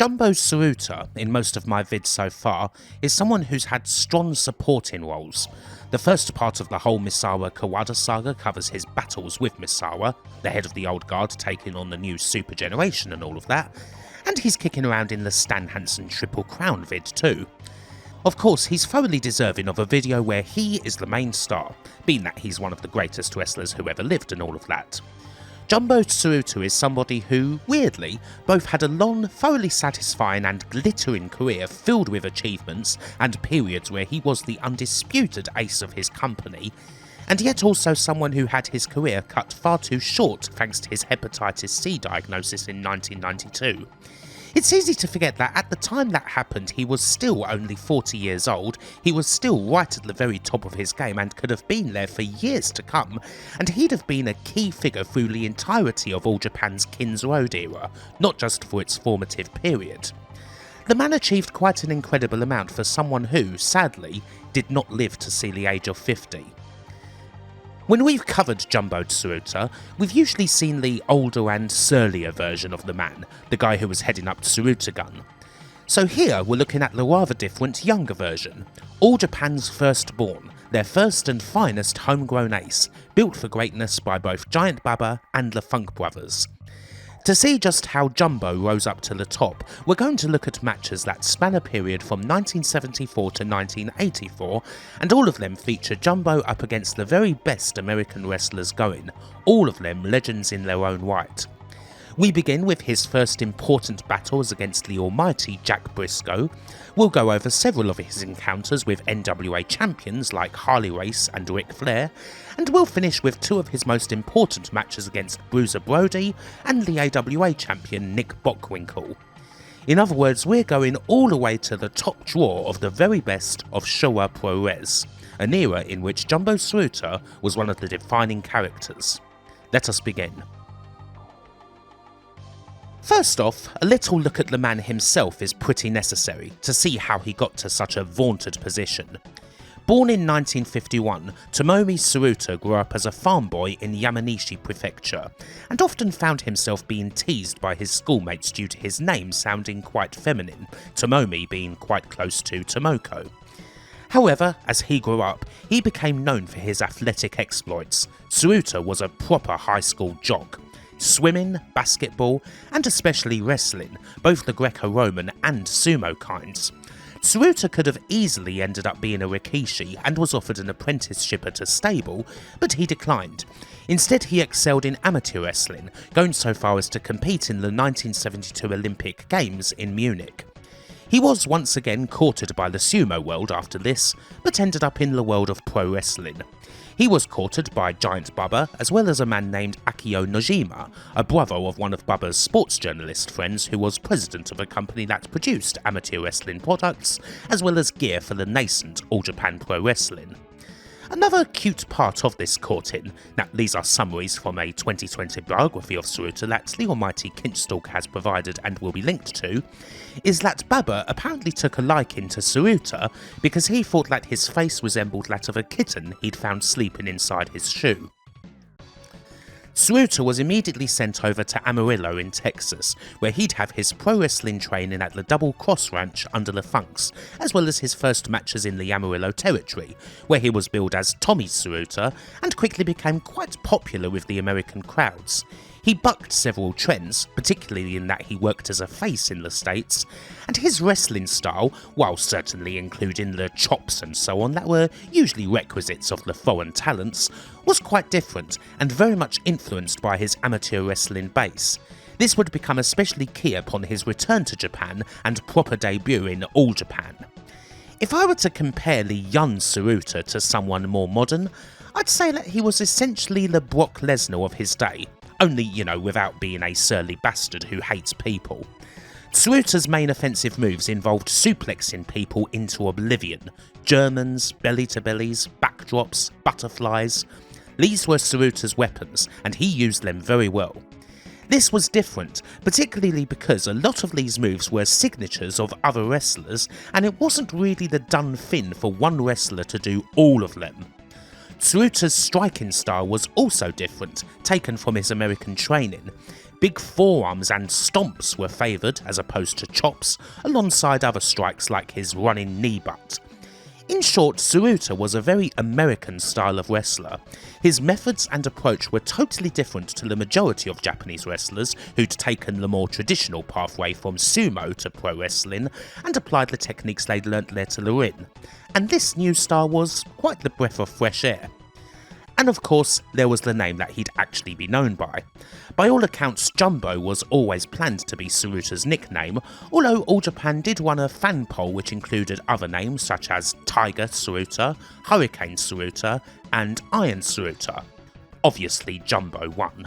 Jumbo Tsuruta, in most of my vids so far, is someone who's had strong supporting roles. The first part of the whole Misawa Kawada saga covers his battles with Misawa, the head of the old guard taking on the new super generation and all of that, and he's kicking around in the Stan Hansen Triple Crown vid too. Of course, he's thoroughly deserving of a video where he is the main star, being that he's one of the greatest wrestlers who ever lived and all of that. Jumbo Tsuruta is somebody who, weirdly, both had a long, thoroughly satisfying and glittering career filled with achievements and periods where he was the undisputed ace of his company, and yet also someone who had his career cut far too short thanks to his hepatitis C diagnosis in 1992. It's easy to forget that at the time that happened he was still only 40 years old, he was still right at the very top of his game and could have been there for years to come, and he'd have been a key figure through the entirety of All Japan's Kings Road era, not just for its formative period. The man achieved quite an incredible amount for someone who, sadly, did not live to see the age of 50. When we've covered Jumbo Tsuruta, we've usually seen the older and surlier version of the man, the guy who was heading up Tsuruta-gun. So here we're looking at the rather different younger version, All Japan's firstborn, their first and finest homegrown ace, built for greatness by both Giant Baba and the Funk Brothers. To see just how Jumbo rose up to the top, we're going to look at matches that span a period from 1974 to 1984, and all of them feature Jumbo up against the very best American wrestlers going, all of them legends in their own right. We begin with his first important battles against the almighty Jack Brisco. We'll go over several of his encounters with NWA champions like Harley and Ric Flair, and we'll finish with two of his most important matches against Bruiser Brody and the AWA champion Nick Bockwinkel. In other words, we're going all the way to the top drawer of the very best of Showa Pro Res, an era in which Jumbo Tsuruta was one of the defining characters. Let us begin. First off, a little look at the man himself is pretty necessary to see how he got to such a vaunted position. Born in 1951, Tomomi Tsuruta grew up as a farm boy in Yamanishi Prefecture, and often found himself being teased by his schoolmates due to his name sounding quite feminine, Tomomi being quite close to Tomoko. However, as he grew up, he became known for his athletic exploits. Tsuruta was a proper high school jock. Swimming, basketball, and especially wrestling, both the Greco-Roman and sumo kinds. Tsuruta could have easily ended up being a Rikishi and was offered an apprenticeship at a stable, but he declined. Instead, he excelled in amateur wrestling, going so far as to compete in the 1972 Olympic Games in Munich. He was once again courted by the sumo world after this, but ended up in the world of pro wrestling. He was courted by Giant Baba, as well as a man named Akio Nojima, a brother of one of Baba's sports journalist friends who was president of a company that produced amateur wrestling products, as well as gear for the nascent All Japan Pro Wrestling. Another cute part of this courting, now these are summaries from a 2020 biography of Tsuruta that the almighty Kinchstalk has provided and will be linked to, is that Baba apparently took a liking to Tsuruta because he thought that his face resembled that of a kitten he'd found sleeping inside his shoe. Tsuruta was immediately sent over to Amarillo in Texas, where he'd have his pro wrestling training at the Double Cross Ranch under the Funks, as well as his first matches in the Amarillo territory, where he was billed as Tommy Tsuruta and quickly became quite popular with the American crowds. He bucked several trends, particularly in that he worked as a face in the States, and his wrestling style, while certainly including the chops and so on that were usually requisites of the foreign talents, was quite different and very much influenced by his amateur wrestling base. This would become especially key upon his return to Japan and proper debut in All Japan. If I were to compare the young Tsuruta to someone more modern, I'd say that he was essentially the Brock Lesnar of his day. Only, without being a surly bastard who hates people. Tsuruta's main offensive moves involved suplexing people into oblivion. Germans, belly-to-bellies, backdrops, butterflies. These were Tsuruta's weapons, and he used them very well. This was different, particularly because a lot of these moves were signatures of other wrestlers, and it wasn't really the done thing for one wrestler to do all of them. Tsuruta's striking style was also different, taken from his American training. Big forearms and stomps were favoured as opposed to chops, alongside other strikes like his running knee butt. In short, Tsuruta was a very American style of wrestler. His methods and approach were totally different to the majority of Japanese wrestlers who'd taken the more traditional pathway from sumo to pro wrestling and applied the techniques they'd learnt there to the ring. And this new style was quite the breath of fresh air. And of course, there was the name that he'd actually be known by. By all accounts, Jumbo was always planned to be Tsuruta's nickname, although All Japan did run a fan poll which included other names such as Tiger Tsuruta, Hurricane Tsuruta, and Iron Tsuruta. Obviously, Jumbo won.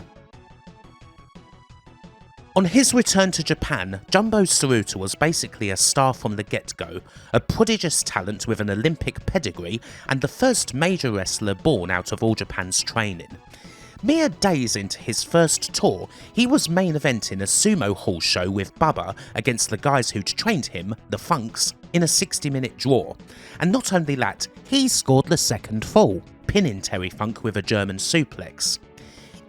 On his return to Japan, Jumbo Tsuruta was basically a star from the get-go, a prodigious talent with an Olympic pedigree and the first major wrestler born out of All Japan's training. Mere days into his first tour, he was main eventing a sumo hall show with Bubba against the guys who'd trained him, the Funks, in a 60-minute draw. And not only that, he scored the second fall, pinning Terry Funk with a German suplex.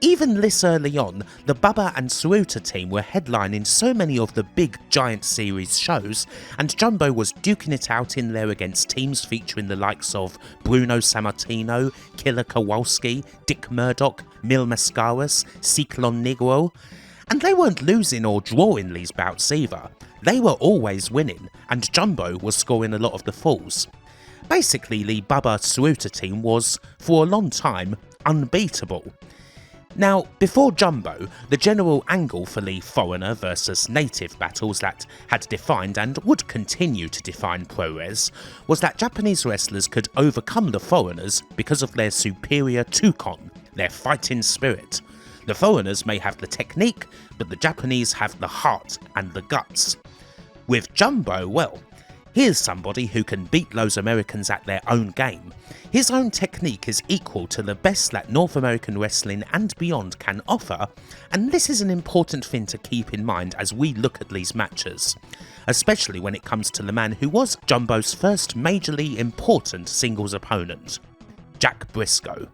Even this early on, the Bubba and Tsuruta team were headlining so many of the big Giant Series shows, and Jumbo was duking it out in there against teams featuring the likes of Bruno Sammartino, Killer Kowalski, Dick Murdoch, Mil Mascaras, Ciclone Negro, and they weren't losing or drawing these bouts either. They were always winning, and Jumbo was scoring a lot of the falls. Basically, the Bubba Tsuruta team was, for a long time, unbeatable. Now, before Jumbo, the general angle for the foreigner versus native battles that had defined and would continue to define pro-res was that Japanese wrestlers could overcome the foreigners because of their superior tukon, their fighting spirit. The foreigners may have the technique, but the Japanese have the heart and the guts. With Jumbo, well, here's somebody who can beat those Americans at their own game. His own technique is equal to the best that North American wrestling and beyond can offer, and this is an important thing to keep in mind as we look at these matches, especially when it comes to the man who was Jumbo's first majorly important singles opponent, Jack Brisco.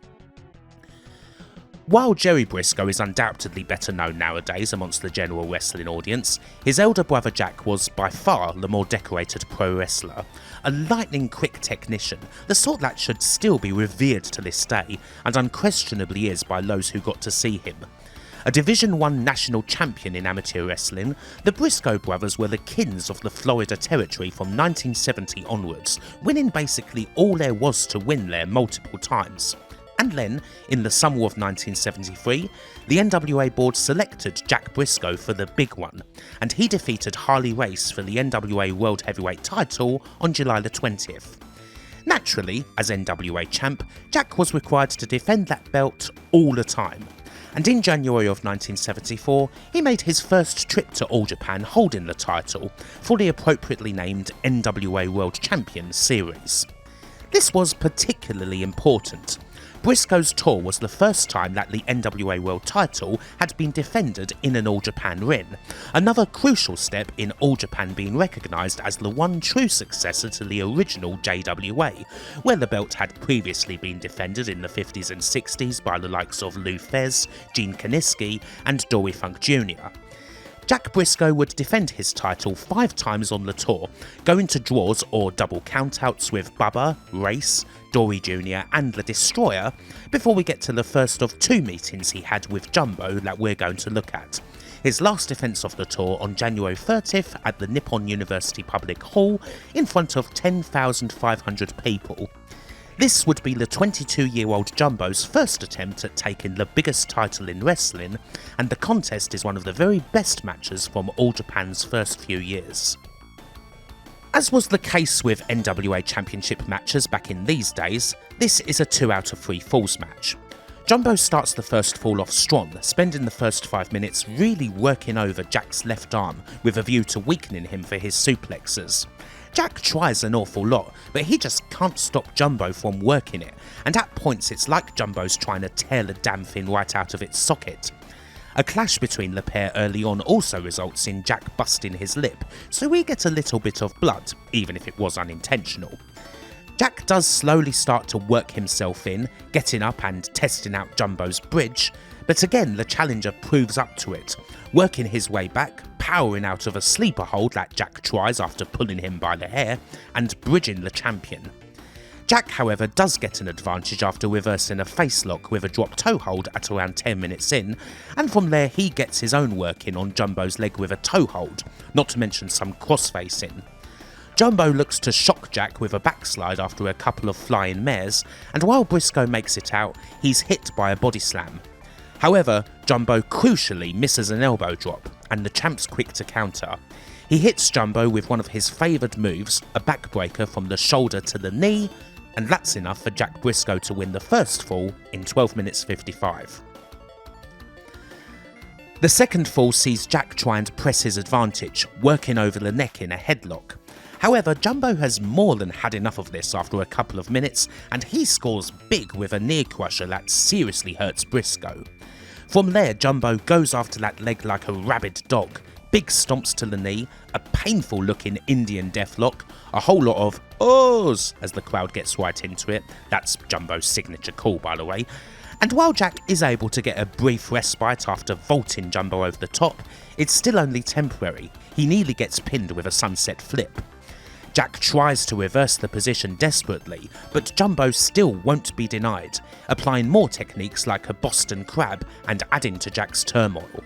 While Jerry Brisco is undoubtedly better known nowadays amongst the general wrestling audience, his elder brother Jack was by far the more decorated pro wrestler, a lightning-quick technician, the sort that should still be revered to this day, and unquestionably is by those who got to see him. A Division I national champion in amateur wrestling, the Brisco brothers were the kings of the Florida territory from 1970 onwards, winning basically all there was to win there multiple times. And then, in the summer of 1973, the NWA board selected Jack Brisco for the big one, and he defeated Harley Race for the NWA World Heavyweight title on July the 20th. Naturally, as NWA champ, Jack was required to defend that belt all the time, and in January of 1974, he made his first trip to All Japan holding the title for the appropriately named NWA World Champion Series. This was particularly important. Brisco's tour was the first time that the NWA World title had been defended in an All Japan ring, another crucial step in All Japan being recognised as the one true successor to the original JWA, where the belt had previously been defended in the 50s and 60s by the likes of Lou Thesz, Gene Kiniski and Dory Funk Jr. Jack Brisco would defend his title 5 times on the tour, going to draws or double countouts with Bubba, Race, Dory Jr. and the Destroyer, before we get to the first of 2 meetings he had with Jumbo that we're going to look at. His last defence of the tour on January 30th at the Nippon University Public Hall in front of 10,500 people. This would be the 22-year-old Jumbo's first attempt at taking the biggest title in wrestling, and the contest is one of the very best matches from All Japan's first few years. As was the case with NWA Championship matches back in these days, this is a 2 out of 3 falls match. Jumbo starts the first fall off strong, spending the first 5 minutes really working over Jack's left arm with a view to weakening him for his suplexes. Jack tries an awful lot, but he just can't stop Jumbo from working it, and at points it's like Jumbo's trying to tear the damn thing right out of its socket. A clash between the pair early on also results in Jack busting his lip, so we get a little bit of blood, even if it was unintentional. Jack does slowly start to work himself in, getting up and testing out Jumbo's bridge, but again the challenger proves up to it, working his way back, powering out of a sleeper hold that Jack tries after pulling him by the hair, and bridging the champion. Jack, however, does get an advantage after reversing a face lock with a drop toe hold at around 10 minutes in, and from there he gets his own work in on Jumbo's leg with a toe hold, not to mention some crossfacing. Jumbo looks to shock Jack with a backslide after a couple of flying mares, and while Brisco makes it out, he's hit by a body slam. However, Jumbo crucially misses an elbow drop, and the champ's quick to counter. He hits Jumbo with one of his favoured moves, a backbreaker from the shoulder to the knee, and that's enough for Jack Brisco to win the first fall in 12 minutes 55. The second fall sees Jack try and press his advantage, working over the neck in a headlock. However, Jumbo has more than had enough of this after a couple of minutes, and he scores big with a knee crusher that seriously hurts Brisco. From there, Jumbo goes after that leg like a rabid dog, big stomps to the knee, a painful looking Indian deathlock, a whole lot of "ohs" as the crowd gets right into it, that's Jumbo's signature call by the way, and while Jack is able to get a brief respite after vaulting Jumbo over the top, it's still only temporary. He nearly gets pinned with a sunset flip. Jack tries to reverse the position desperately, but Jumbo still won't be denied, applying more techniques like a Boston Crab and adding to Jack's turmoil.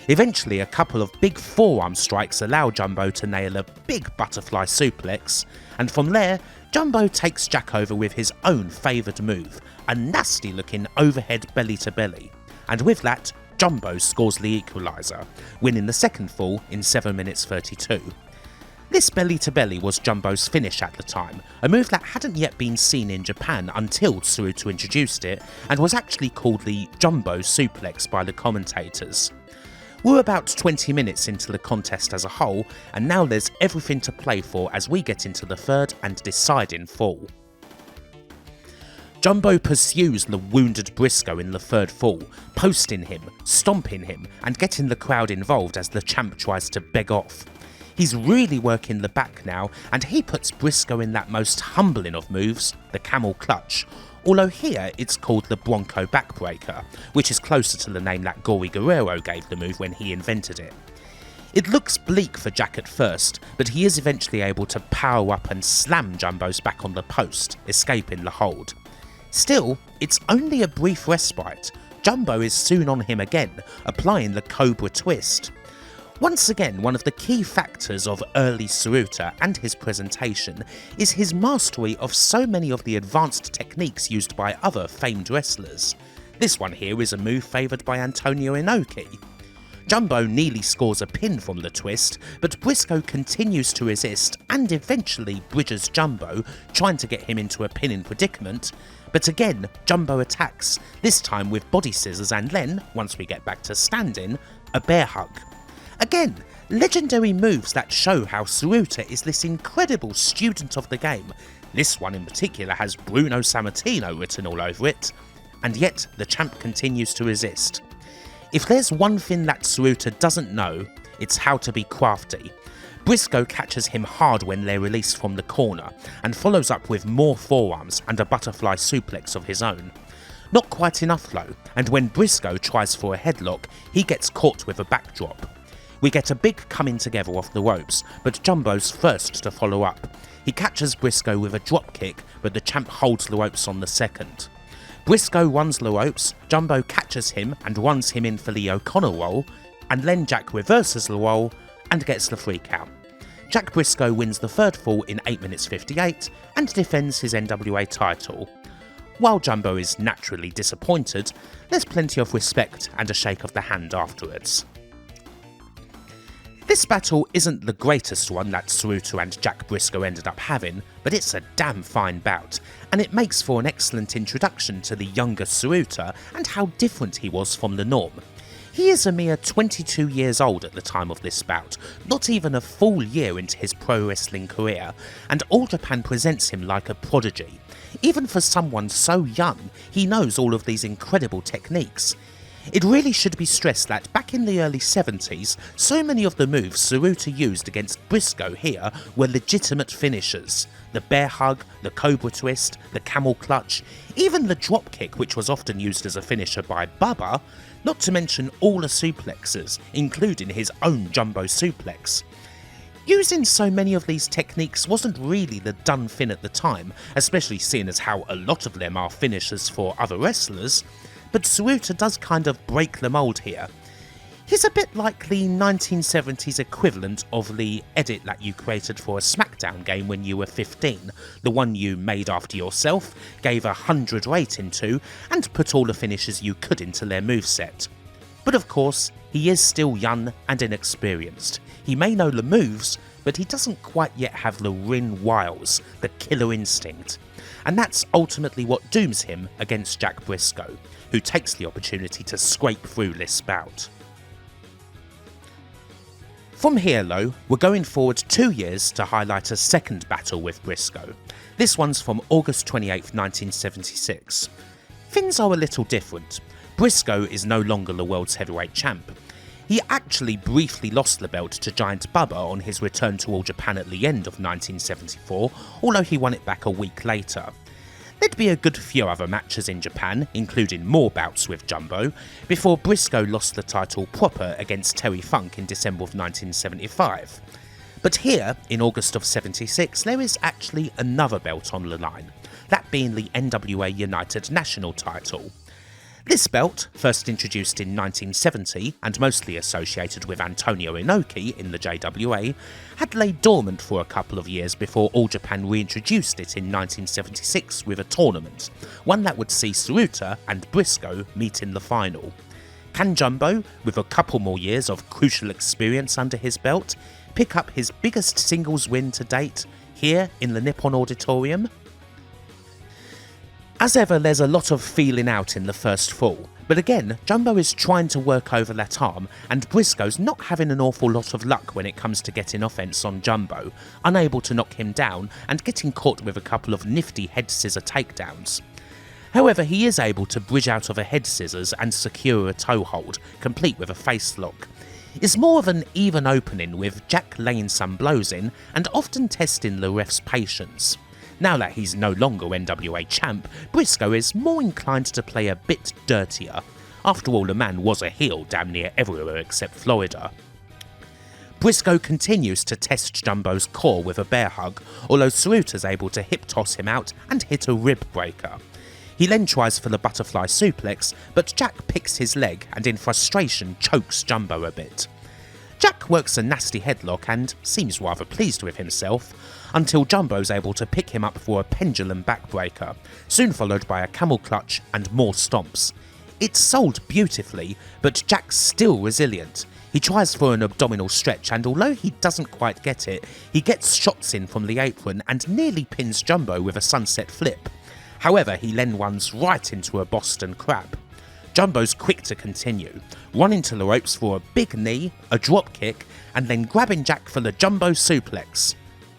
Eventually, a couple of big forearm strikes allow Jumbo to nail a big butterfly suplex, and from there, Jumbo takes Jack over with his own favoured move, a nasty looking overhead belly to belly, and with that, Jumbo scores the equaliser, winning the second fall in 7 minutes 32. This belly to belly was Jumbo's finish at the time, a move that hadn't yet been seen in Japan until Tsuruta introduced it, and was actually called the Jumbo suplex by the commentators. We're about 20 minutes into the contest as a whole, and now there's everything to play for as we get into the third and deciding fall. Jumbo pursues the wounded Brisco in the third fall, posting him, stomping him, and getting the crowd involved as the champ tries to beg off. He's really working the back now, and he puts Brisco in that most humbling of moves, the camel clutch, although here it's called the Bronco backbreaker, which is closer to the name that Gory Guerrero gave the move when he invented it. It looks bleak for Jack at first, but he is eventually able to power up and slam Jumbo's back on the post, escaping the hold. Still, it's only a brief respite. Jumbo is soon on him again, applying the Cobra twist. Once again, one of the key factors of early Tsuruta and his presentation is his mastery of so many of the advanced techniques used by other famed wrestlers. This one here is a move favoured by Antonio Inoki. Jumbo nearly scores a pin from the twist, but Brisco continues to resist and eventually bridges Jumbo, trying to get him into a pinning predicament. But again, Jumbo attacks, this time with body scissors and then, once we get back to standing, a bear hug. Again, legendary moves that show how Tsuruta is this incredible student of the game. This one in particular has Bruno Sammartino written all over it, and yet the champ continues to resist. If there's one thing that Tsuruta doesn't know, it's how to be crafty. Brisco catches him hard when they're released from the corner, and follows up with more forearms and a butterfly suplex of his own. Not quite enough though, and when Brisco tries for a headlock, he gets caught with a backdrop. We get a big coming together off the ropes, but Jumbo's first to follow up. He catches Brisco with a dropkick, but the champ holds the ropes on the second. Brisco runs the ropes, Jumbo catches him and runs him in for the O'Connor roll, and then Jack reverses the roll and gets the freak out. Jack Brisco wins the third fall in 8 minutes 58 and defends his NWA title. While Jumbo is naturally disappointed, there's plenty of respect and a shake of the hand afterwards. This battle isn't the greatest one that Tsuruta and Jack Brisco ended up having, but it's a damn fine bout, and it makes for an excellent introduction to the younger Tsuruta and how different he was from the norm. He is a mere 22 years old at the time of this bout, not even a full year into his pro wrestling career, and All Japan presents him like a prodigy. Even for someone so young, he knows all of these incredible techniques. It really should be stressed that back in the early 70s, so many of the moves Tsuruta used against Brisco here were legitimate finishers. The bear hug, the cobra twist, the camel clutch, even the drop kick, which was often used as a finisher by Bubba, not to mention all the suplexes, including his own jumbo suplex. Using so many of these techniques wasn't really the done thing at the time, especially seeing as how a lot of them are finishers for other wrestlers, but Tsuruta does kind of break the mould here. He's a bit like the 1970s equivalent of the edit that you created for a SmackDown game when you were 15, the one you made after yourself, gave a 100 rating to, and put all the finishes you could into their moveset. But of course, he is still young and inexperienced. He may know the moves, but he doesn't quite yet have the ring wiles, the killer instinct. And that's ultimately what dooms him against Jack Brisco, who takes the opportunity to scrape through this bout. From here though, we're going forward 2 years to highlight a second battle with Brisco. This one's from August 28, 1976. Things are a little different. Brisco is no longer the world's heavyweight champ. He actually briefly lost the belt to Giant Bubba on his return to All Japan at the end of 1974, although he won it back a week later. There'd be a good few other matches in Japan, including more bouts with Jumbo, before Brisco lost the title proper against Terry Funk in December of 1975. But here, in August of 76, there is actually another belt on the line, that being the NWA United National title. This belt, first introduced in 1970 and mostly associated with Antonio Inoki in the JWA, had laid dormant for a couple of years before All Japan reintroduced it in 1976 with a tournament, one that would see Tsuruta and Brisco meet in the final. Can Jumbo, with a couple more years of crucial experience under his belt, pick up his biggest singles win to date here in the Nippon Auditorium? As ever, there's a lot of feeling out in the first fall, but again, Jumbo is trying to work over that arm, and Brisco's not having an awful lot of luck when it comes to getting offense on Jumbo, unable to knock him down and getting caught with a couple of nifty head scissor takedowns. However, he is able to bridge out of a head scissors and secure a toe hold, complete with a face lock. It's more of an even opening, with Jack laying some blows in and often testing the ref's patience. Now that he's no longer NWA champ, Brisco is more inclined to play a bit dirtier. After all, the man was a heel damn near everywhere except Florida. Brisco continues to test Jumbo's core with a bear hug, although Tsuruta's able to hip toss him out and hit a rib breaker. He then tries for the butterfly suplex, but Jack picks his leg and in frustration chokes Jumbo a bit. Jack works a nasty headlock and seems rather pleased with himself, until Jumbo's able to pick him up for a pendulum backbreaker, soon followed by a camel clutch and more stomps. It's sold beautifully, but Jack's still resilient. He tries for an abdominal stretch, and although he doesn't quite get it, he gets shots in from the apron and nearly pins Jumbo with a sunset flip. However, he then runs right into a Boston Crab. Jumbo's quick to continue, running to the ropes for a big knee, a drop kick, and then grabbing Jack for the Jumbo suplex.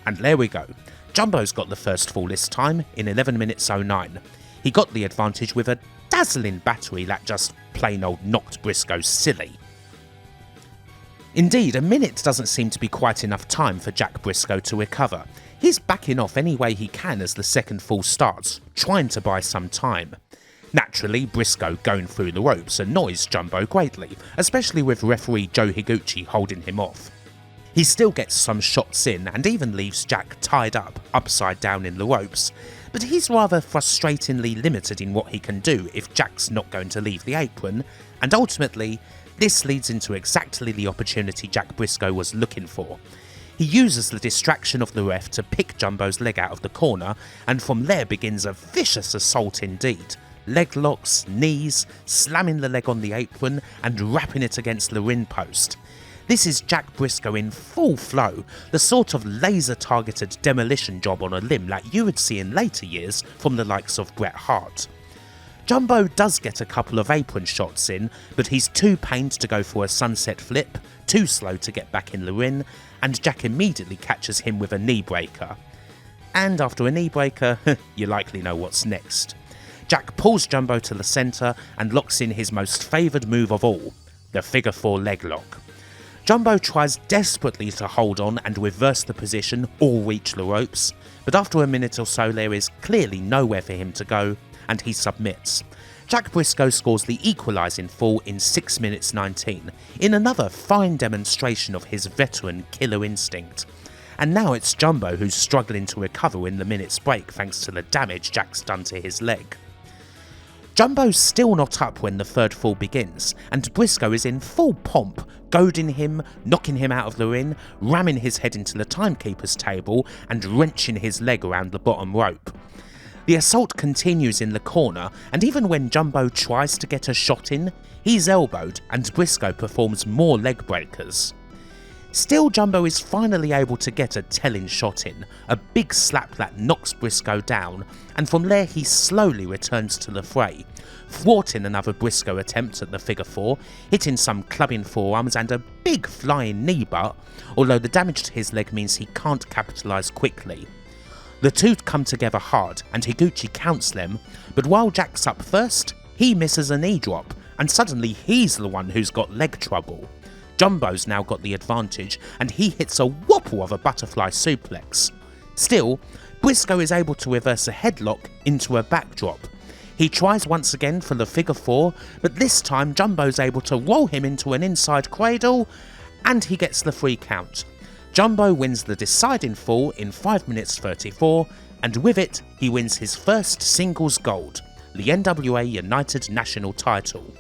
And there we go. Jumbo's got the first fall this time in 11 minutes 09. He got the advantage with a dazzling battery that just plain old knocked Brisco silly. Indeed, a minute doesn't seem to be quite enough time for Jack Brisco to recover. He's backing off any way he can as the second fall starts, trying to buy some time. Naturally, Brisco going through the ropes annoys Jumbo greatly, especially with referee Joe Higuchi holding him off. He still gets some shots in and even leaves Jack tied up, upside down in the ropes, but he's rather frustratingly limited in what he can do if Jack's not going to leave the apron, and ultimately, this leads into exactly the opportunity Jack Brisco was looking for. He uses the distraction of the ref to pick Jumbo's leg out of the corner, and from there begins a vicious assault indeed. Leg locks, knees, slamming the leg on the apron and wrapping it against the ring post. This is Jack Brisco in full flow, the sort of laser-targeted demolition job on a limb that you would see in later years from the likes of Bret Hart. Jumbo does get a couple of apron shots in, but he's too pained to go for a sunset flip, too slow to get back in the ring, and Jack immediately catches him with a knee breaker. And after a knee breaker, you likely know what's next. Jack pulls Jumbo to the centre and locks in his most favoured move of all, the figure 4 leg lock. Jumbo tries desperately to hold on and reverse the position or reach the ropes, but after a minute or so there is clearly nowhere for him to go and he submits. Jack Brisco scores the equalising fall in 6 minutes 19, in another fine demonstration of his veteran killer instinct. And now it's Jumbo who's struggling to recover in the minute's break thanks to the damage Jack's done to his leg. Jumbo's still not up when the third fall begins, and Brisco is in full pomp, goading him, knocking him out of the ring, ramming his head into the timekeeper's table and wrenching his leg around the bottom rope. The assault continues in the corner, and even when Jumbo tries to get a shot in, he's elbowed and Brisco performs more leg breakers. Still, Jumbo is finally able to get a telling shot in, a big slap that knocks Brisco down, and from there he slowly returns to the fray, thwarting another Brisco attempt at the figure 4, hitting some clubbing forearms and a big flying knee butt, although the damage to his leg means he can't capitalise quickly. The two come together hard and Higuchi counts them, but while Jack's up first, he misses a knee drop, and suddenly he's the one who's got leg trouble. Jumbo's now got the advantage and he hits a whopper of a butterfly suplex. Still, Brisco is able to reverse a headlock into a backdrop. He tries once again for the figure 4, but this time Jumbo's able to roll him into an inside cradle and he gets the 3 count. Jumbo wins the deciding fall in 5 minutes 34, and with it he wins his first singles gold, the NWA United National title.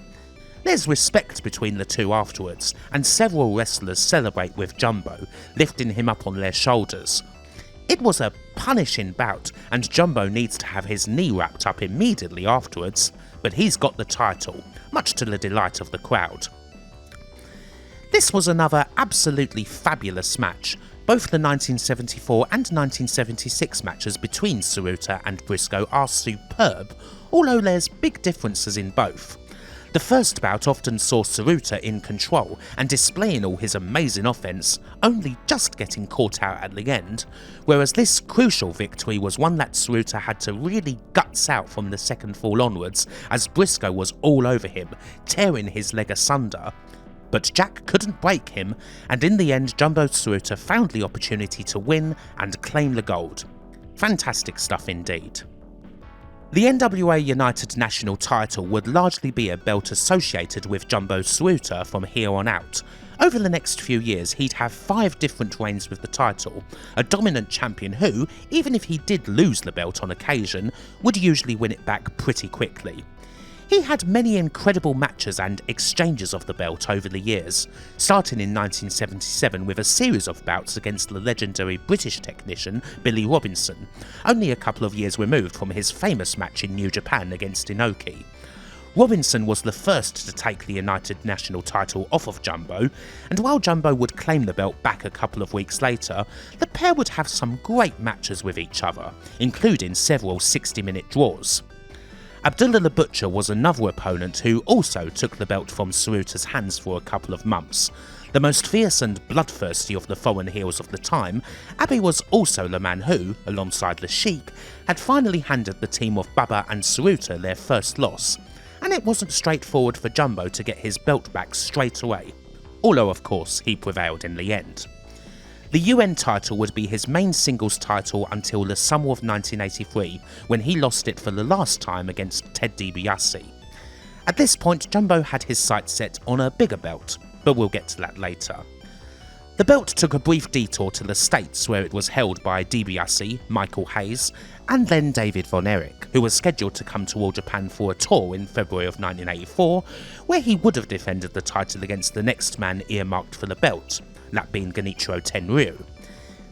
There's respect between the two afterwards, and several wrestlers celebrate with Jumbo, lifting him up on their shoulders. It was a punishing bout, and Jumbo needs to have his knee wrapped up immediately afterwards, but he's got the title, much to the delight of the crowd. This was another absolutely fabulous match. Both the 1974 and 1976 matches between Tsuruta and Brisco are superb, although there's big differences in both. The first bout often saw Tsuruta in control and displaying all his amazing offense, only just getting caught out at the end, whereas this crucial victory was one that Tsuruta had to really guts out from the second fall onwards, as Brisco was all over him, tearing his leg asunder. But Jack couldn't break him, and in the end Jumbo Tsuruta found the opportunity to win and claim the gold. Fantastic stuff indeed. The NWA United National title would largely be a belt associated with Jumbo Tsuruta from here on out. Over the next few years he'd have 5 different reigns with the title, a dominant champion who, even if he did lose the belt on occasion, would usually win it back pretty quickly. He had many incredible matches and exchanges of the belt over the years, starting in 1977 with a series of bouts against the legendary British technician Billy Robinson, only a couple of years removed from his famous match in New Japan against Inoki. Robinson was the first to take the United National title off of Jumbo, and while Jumbo would claim the belt back a couple of weeks later, the pair would have some great matches with each other, including several 60-minute draws. Abdullah the Butcher was another opponent who also took the belt from Tsuruta's hands for a couple of months. The most fierce and bloodthirsty of the foreign heels of the time, Abe was also the man who, alongside the Sheik, had finally handed the team of Baba and Tsuruta their first loss, and it wasn't straightforward for Jumbo to get his belt back straight away, although of course he prevailed in the end. The UN title would be his main singles title until the summer of 1983, when he lost it for the last time against Ted DiBiase. At this point, Jumbo had his sights set on a bigger belt, but we'll get to that later. The belt took a brief detour to the States, where it was held by DiBiase, Michael Hayes, and then David Von Erich, who was scheduled to come to All Japan for a tour in February of 1984, where he would have defended the title against the next man earmarked for the belt, that being Genichiro Tenryu.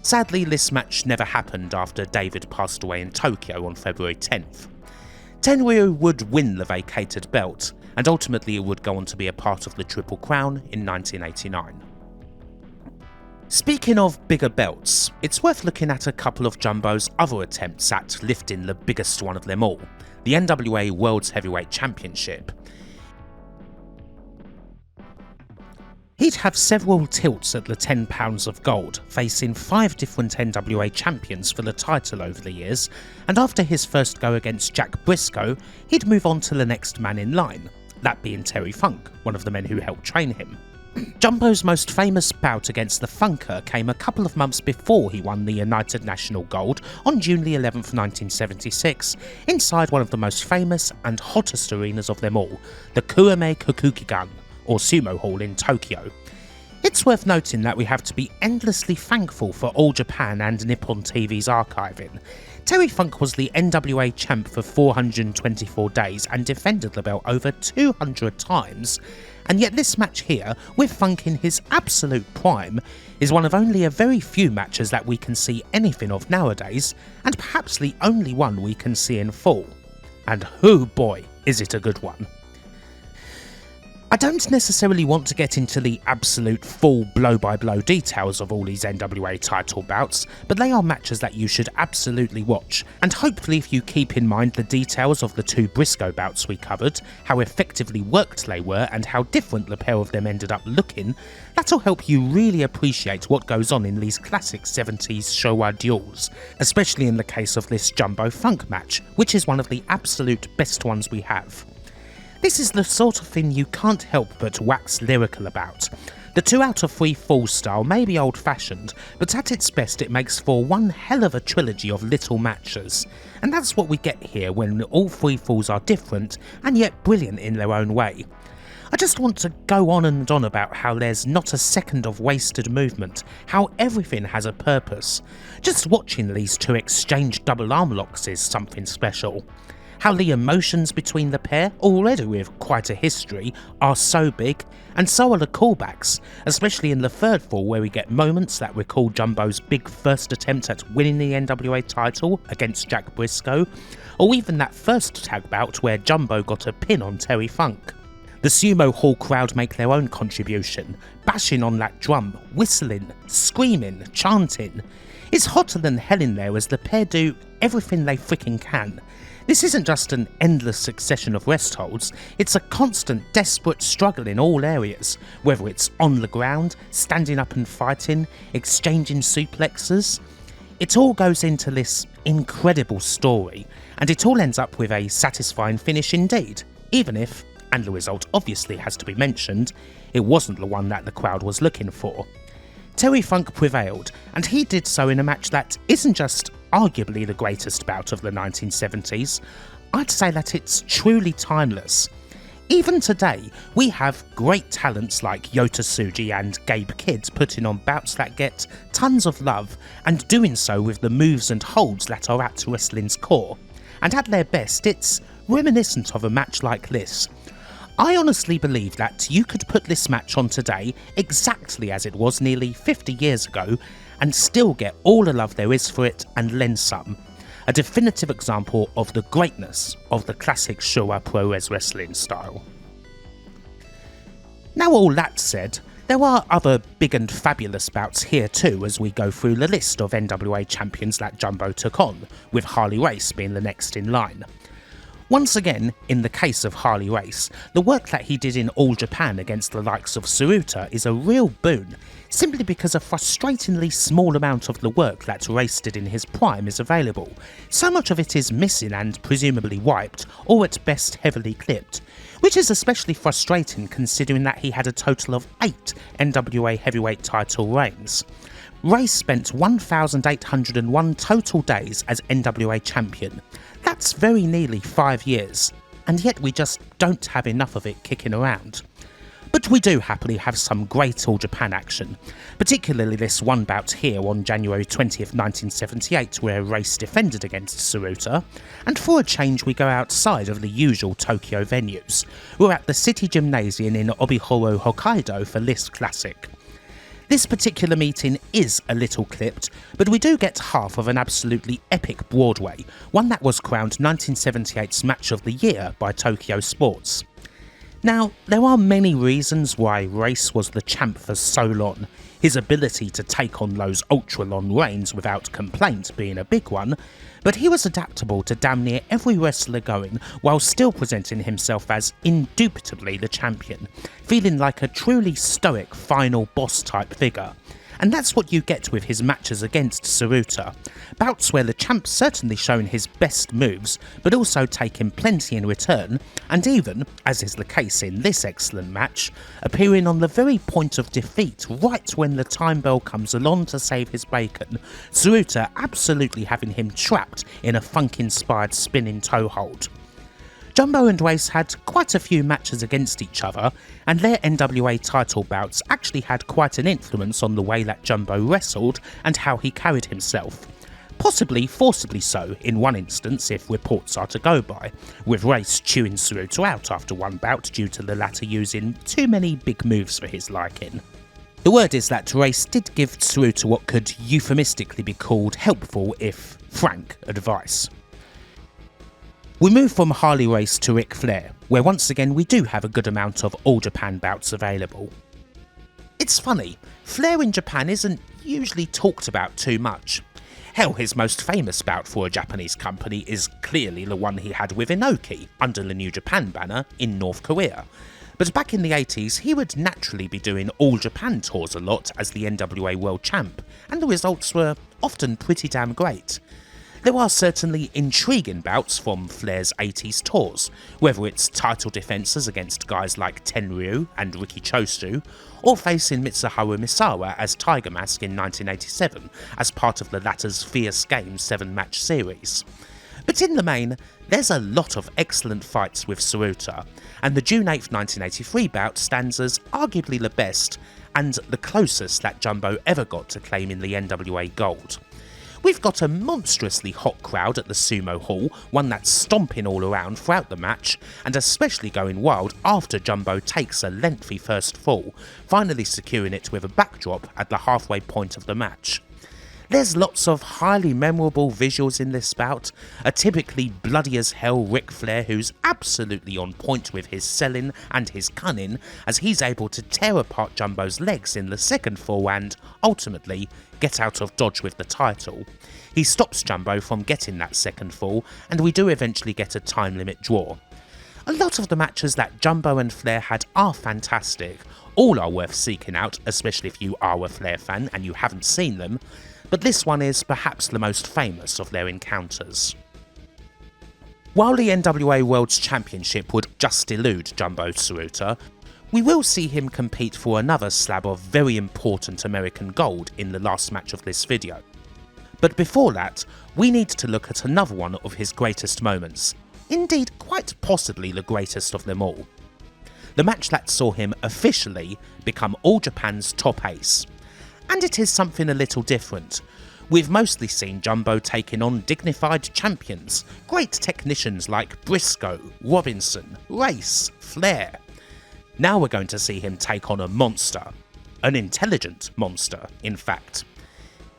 Sadly, this match never happened after David passed away in Tokyo on February 10th. Tenryu would win the vacated belt, and ultimately it would go on to be a part of the Triple Crown in 1989. Speaking of bigger belts, it's worth looking at a couple of Jumbo's other attempts at lifting the biggest one of them all, the NWA World's Heavyweight Championship. He'd have several tilts at the £10 of gold, facing 5 different NWA champions for the title over the years, and after his first go against Jack Brisco, he'd move on to the next man in line, that being Terry Funk, one of the men who helped train him. Jumbo's most famous bout against the Funker came a couple of months before he won the United National Gold on June the 11th, 1976, inside one of the most famous and hottest arenas of them all, the Kuame Kokugigan, or Sumo Hall in Tokyo. It's worth noting that we have to be endlessly thankful for All Japan and Nippon TV's archiving. Terry Funk was the NWA champ for 424 days and defended the belt over 200 times, and yet this match here, with Funk in his absolute prime, is one of only a very few matches that we can see anything of nowadays, and perhaps the only one we can see in full. And oh boy, is it a good one. I don't necessarily want to get into the absolute full blow-by-blow details of all these NWA title bouts, but they are matches that you should absolutely watch, and hopefully if you keep in mind the details of the 2 Brisco bouts we covered, how effectively worked they were and how different the pair of them ended up looking, that'll help you really appreciate what goes on in these classic 70s Showa duels, especially in the case of this Jumbo Funk match, which is one of the absolute best ones we have. This is the sort of thing you can't help but wax lyrical about. The 2 out of 3 falls style may be old fashioned, but at its best it makes for one hell of a trilogy of little matches, and that's what we get here when all 3 falls are different and yet brilliant in their own way. I just want to go on and on about how there's not a second of wasted movement, how everything has a purpose. Just watching these 2 exchange double arm locks is something special. How the emotions between the pair, already with quite a history, are so big, and so are the callbacks, especially in the 3rd fall where we get moments that recall Jumbo's big first attempt at winning the NWA title against Jack Brisco, or even that first tag bout where Jumbo got a pin on Terry Funk. The Sumo Hall crowd make their own contribution, bashing on that drum, whistling, screaming, chanting. It's hotter than hell in there as the pair do everything they freaking can. This isn't just an endless succession of rest holds, it's a constant, desperate struggle in all areas, whether it's on the ground, standing up and fighting, exchanging suplexes. It all goes into this incredible story, and it all ends up with a satisfying finish indeed, even if, and the result obviously has to be mentioned, it wasn't the one that the crowd was looking for. Terry Funk prevailed, and he did so in a match that isn't just arguably the greatest bout of the 1970s, I'd say that it's truly timeless. Even today, we have great talents like Yota Tsuji and Gabe Kidd putting on bouts that get tons of love, and doing so with the moves and holds that are at wrestling's core. And at their best, it's reminiscent of a match like this. I honestly believe that you could put this match on today exactly as it was nearly 50 years ago and still get all the love there is for it and then some. A definitive example of the greatness of the classic Showa Pro Res wrestling style. Now all that said, there are other big and fabulous bouts here too as we go through the list of NWA champions that Jumbo took on, with Harley Race being the next in line. Once again, in the case of Harley Race, the work that he did in All Japan against the likes of Tsuruta is a real boon, simply because a frustratingly small amount of the work that Race did in his prime is available. So much of it is missing and presumably wiped, or at best heavily clipped, which is especially frustrating considering that he had a total of 8 NWA heavyweight title reigns. Race spent 1,801 total days as NWA champion. That's very nearly 5 years, and yet we just don't have enough of it kicking around. But we do happily have some great All Japan action, particularly this one bout here on January 20th, 1978 where Race defended against Tsuruta, and for a change we go outside of the usual Tokyo venues. We're at the City Gymnasium in Obihoro, Hokkaido for this classic. This particular meeting is a little clipped, but we do get half of an absolutely epic Broadway, one that was crowned 1978's Match of the Year by Tokyo Sports. Now, there are many reasons why Race was the champ for so long, his ability to take on those ultra long reigns without complaint being a big one, but he was adaptable to damn near every wrestler going while still presenting himself as indubitably the champion, feeling like a truly stoic final boss type figure. And that's what you get with his matches against Tsuruta. Bouts where the champ's certainly shown his best moves, but also taking plenty in return, and even, as is the case in this excellent match, appearing on the very point of defeat right when the time bell comes along to save his bacon, Tsuruta absolutely having him trapped in a funk-inspired spinning toe hold. Jumbo and Race had quite a few matches against each other, and their NWA title bouts actually had quite an influence on the way that Jumbo wrestled and how he carried himself. Possibly forcibly so in one instance if reports are to go by, with Race chewing Tsuruta out after one bout due to the latter using too many big moves for his liking. The word is that Race did give Tsuruta what could euphemistically be called helpful if frank advice. We move from Harley Race to Ric Flair, where once again we do have a good amount of All Japan bouts available. It's funny, Flair in Japan isn't usually talked about too much. Hell, his most famous bout for a Japanese company is clearly the one he had with Inoki under the New Japan banner in North Korea. But back in the 80s, he would naturally be doing All Japan tours a lot as the NWA World Champ, and the results were often pretty damn great. There are certainly intriguing bouts from Flair's 80s tours, whether it's title defences against guys like Tenryu and Riki Chosu, or facing Mitsuharu Misawa as Tiger Mask in 1987 as part of the latter's Fierce Games 7-match series. But in the main, there's a lot of excellent fights with Tsuruta, and the June 8, 1983 bout stands as arguably the best and the closest that Jumbo ever got to claiming the NWA Gold. We've got a monstrously hot crowd at the Sumo Hall, one that's stomping all around throughout the match, and especially going wild after Jumbo takes a lengthy first fall, finally securing it with a backdrop at the halfway point of the match. There's lots of highly memorable visuals in this bout, a typically bloody as hell Ric Flair who's absolutely on point with his selling and his cunning as he's able to tear apart Jumbo's legs in the second fall and, ultimately, get out of dodge with the title. He stops Jumbo from getting that second fall, and we do eventually get a time limit draw. A lot of the matches that Jumbo and Flair had are fantastic, all are worth seeking out, especially if you are a Flair fan and you haven't seen them, but this one is perhaps the most famous of their encounters. While the NWA World's Championship would just elude Jumbo Tsuruta, we will see him compete for another slab of very important American gold in the last match of this video. But before that, we need to look at another one of his greatest moments, indeed quite possibly the greatest of them all. The match that saw him officially become All Japan's top ace. And it is something a little different. We've mostly seen Jumbo taking on dignified champions, great technicians like Brisco, Robinson, Race, Flair. Now we're going to see him take on a monster. An intelligent monster, in fact.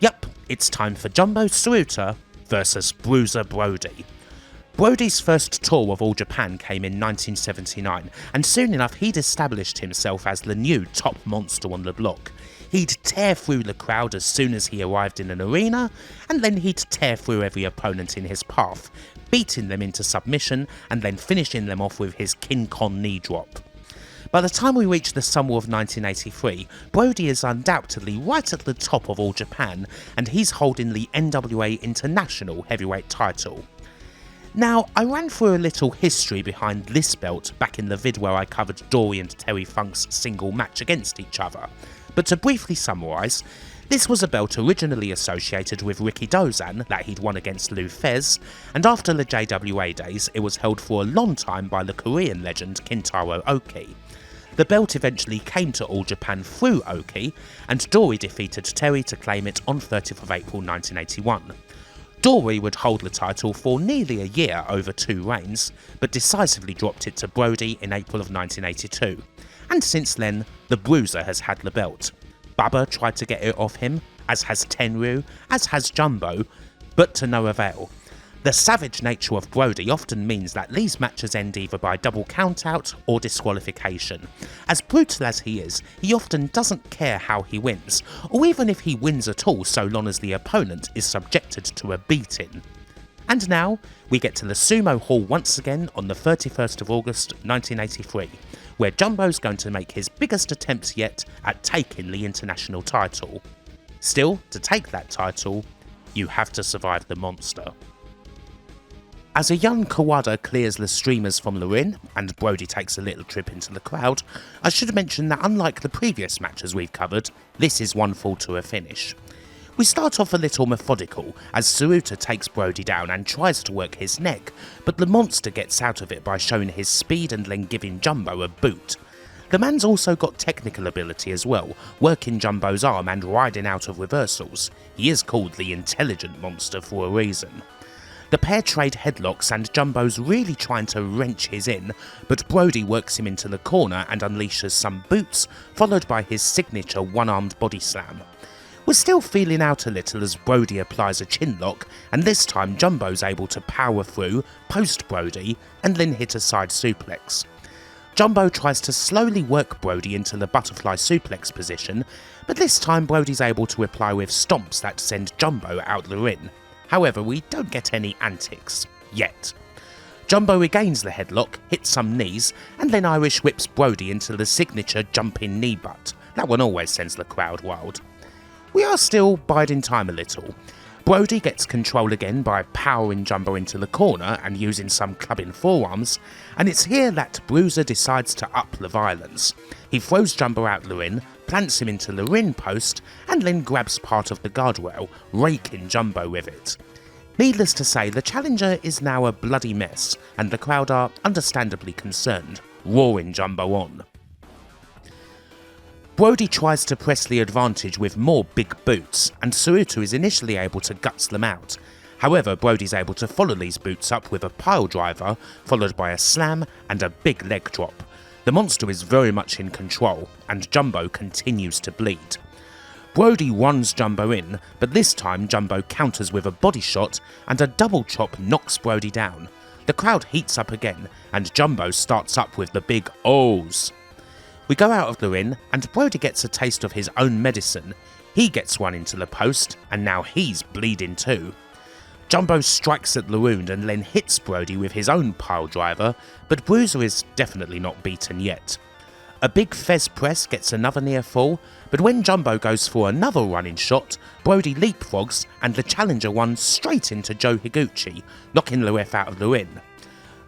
Yup, it's time for Jumbo Tsuruta versus Bruiser Brody. Brody's first tour of All Japan came in 1979, and soon enough he'd established himself as the new top monster on the block. He'd tear through the crowd as soon as he arrived in an arena, and then he'd tear through every opponent in his path, beating them into submission and then finishing them off with his King Kong knee drop. By the time we reach the summer of 1983, Brody is undoubtedly right at the top of All Japan, and he's holding the NWA International Heavyweight title. Now, I ran through a little history behind this belt back in the vid where I covered Dory and Terry Funk's single match against each other, but to briefly summarise, this was a belt originally associated with Ricky Dozan that he'd won against Lou Fez, and after the JWA days it was held for a long time by the Korean legend Kintaro Oki. The belt eventually came to All Japan through Oki, and Dory defeated Terry to claim it on 30th of April 1981. Dory would hold the title for nearly a year over 2 reigns, but decisively dropped it to Brody in April of 1982. And since then, the Bruiser has had the belt. Bubba tried to get it off him, as has Tenryu, as has Jumbo, but to no avail. The savage nature of Brody often means that these matches end either by double countout or disqualification. As brutal as he is, he often doesn't care how he wins, or even if he wins at all so long as the opponent is subjected to a beating. And now, we get to the Sumo Hall once again on the 31st of August 1983, where Jumbo's going to make his biggest attempt yet at taking the international title. Still, to take that title, you have to survive the monster. As a young Kawada clears the streamers from the ring, and Brody takes a little trip into the crowd, I should mention that unlike the previous matches we've covered, this is one fall to a finish. We start off a little methodical, as Tsuruta takes Brody down and tries to work his neck, but the monster gets out of it by showing his speed and then giving Jumbo a boot. The man's also got technical ability as well, working Jumbo's arm and riding out of reversals. He is called the Intelligent Monster for a reason. The pair trade headlocks and Jumbo's really trying to wrench his in, but Brody works him into the corner and unleashes some boots, followed by his signature one-armed body slam. We're still feeling out a little as Brody applies a chin lock, and this time Jumbo's able to power through, post Brody, and then hit a side suplex. Jumbo tries to slowly work Brody into the butterfly suplex position, but this time Brody's able to reply with stomps that send Jumbo out the ring. However, we don't get any antics. Yet. Jumbo regains the headlock, hits some knees, and then Irish whips Brody into the signature jumping knee butt. That one always sends the crowd wild. We are still biding time a little. Brody gets control again by powering Jumbo into the corner and using some clubbing forearms, and it's here that Bruiser decides to up the violence. He throws Jumbo out the ring, plants him into the ring post, and then grabs part of the guardrail, raking Jumbo with it. Needless to say, the challenger is now a bloody mess, and the crowd are understandably concerned, roaring Jumbo on. Brody tries to press the advantage with more big boots, and Tsuruta is initially able to guts them out. However, Brody's able to follow these boots up with a pile driver, followed by a slam and a big leg drop. The monster is very much in control, and Jumbo continues to bleed. Brody runs Jumbo in, but this time Jumbo counters with a body shot, and a double chop knocks Brody down. The crowd heats up again, and Jumbo starts up with the big O's. We go out of the ring, and Brody gets a taste of his own medicine. He gets one into the post, and now he's bleeding too. Jumbo strikes at the wound and then hits Brody with his own pile driver, but Bruiser is definitely not beaten yet. A big Fez press gets another near fall, but when Jumbo goes for another running shot, Brody leapfrogs and the challenger runs straight into Joe Higuchi, knocking the ref out of the ring.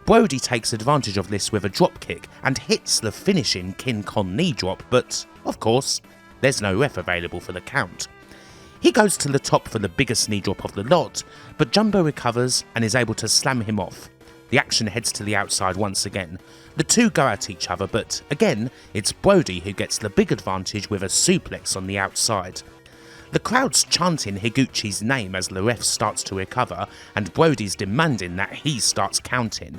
Brody takes advantage of this with a dropkick and hits the finishing King Kong knee drop, but, of course, there's no ref available for the count. He goes to the top for the biggest knee drop of the lot, but Jumbo recovers and is able to slam him off. The action heads to the outside once again. The two go at each other, but again, it's Brody who gets the big advantage with a suplex on the outside. The crowd's chanting Higuchi's name as the ref starts to recover, and Brody's demanding that he starts counting.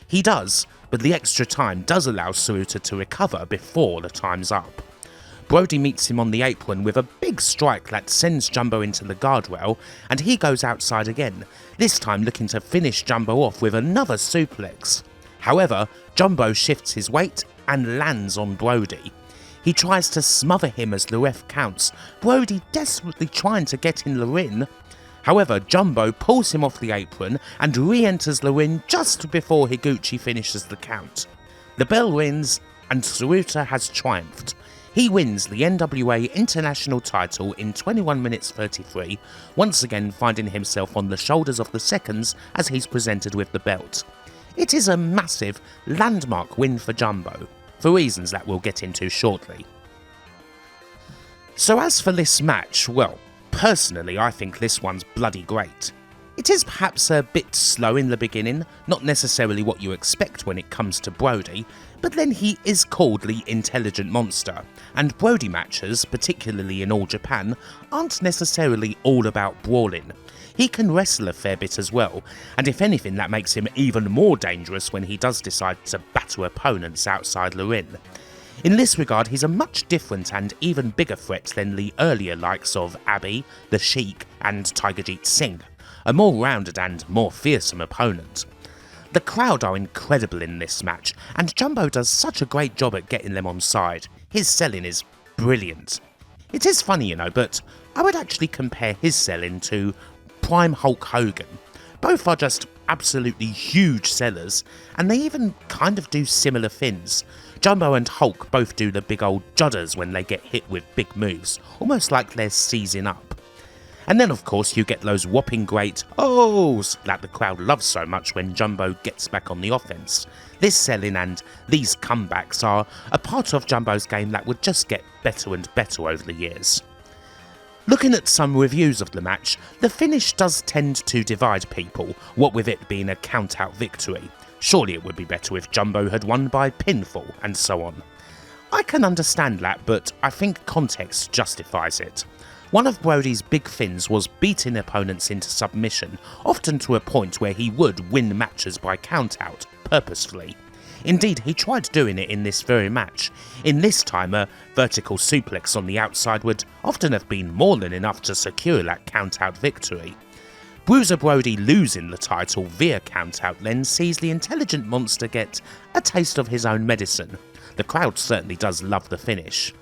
He does, but the extra time does allow Tsuruta to recover before the time's up. Brody meets him on the apron with a big strike that sends Jumbo into the guardrail, and he goes outside again, this time looking to finish Jumbo off with another suplex. However, Jumbo shifts his weight and lands on Brody. He tries to smother him as the ref counts, Brody desperately trying to get in the ring. However, Jumbo pulls him off the apron and re-enters the ring just before Higuchi finishes the count. The bell rings, and Tsuruta has triumphed. He wins the NWA International title in 21 minutes 33, once again finding himself on the shoulders of the seconds as he's presented with the belt. It is a massive, landmark win for Jumbo, for reasons that we'll get into shortly. So as for this match, well, personally I think this one's bloody great. It is perhaps a bit slow in the beginning, not necessarily what you expect when it comes to Brody, but then he is called the Intelligent Monster, and Brody matches, particularly in All Japan, aren't necessarily all about brawling. He can wrestle a fair bit as well, and if anything that makes him even more dangerous when he does decide to batter opponents outside the ring. In this regard, he's a much different and even bigger threat than the earlier likes of Abby, The Sheik and Tigerjeet Singh, a more rounded and more fearsome opponent. The crowd are incredible in this match, and Jumbo does such a great job at getting them on side. His selling is brilliant. It is funny, you know, but I would actually compare his selling to Prime Hulk Hogan. Both are just absolutely huge sellers, and they even kind of do similar things. Jumbo and Hulk both do the big old judders when they get hit with big moves, almost like they're seizing up. And then of course you get those whopping great ohs that the crowd loves so much when Jumbo gets back on the offense. This selling and these comebacks are a part of Jumbo's game that would just get better and better over the years. Looking at some reviews of the match, the finish does tend to divide people, what with it being a count-out victory. Surely it would be better if Jumbo had won by pinfall, and so on. I can understand that, but I think context justifies it. One of Brody's big things was beating opponents into submission, often to a point where he would win matches by count-out, purposefully. Indeed, he tried doing it in this very match. In this time, a vertical suplex on the outside would often have been more than enough to secure that count-out victory. Bruiser Brody losing the title via count-out then sees the intelligent monster get a taste of his own medicine. The crowd certainly does love the finish.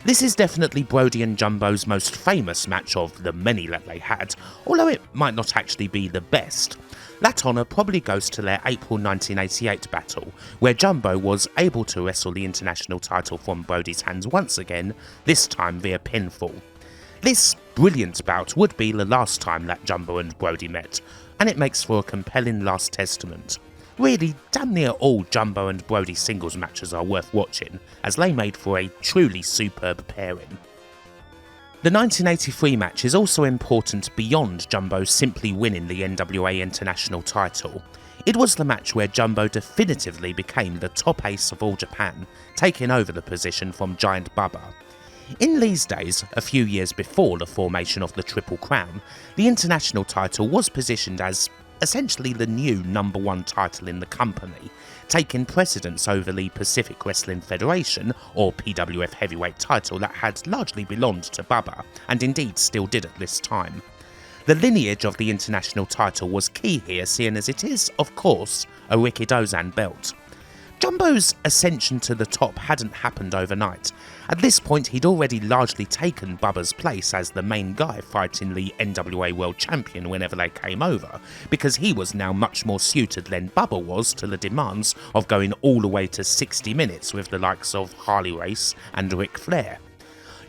This is definitely Brody and Jumbo's most famous match of the many that they had, although it might not actually be the best. That honour probably goes to their April 1988 battle, where Jumbo was able to wrestle the international title from Brody's hands once again, this time via pinfall. This brilliant bout would be the last time that Jumbo and Brody met, and it makes for a compelling last testament. Really, damn near all Jumbo and Brody singles matches are worth watching, as they made for a truly superb pairing. The 1983 match is also important beyond Jumbo simply winning the NWA International title. It was the match where Jumbo definitively became the top ace of All Japan, taking over the position from Giant Baba. In these days, a few years before the formation of the Triple Crown, the international title was positioned as essentially the new #1 title in the company, taking precedence over the Pacific Wrestling Federation, or PWF heavyweight title that had largely belonged to Baba, and indeed still did at this time. The lineage of the international title was key here, seeing as it is, of course, a Rikidozan belt. Jumbo's ascension to the top hadn't happened overnight. At this point he'd already largely taken Bubba's place as the main guy fighting the NWA World Champion whenever they came over, because he was now much more suited than Bubba was to the demands of going all the way to 60 minutes with the likes of Harley Race and Ric Flair.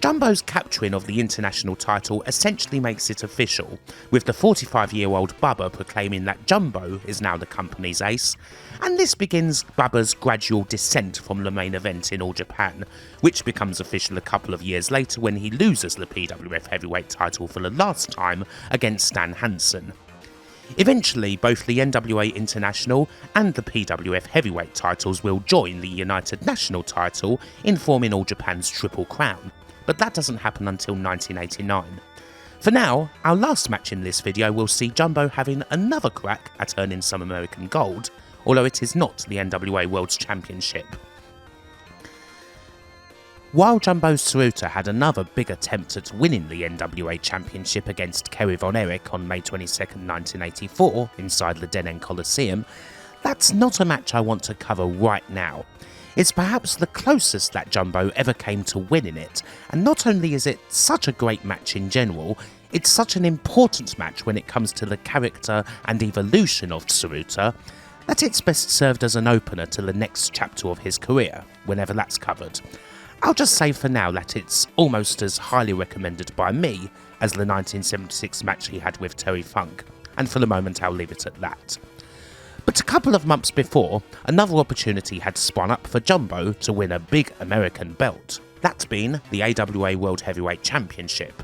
Jumbo's capturing of the international title essentially makes it official, with the 45-year-old Bubba proclaiming that Jumbo is now the company's ace, and this begins Bubba's gradual descent from the main event in All Japan, which becomes official a couple of years later when he loses the PWF heavyweight title for the last time against Stan Hansen. Eventually, both the NWA International and the PWF heavyweight titles will join the United National title in forming All Japan's Triple Crown, but that doesn't happen until 1989. For now, our last match in this video will see Jumbo having another crack at earning some American gold, although it is not the NWA World Championship. While Jumbo Tsuruta had another big attempt at winning the NWA Championship against Kerry Von Erich on May 22, 1984, inside the Denen Coliseum, that's not a match I want to cover right now. It's perhaps the closest that Jumbo ever came to winning it, and not only is it such a great match in general, it's such an important match when it comes to the character and evolution of Tsuruta, that it's best served as an opener to the next chapter of his career, whenever that's covered. I'll just say for now that it's almost as highly recommended by me as the 1976 match he had with Terry Funk, and for the moment I'll leave it at that. But a couple of months before, another opportunity had spun up for Jumbo to win a big American belt, that being the AWA World Heavyweight Championship.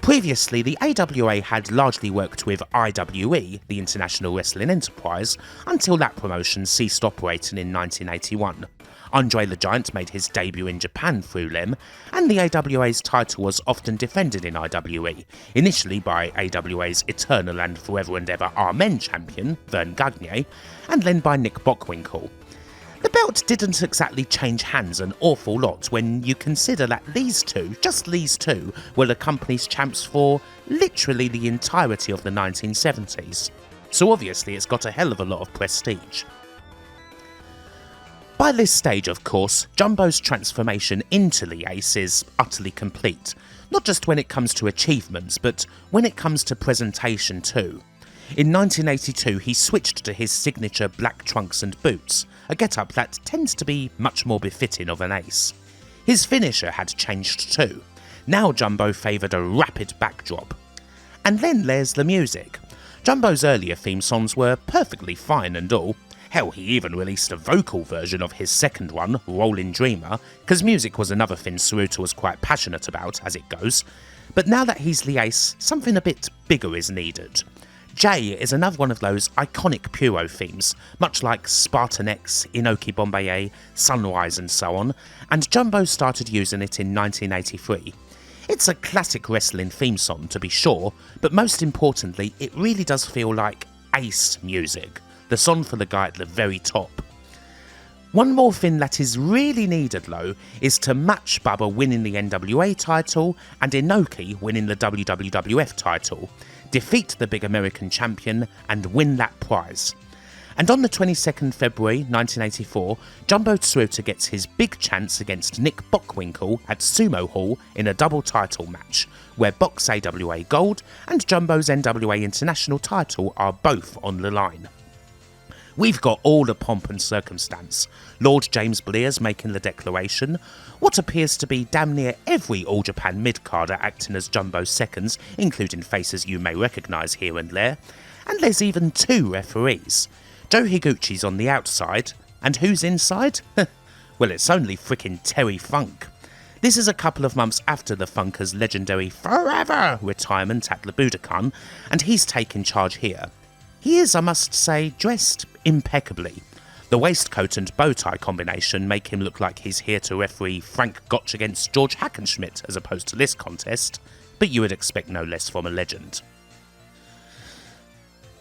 Previously, the AWA had largely worked with IWE, the International Wrestling Enterprise, until that promotion ceased operating in 1981. Andre the Giant made his debut in Japan through them, and the AWA's title was often defended in IWE, initially by AWA's eternal and forever and ever Amen champion, Vern Gagne, and then by Nick Bockwinkel. The belt didn't exactly change hands an awful lot when you consider that these two, just these two, were the company's champs for literally the entirety of the 1970s. So obviously it's got a hell of a lot of prestige. By this stage, of course, Jumbo's transformation into the Ace is utterly complete, not just when it comes to achievements, but when it comes to presentation too. In 1982 he switched to his signature black trunks and boots, a get-up that tends to be much more befitting of an Ace. His finisher had changed too. Now Jumbo favoured a rapid backdrop. And then there's the music. Jumbo's earlier theme songs were perfectly fine and all. Hell, he even released a vocal version of his second one, Rollin' Dreamer, because music was another thing Tsuruta was quite passionate about, as it goes. But now that he's the Ace, something a bit bigger is needed. J is another one of those iconic Puro themes, much like Spartan X, Inoki Bombay, Sunrise and so on, and Jumbo started using it in 1983. It's a classic wrestling theme song to be sure, but most importantly it really does feel like Ace music, the song for the guy at the very top. One more thing that is really needed though is to match Bubba winning the NWA title and Inoki winning the WWF title, defeat the big American champion and win that prize. And on the 22nd February 1984, Jumbo Tsuruta gets his big chance against Nick Bockwinkel at Sumo Hall in a double title match, where Boc's AWA Gold and Jumbo's NWA International title are both on the line. We've got all the pomp and circumstance. Lord James Blears making the declaration, what appears to be damn near every All Japan mid-carder acting as Jumbo's seconds, including faces you may recognise here and there, and there's even two referees. Joe Higuchi's on the outside, and who's inside? Well, it's only frickin' Terry Funk. This is a couple of months after the Funker's legendary Forever retirement at the Budokan, and he's taking charge here. He is, I must say, dressed impeccably. The waistcoat and bow tie combination make him look like he's here to referee Frank Gotch against George Hackenschmidt as opposed to this contest, but you would expect no less from a legend.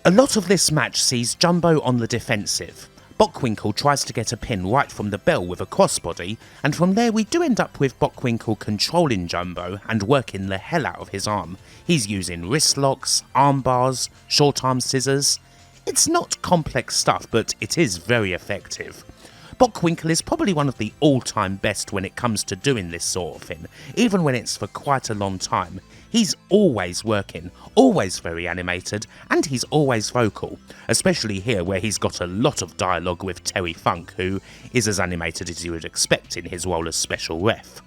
A lot of this match sees Jumbo on the defensive. Bockwinkel tries to get a pin right from the bell with a crossbody, and from there we do end up with Bockwinkel controlling Jumbo and working the hell out of his arm. He's using wrist locks, arm bars, short arm scissors. It's not complex stuff, but it is very effective. Bockwinkel is probably one of the all-time best when it comes to doing this sort of thing, even when it's for quite a long time. He's always working, always very animated, and he's always vocal, especially here where he's got a lot of dialogue with Terry Funk, who is as animated as you would expect in his role as special ref.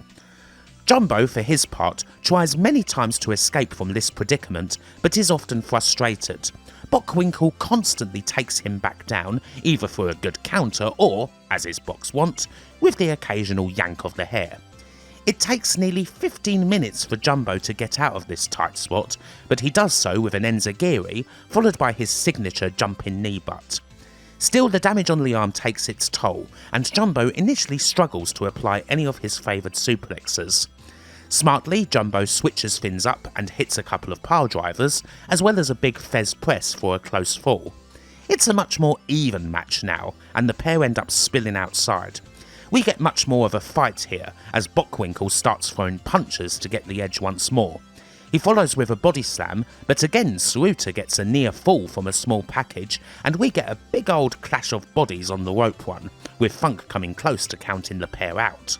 Jumbo, for his part, tries many times to escape from this predicament, but is often frustrated. Bockwinkel constantly takes him back down, either for a good counter or, as his Boc's wont, with the occasional yank of the hair. It takes nearly 15 minutes for Jumbo to get out of this tight spot, but he does so with an enziguri, followed by his signature jumping knee butt. Still, the damage on the arm takes its toll, and Jumbo initially struggles to apply any of his favoured suplexes. Smartly, Jumbo switches things up and hits a couple of pile drivers, as well as a big fez press for a close fall. It's a much more even match now, and the pair end up spilling outside. We get much more of a fight here, as Bockwinkel starts throwing punches to get the edge once more. He follows with a body slam, but again Tsuruta gets a near fall from a small package, and we get a big old clash of bodies on the rope one, with Funk coming close to counting the pair out.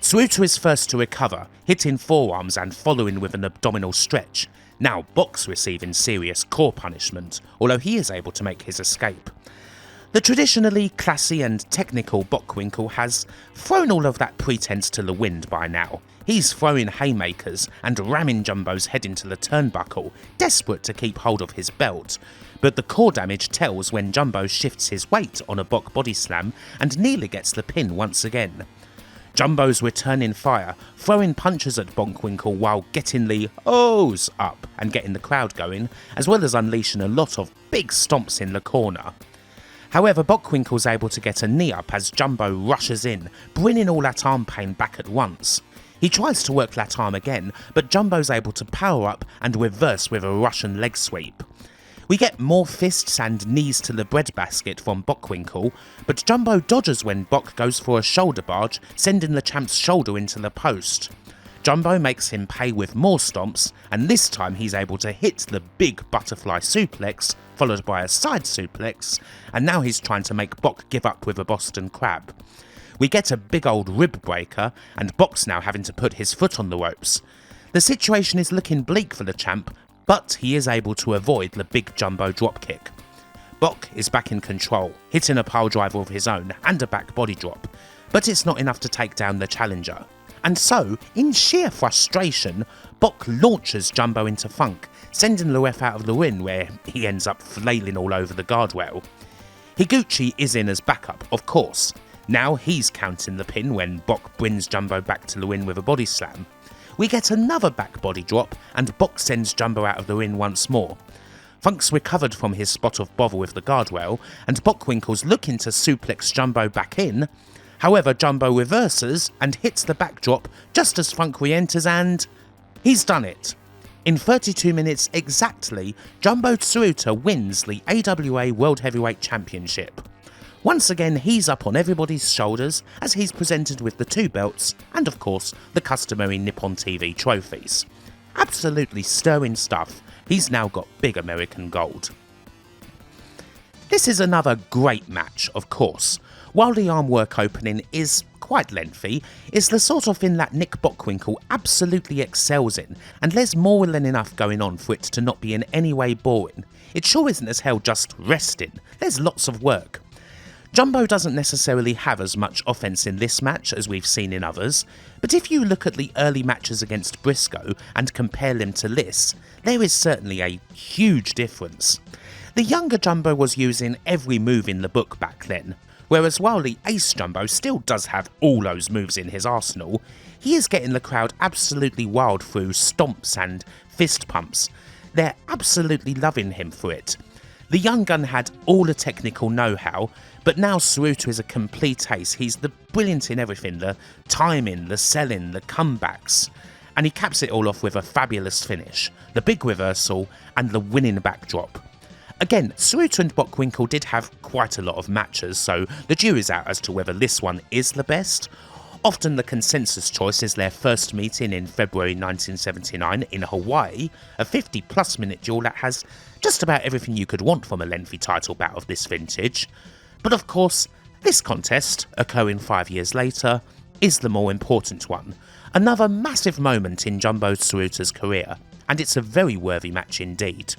Tsuruta is first to recover, hitting forearms and following with an abdominal stretch. Now Boc's receiving serious core punishment, although he is able to make his escape. The traditionally classy and technical Bockwinkel has thrown all of that pretense to the wind by now. He's throwing haymakers and ramming Jumbo's head into the turnbuckle, desperate to keep hold of his belt. But the core damage tells when Jumbo shifts his weight on a Boc body slam and nearly gets the pin once again. Jumbo's returning fire, throwing punches at Bockwinkel while getting the O's up and getting the crowd going, as well as unleashing a lot of big stomps in the corner. However, Bockwinkel's able to get a knee up as Jumbo rushes in, bringing all that arm pain back at once. He tries to work that arm again, but Jumbo's able to power up and reverse with a Russian leg sweep. We get more fists and knees to the breadbasket from Bockwinkel, but Jumbo dodges when Bock goes for a shoulder barge, sending the champ's shoulder into the post. Jumbo makes him pay with more stomps, and this time he's able to hit the big butterfly suplex, followed by a side suplex, and now he's trying to make Bock give up with a Boston Crab. We get a big old rib breaker, and Bock's now having to put his foot on the ropes. The situation is looking bleak for the champ, but he is able to avoid the big Jumbo dropkick. Bock is back in control, hitting a pile driver of his own and a back body drop, but it's not enough to take down the challenger. And so, in sheer frustration, Bock launches Jumbo into funk, sending the ref out of the ring where he ends up flailing all over the guardrail. Higuchi is in as backup, of course. Now he's counting the pin when Bock brings Jumbo back to the ring with a body slam. We get another back body drop, and Bock sends Jumbo out of the ring once more. Funk's recovered from his spot of bother with the guardrail, and Bockwinkel's looking to suplex Jumbo back in. However, Jumbo reverses and hits the backdrop just as Funk re-enters, and he's done it. In 32 minutes exactly, Jumbo Tsuruta wins the AWA World Heavyweight Championship. Once again, he's up on everybody's shoulders as he's presented with the 2 belts and, of course, the customary Nippon TV trophies. Absolutely stirring stuff. He's now got big American gold. This is another great match, of course. While the arm work opening is quite lengthy, it's the sort of thing that Nick Bockwinkel absolutely excels in, and there's more than enough going on for it to not be in any way boring. It sure isn't as hell just resting, there's lots of work. Jumbo doesn't necessarily have as much offense in this match as we've seen in others, but if you look at the early matches against Brisco and compare them to this, there is certainly a huge difference. The younger Jumbo was using every move in the book back then, whereas while the Ace Jumbo still does have all those moves in his arsenal, he is getting the crowd absolutely wild through stomps and fist pumps. They're absolutely loving him for it. The young gun had all the technical know-how, but now Tsuruta is a complete ace. He's the brilliant in everything, the timing, the selling, the comebacks, and he caps it all off with a fabulous finish, the big reversal and the winning backdrop. Again, Tsuruta and Bockwinkel did have quite a lot of matches, so the jury's out as to whether this one is the best. Often the consensus choice is their first meeting in February 1979 in Hawaii, a 50-plus minute duel that has just about everything you could want from a lengthy title bout of this vintage. But of course, this contest, occurring 5 years later, is the more important one. Another massive moment in Jumbo Tsuruta's career, and it's a very worthy match indeed.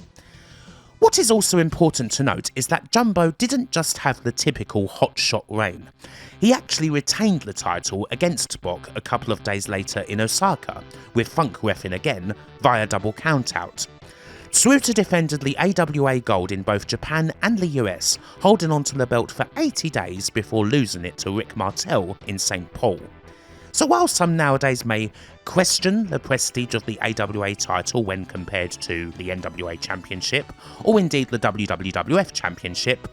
What is also important to note is that Jumbo didn't just have the typical hotshot reign. He actually retained the title against Bock a couple of days later in Osaka, with Funk reffing again via double countout. Tsuruta defended the AWA gold in both Japan and the US, holding onto the belt for 80 days before losing it to Rick Martel in St. Paul. So while some nowadays may question the prestige of the AWA title when compared to the NWA Championship, or indeed the WWF Championship,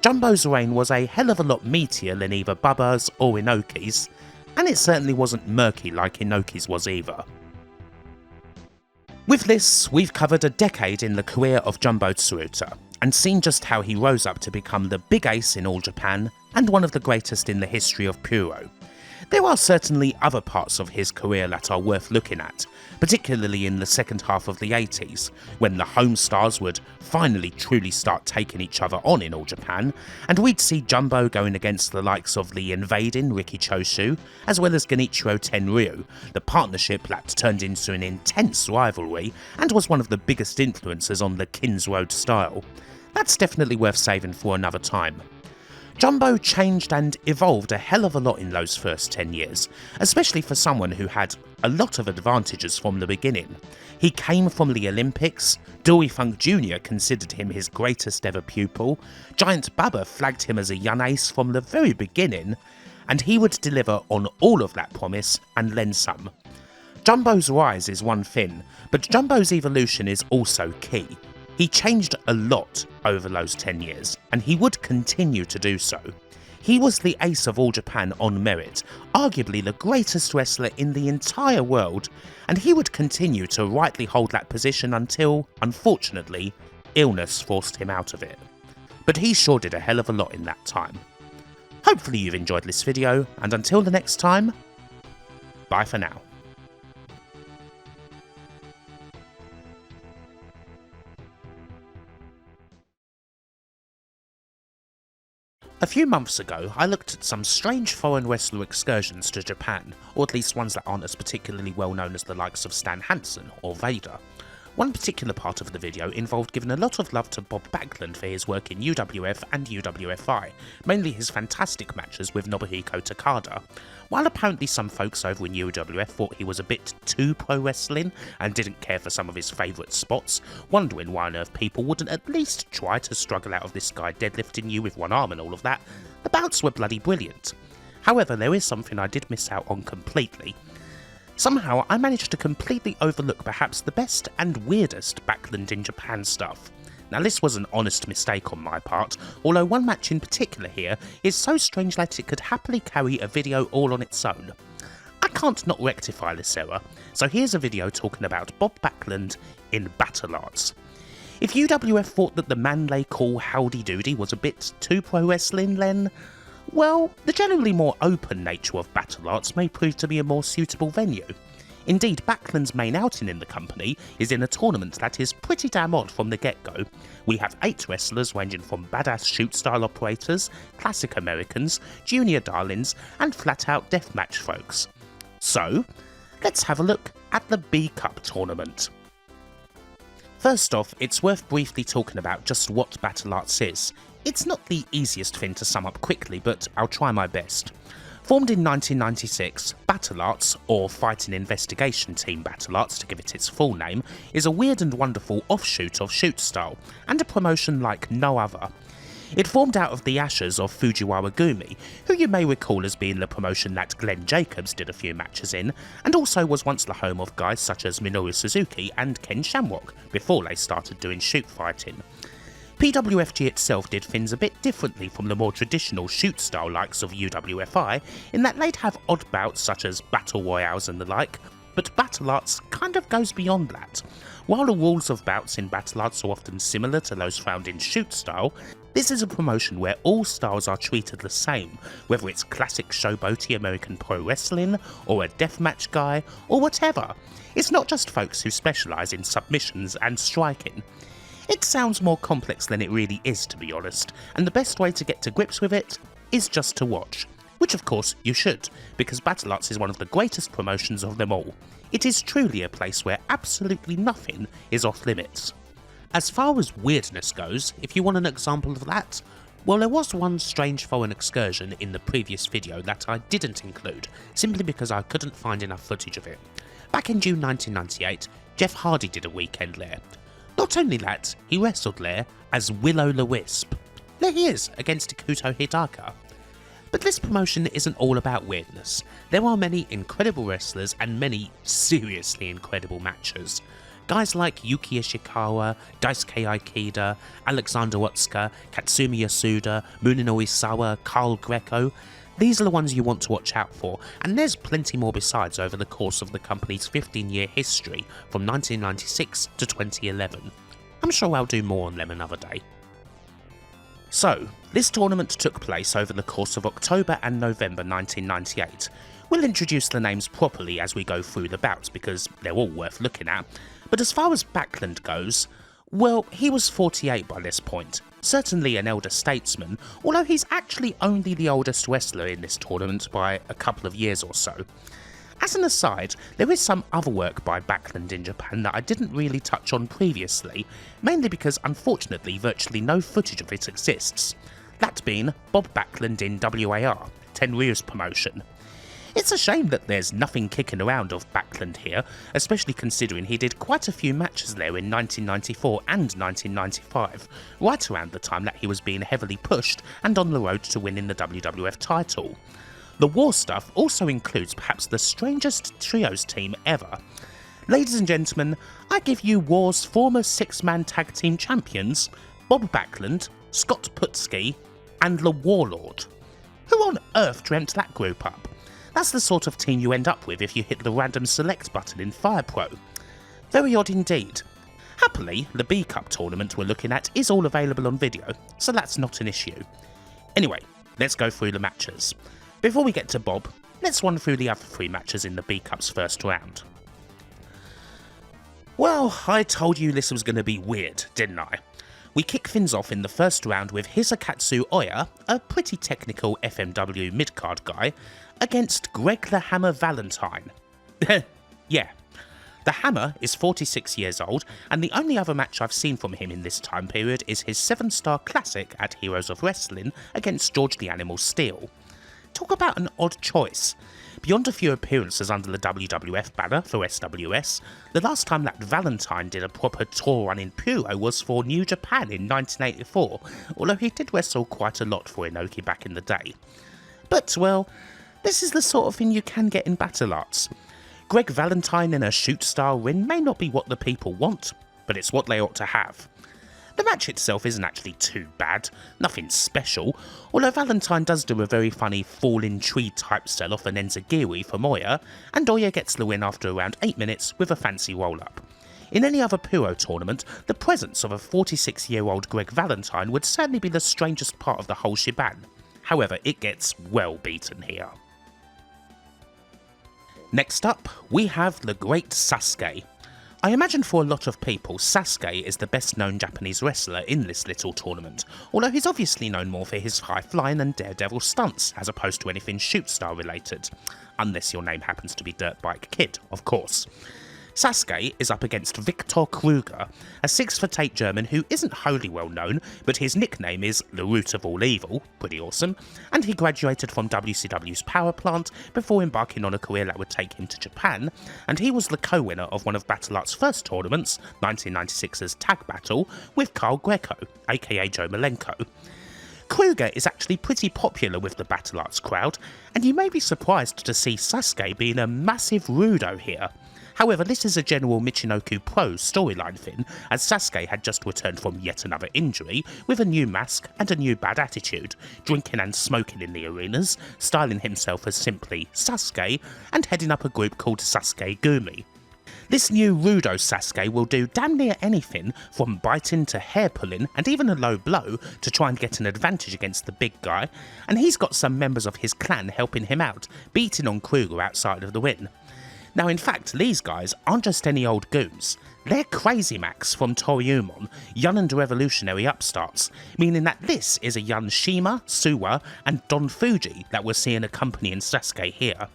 Jumbo's reign was a hell of a lot meatier than either Bubba's or Inoki's, and it certainly wasn't murky like Inoki's was either. With this, we've covered a decade in the career of Jumbo Tsuruta, and seen just how he rose up to become the big ace in all Japan, and one of the greatest in the history of Puro. There are certainly other parts of his career that are worth looking at, particularly in the second half of the 80s, when the home stars would finally truly start taking each other on in all Japan, and we'd see Jumbo going against the likes of the invading Riki Choshu, as well as Genichiro Tenryu, the partnership that turned into an intense rivalry and was one of the biggest influences on the Kins Road style. That's definitely worth saving for another time. Jumbo changed and evolved a hell of a lot in those first 10 years, especially for someone who had a lot of advantages from the beginning. He came from the Olympics, Dory Funk Jr. considered him his greatest ever pupil, Giant Baba flagged him as a young ace from the very beginning, and he would deliver on all of that promise and then some. Jumbo's rise is one thing, but Jumbo's evolution is also key. He changed a lot over those 10 years, and he would continue to do so. He was the ace of All Japan on merit, arguably the greatest wrestler in the entire world, and he would continue to rightly hold that position until, unfortunately, illness forced him out of it. But he sure did a hell of a lot in that time. Hopefully you've enjoyed this video, and until the next time, bye for now. A few months ago, I looked at some strange foreign wrestler excursions to Japan, or at least ones that aren't as particularly well known as the likes of Stan Hansen or Vader. One particular part of the video involved giving a lot of love to Bob Backlund for his work in UWF and UWFI, mainly his fantastic matches with Nobuhiko Takada. While apparently some folks over in UWF thought he was a bit too pro-wrestling and didn't care for some of his favourite spots, wondering why on earth people wouldn't at least try to struggle out of this guy deadlifting you with one arm and all of that, the bouts were bloody brilliant. However, there is something I did miss out on completely. Somehow, I managed to completely overlook perhaps the best and weirdest Backlund in Japan stuff. Now this was an honest mistake on my part, although one match in particular here is so strange that it could happily carry a video all on its own. I can't not rectify this error, so here's a video talking about Bob Backlund in Battle Arts. If UWF thought that the man they call Howdy Doody was a bit too pro-wrestling, then well, the generally more open nature of Battle Arts may prove to be a more suitable venue. Indeed, Backlund's main outing in the company is in a tournament that is pretty damn odd from the get-go. We have 8 wrestlers ranging from badass shoot-style operators, classic Americans, junior darlings, and flat-out deathmatch folks. So, let's have a look at the B-Cup tournament. First off, it's worth briefly talking about just what Battle Arts is. It's not the easiest thing to sum up quickly, but I'll try my best. Formed in 1996, Battle Arts, or Fighting Investigation Team Battle Arts to give it its full name, is a weird and wonderful offshoot of Shoot Style, and a promotion like no other. It formed out of the ashes of Fujiwara Gumi, who you may recall as being the promotion that Glenn Jacobs did a few matches in, and also was once the home of guys such as Minoru Suzuki and Ken Shamrock, before they started doing shoot fighting. PWFG itself did things a bit differently from the more traditional shoot-style likes of UWFI, in that they'd have odd bouts such as Battle Royales and the like, but Battle Arts kind of goes beyond that. While the rules of bouts in Battle Arts are often similar to those found in shoot-style, this is a promotion where all styles are treated the same, whether it's classic showboaty American pro wrestling, or a deathmatch guy, or whatever. It's not just folks who specialise in submissions and striking. It sounds more complex than it really is, to be honest, and the best way to get to grips with it is just to watch. Which of course you should, because Battle Arts is one of the greatest promotions of them all. It is truly a place where absolutely nothing is off limits. As far as weirdness goes, if you want an example of that, well, there was one strange foreign excursion in the previous video that I didn't include, simply because I couldn't find enough footage of it. Back in June 1998, Jeff Hardy did a weekend there. Not only that, he wrestled there as Will-O-the-Wisp. There he is, against Ikuto Hidaka. But this promotion isn't all about weirdness. There are many incredible wrestlers and many seriously incredible matches. Guys like Yuki Ishikawa, Daisuke Aikida, Alexander Otsuka, Katsumi Yasuda, Munenori Sawa, Carl Greco. These are the ones you want to watch out for, and there's plenty more besides over the course of the company's 15-year history from 1996 to 2011. I'm sure I'll do more on them another day. So, this tournament took place over the course of October and November 1998. We'll introduce the names properly as we go through the bouts because they're all worth looking at, but as far as Backlund goes, well, he was 48 by this point. Certainly an elder statesman, although he's actually only the oldest wrestler in this tournament by a couple of years or so. As an aside, there is some other work by Backlund in Japan that I didn't really touch on previously, mainly because unfortunately virtually no footage of it exists. That being Bob Backlund in WAR, Tenryu's promotion. It's a shame that there's nothing kicking around of Backlund here, especially considering he did quite a few matches there in 1994 and 1995, right around the time that he was being heavily pushed and on the road to winning the WWF title. The War stuff also includes perhaps the strangest trios team ever. Ladies and gentlemen, I give you War's former 6-man tag team champions, Bob Backlund, Scott Putski, and the Warlord. Who on earth dreamt that group up? That's the sort of team you end up with if you hit the random select button in Fire Pro. Very odd indeed. Happily, the B Cup tournament we're looking at is all available on video, so that's not an issue. Anyway, let's go through the matches. Before we get to Bob, let's run through the other 3 matches in the B Cup's first round. Well, I told you this was going to be weird, didn't I? We kick things off in the first round with Hisakatsu Oya, a pretty technical FMW mid-card guy, against Greg the Hammer Valentine. Yeah. The Hammer is 46 years old, and the only other match I've seen from him in this time period is his 7-star classic at Heroes of Wrestling against George the Animal Steele. Talk about an odd choice. Beyond a few appearances under the WWF banner for SWS, the last time that Valentine did a proper tour run in Puro was for New Japan in 1984, although he did wrestle quite a lot for Inoki back in the day. But, well, this is the sort of thing you can get in battle arts. Greg Valentine in a shoot-style win may not be what the people want, but it's what they ought to have. The match itself isn't actually too bad, nothing special, although Valentine does do a very funny falling tree type sell-off and enzigiri for Moya, and Oya gets the win after around 8 minutes with a fancy roll-up. In any other Puro tournament, the presence of a 46-year-old Greg Valentine would certainly be the strangest part of the whole shebang. However, it gets well beaten here. Next up, we have the great Sasuke. I imagine for a lot of people, Sasuke is the best known Japanese wrestler in this little tournament, although he's obviously known more for his high flying and daredevil stunts as opposed to anything shoot star related. Unless your name happens to be Dirtbike Kid, of course. Sasuke is up against Viktor Kruger, a 6'8" German who isn't wholly well known, but his nickname is the root of all evil, pretty awesome, and he graduated from WCW's Power Plant before embarking on a career that would take him to Japan, and he was the co-winner of one of Battle Art's first tournaments, 1996's Tag Battle, with Carl Greco, aka Joe Malenko. Kruger is actually pretty popular with the Battle Arts crowd, and you may be surprised to see Sasuke being a massive rudo here. However, this is a general Michinoku Pro storyline thing, as Sasuke had just returned from yet another injury, with a new mask and a new bad attitude, drinking and smoking in the arenas, styling himself as simply Sasuke, and heading up a group called Sasuke Gumi. This new Rudo Sasuke will do damn near anything, from biting to hair pulling and even a low blow, to try and get an advantage against the big guy, and he's got some members of his clan helping him out, beating on Kruger outside of the ring. Now in fact, these guys aren't just any old goons, they're Crazy Max from Toriumon, young and revolutionary upstarts, meaning that this is a young Shima, Suwa and Don Fuji that we're seeing accompanying Sasuke here.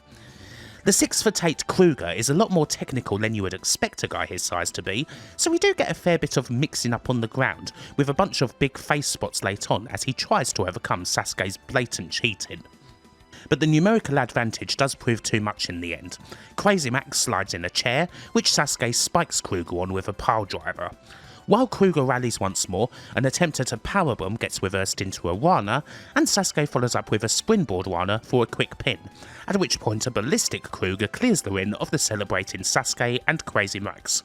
The 6'8" Kruger is a lot more technical than you would expect a guy his size to be, so we do get a fair bit of mixing up on the ground, with a bunch of big face spots late on as he tries to overcome Sasuke's blatant cheating. But the numerical advantage does prove too much in the end. Crazy Max slides in a chair, which Sasuke spikes Kruger on with a pile driver. While Kruger rallies once more, an attempt at a powerbomb gets reversed into a Rana, and Sasuke follows up with a springboard Rana for a quick pin, at which point a ballistic Kruger clears the ring of the celebrating Sasuke and Crazy Max.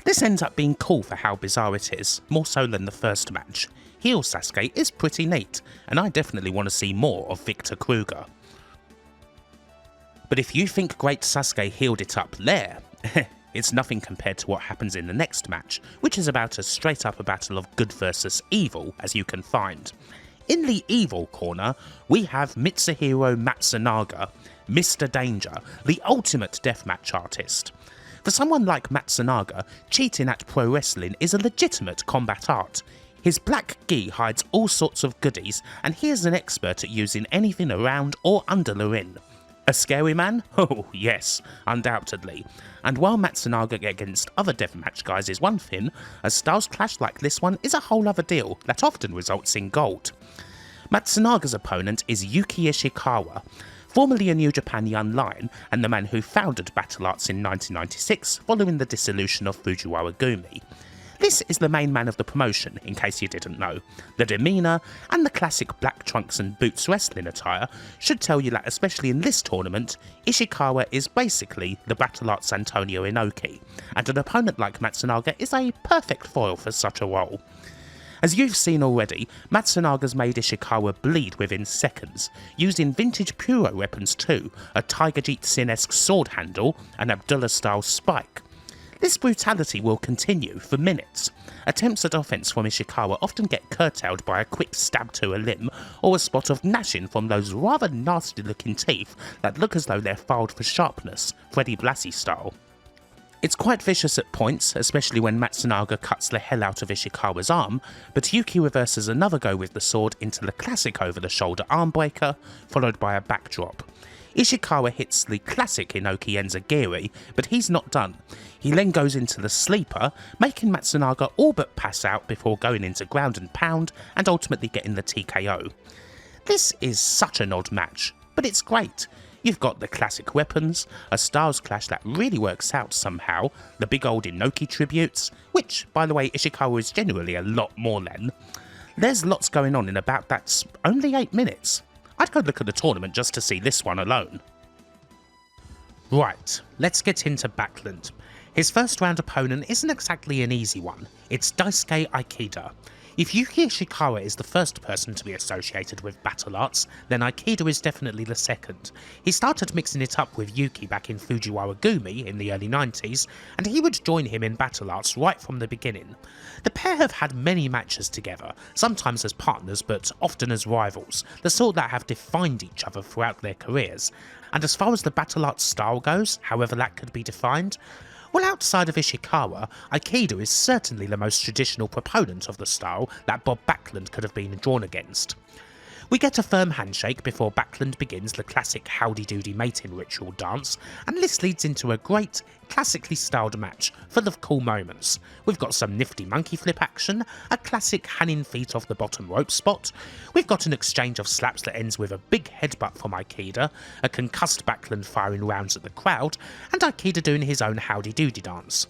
This ends up being cool for how bizarre it is, more so than the first match. Heel Sasuke is pretty neat, and I definitely want to see more of Viktor Kruger. But if you think great Sasuke healed it up there, it's nothing compared to what happens in the next match, which is about as straight up a battle of good versus evil as you can find. In the evil corner, we have Mitsuhiro Matsunaga, Mr. Danger, the ultimate deathmatch artist. For someone like Matsunaga, cheating at pro wrestling is a legitimate combat art. His black gi hides all sorts of goodies, and he is an expert at using anything around or under the ring. A scary man? Oh yes, undoubtedly. And while Matsunaga against other deathmatch guys is one thing, a styles clash like this one is a whole other deal that often results in gold. Matsunaga's opponent is Yuki Ishikawa, formerly a New Japan Young Lion and the man who founded Battle Arts in 1996 following the dissolution of Fujiwara Gumi. This is the main man of the promotion, in case you didn't know. The demeanour and the classic black trunks and boots wrestling attire should tell you that, especially in this tournament, Ishikawa is basically the Battle Arts Antonio Inoki, and an opponent like Matsunaga is a perfect foil for such a role. As you've seen already, Matsunaga's made Ishikawa bleed within seconds, using vintage Puro weapons too, a Tiger Jeet Sin-esque sword handle, and Abdullah-style spike. This brutality will continue for minutes. Attempts at offense from Ishikawa often get curtailed by a quick stab to a limb or a spot of gnashing from those rather nasty looking teeth that look as though they're filed for sharpness, Freddy Blassie style. It's quite vicious at points, especially when Matsunaga cuts the hell out of Ishikawa's arm, but Yuki reverses another go with the sword into the classic over-the-shoulder arm breaker, followed by a backdrop. Ishikawa hits the classic Inoki Enzigiri, but he's not done. He then goes into the sleeper, making Matsunaga all but pass out before going into ground and pound and ultimately getting the TKO. This is such an odd match, but it's great. You've got the classic weapons, a styles clash that really works out somehow, the big old Inoki tributes, which, by the way, Ishikawa is generally a lot more than. There's lots going on in about that's only 8 minutes. I'd go look at the tournament just to see this one alone. Right, let's get into Backlund. His first round opponent isn't exactly an easy one, it's Daisuke Aikida. If Yuki Ishikawa is the first person to be associated with battle arts, then Aikida is definitely the second. He started mixing it up with Yuki back in Fujiwara Gumi in the early 90s, and he would join him in battle arts right from the beginning. The pair have had many matches together, sometimes as partners but often as rivals, the sort that have defined each other throughout their careers. And as far as the battle arts style goes, however that could be defined, well, outside of Ishikawa, Aikida is certainly the most traditional proponent of the style that Bob Backlund could have been drawn against. We get a firm handshake before Backlund begins the classic howdy-doody mating ritual dance, and this leads into a great, classically styled match full of cool moments. We've got some nifty monkey flip action, a classic hanging feet off the bottom rope spot, we've got an exchange of slaps that ends with a big headbutt from Aikida, a concussed Backlund firing rounds at the crowd, and Aikida doing his own howdy-doody dance.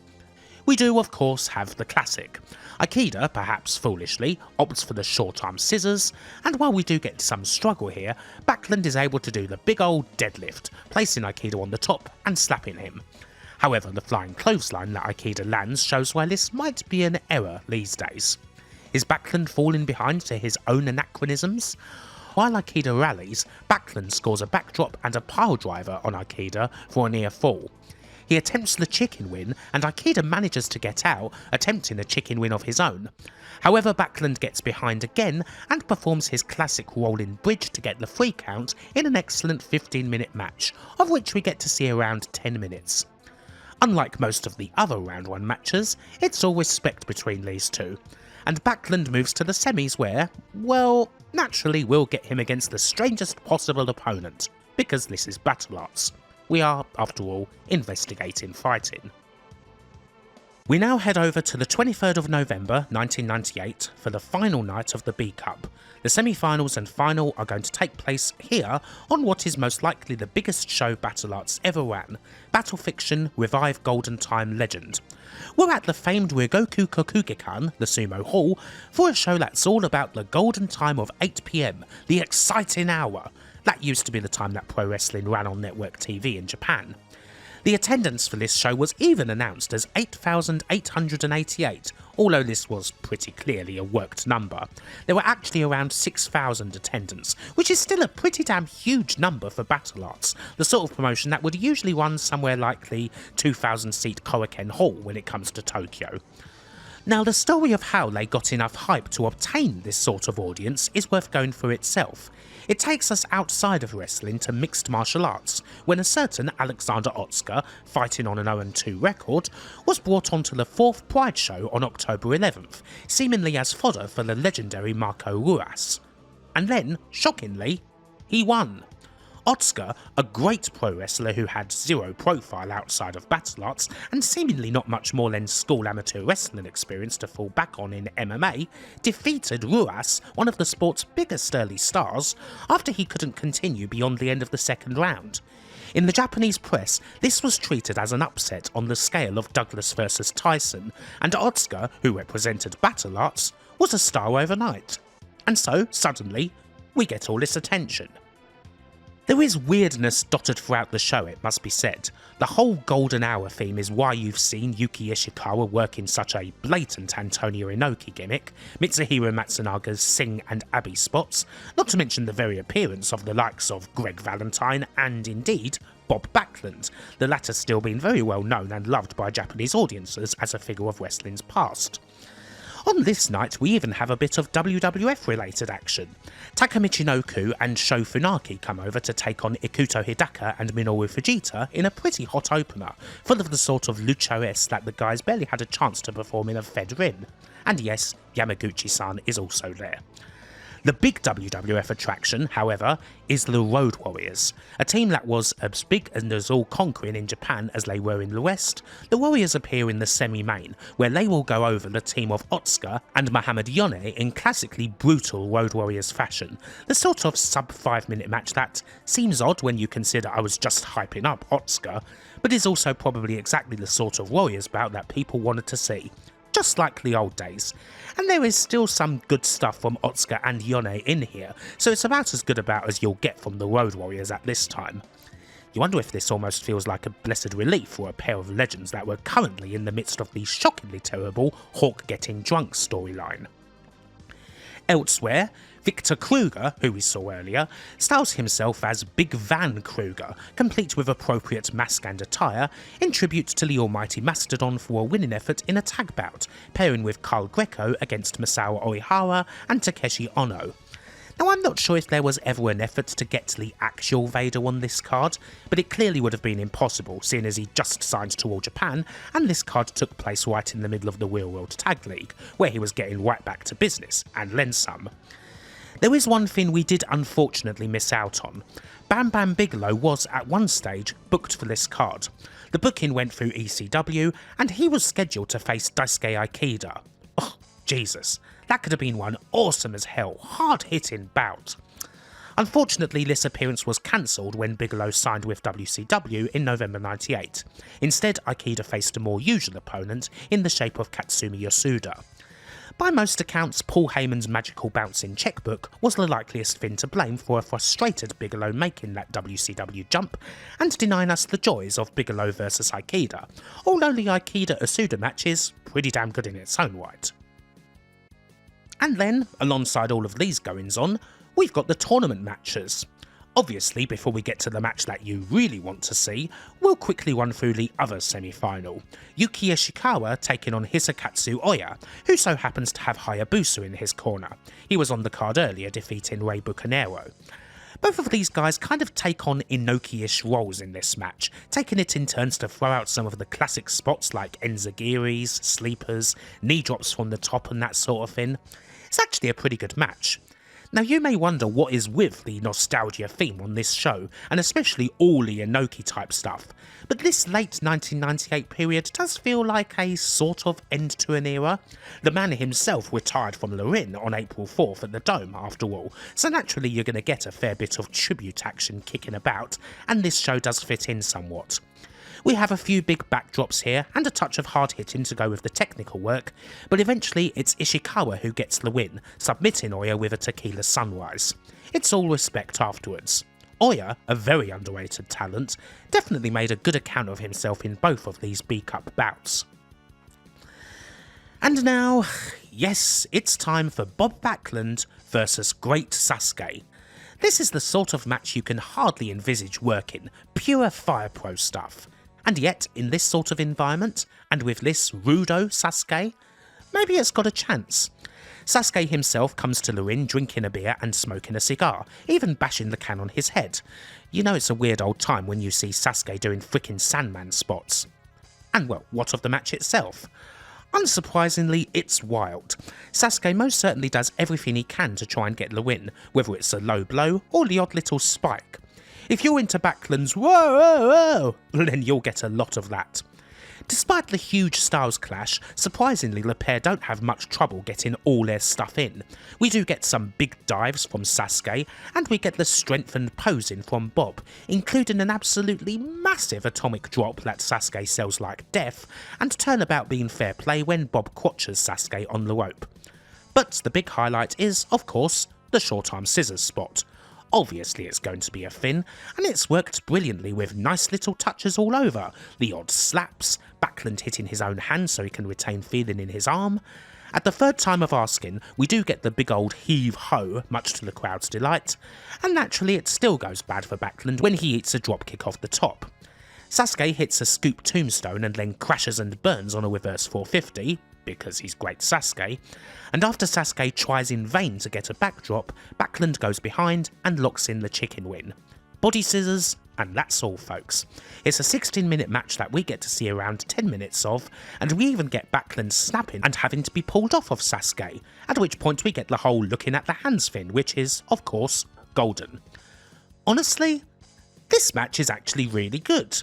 We do, of course, have the classic. Aikida, perhaps foolishly, opts for the short arm scissors, and while we do get some struggle here, Backlund is able to do the big old deadlift, placing Aikida on the top and slapping him. However, the flying clothesline that Aikida lands shows why this might be an error these days. Is Backlund falling behind to his own anachronisms? While Aikida rallies, Backlund scores a backdrop and a pile driver on Aikida for a near fall. He attempts the chicken win, and Aikida manages to get out, attempting a chicken win of his own. However, Backlund gets behind again and performs his classic rolling bridge to get the 3 count in an excellent 15-minute match, of which we get to see around 10 minutes. Unlike most of the other round 1 matches, it's all respect between these two, and Backlund moves to the semis where, well, naturally we'll get him against the strangest possible opponent, because this is battle arts. We are, after all, investigating fighting. We now head over to the 23rd of November 1998 for the final night of the B Cup. The semi-finals and final are going to take place here on what is most likely the biggest show Battle Arts ever ran, Battle Fiction Revive Golden Time Legend. We're at the famed Ryogoku Kokugekan, the sumo hall, for a show that's all about the golden time of 8 PM, the exciting hour. That used to be the time that pro wrestling ran on network TV in Japan. The attendance for this show was even announced as 8,888, although this was pretty clearly a worked number. There were actually around 6,000 attendants, which is still a pretty damn huge number for Battle Arts, the sort of promotion that would usually run somewhere like the 2,000-seat Korakuen Hall when it comes to Tokyo. Now, the story of how they got enough hype to obtain this sort of audience is worth going through itself. It takes us outside of wrestling to mixed martial arts, when a certain Alexander Otsuka, fighting on an 0-2 record, was brought onto the 4th Pride show on October 11th, seemingly as fodder for the legendary Marco Ruas. And then, shockingly, he won. Otsuka, a great pro wrestler who had zero profile outside of battle arts and seemingly not much more than school amateur wrestling experience to fall back on in MMA, defeated Ruas, one of the sport's biggest early stars, after he couldn't continue beyond the end of the 2nd round. In the Japanese press, this was treated as an upset on the scale of Douglas versus Tyson, and Otsuka, who represented battle arts, was a star overnight. And so, suddenly, we get all this attention. There is weirdness dotted throughout the show, it must be said. The whole Golden Hour theme is why you've seen Yuki Ishikawa work in such a blatant Antonio Inoki gimmick, Mitsuhiro Matsunaga's Sing and Abby spots, not to mention the very appearance of the likes of Greg Valentine and, indeed, Bob Backlund, the latter still being very well known and loved by Japanese audiences as a figure of wrestling's past. On this night, we even have a bit of WWF-related action. Taka Michinoku and Sho Funaki come over to take on Ikuto Hidaka and Minoru Fujita in a pretty hot opener, full of the sort of lucha-esque that the guys barely had a chance to perform in a Fed ring. And yes, Yamaguchi-san is also there. The big WWF attraction, however, is the Road Warriors, a team that was as big and as all-conquering in Japan as they were in the West. The Warriors appear in the semi-main, where they will go over the team of Otsuka and Muhammad Yone in classically brutal Road Warriors fashion, the sort of sub-5 minute match that seems odd when you consider I was just hyping up Otsuka, but is also probably exactly the sort of Warriors bout that people wanted to see. Just like the old days. And there is still some good stuff from Otsuka and Yone in here, so it's about as good a bout as you'll get from the Road Warriors at this time. You wonder if this almost feels like a blessed relief for a pair of legends that were currently in the midst of the shockingly terrible Hawk getting drunk storyline. Elsewhere, Victor Kruger, who we saw earlier, styles himself as Big Van Kruger, complete with appropriate mask and attire, in tribute to the almighty Mastodon for a winning effort in a tag bout, pairing with Karl Greco against Masao Oihara and Takeshi Ono. Now, I'm not sure if there was ever an effort to get the actual Vader on this card, but it clearly would have been impossible, seeing as he just signed to All Japan, and this card took place right in the middle of the Real World Tag League, where he was getting right back to business, and then some. There is one thing we did unfortunately miss out on. Bam Bam Bigelow was, at one stage, booked for this card. The booking went through ECW, and he was scheduled to face Daisuke Ikeda. Oh, Jesus, that could have been one awesome as hell, hard-hitting bout. Unfortunately, this appearance was cancelled when Bigelow signed with WCW in November 98. Instead, Ikeda faced a more usual opponent in the shape of Katsumi Yasuda. By most accounts, Paul Heyman's magical bouncing checkbook was the likeliest thing to blame for a frustrated Bigelow making that WCW jump and denying us the joys of Bigelow vs Ikeda, although the Ikeda-Asuda match is pretty damn good in its own right. And then, alongside all of these goings-on, we've got the tournament matches. Obviously, before we get to the match that you really want to see, we'll quickly run through the other semi-final. Yuki Ishikawa taking on Hisakatsu Oya, who so happens to have Hayabusa in his corner. He was on the card earlier, defeating Rey Bucanero. Both of these guys kind of take on Inoki-ish roles in this match, taking it in turns to throw out some of the classic spots like Enzagiris, sleepers, knee drops from the top and that sort of thing. It's actually a pretty good match. Now, you may wonder what is with the nostalgia theme on this show, and especially all the Inoki type stuff, but this late 1998 period does feel like a sort of end to an era. The man himself retired from the ring on April 4th at the Dome after all, so naturally you're going to get a fair bit of tribute action kicking about, and this show does fit in somewhat. We have a few big backdrops here and a touch of hard hitting to go with the technical work, but eventually it's Ishikawa who gets the win, submitting Oya with a tequila sunrise. It's all respect afterwards. Oya, a very underrated talent, definitely made a good account of himself in both of these B-Cup bouts. And now, yes, it's time for Bob Backlund versus Great Sasuke. This is the sort of match you can hardly envisage working, pure Fire Pro stuff. And yet, in this sort of environment, and with this rudo Sasuke, maybe it's got a chance. Sasuke himself comes to the ring drinking a beer and smoking a cigar, even bashing the can on his head. You know it's a weird old time when you see Sasuke doing frickin' Sandman spots. And well, what of the match itself? Unsurprisingly, it's wild. Sasuke most certainly does everything he can to try and get the win, whether it's a low blow or the odd little spike. If you're into Backlund's whoa, whoa, whoa, then you'll get a lot of that. Despite the huge styles clash, surprisingly the pair don't have much trouble getting all their stuff in. We do get some big dives from Sasuke, and we get the strengthened posing from Bob, including an absolutely massive atomic drop that Sasuke sells like death, and turnabout being fair play when Bob crotches Sasuke on the rope. But the big highlight is, of course, the short arm scissors spot. Obviously it's going to be a Finn, and it's worked brilliantly with nice little touches all over, the odd slaps, Backlund hitting his own hand so he can retain feeling in his arm. At the third time of asking, we do get the big old heave-ho, much to the crowd's delight, and naturally it still goes bad for Backlund when he eats a dropkick off the top. Sasuke hits a scoop tombstone and then crashes and burns on a reverse 450, because he's great Sasuke, and after Sasuke tries in vain to get a backdrop, Backlund goes behind and locks in the chicken win. Body scissors, and that's all folks. It's a 16-minute match that we get to see around 10 minutes of, and we even get Backlund snapping and having to be pulled off of Sasuke, at which point we get the whole looking at the hands thing, which is, of course, golden. Honestly, this match is actually really good.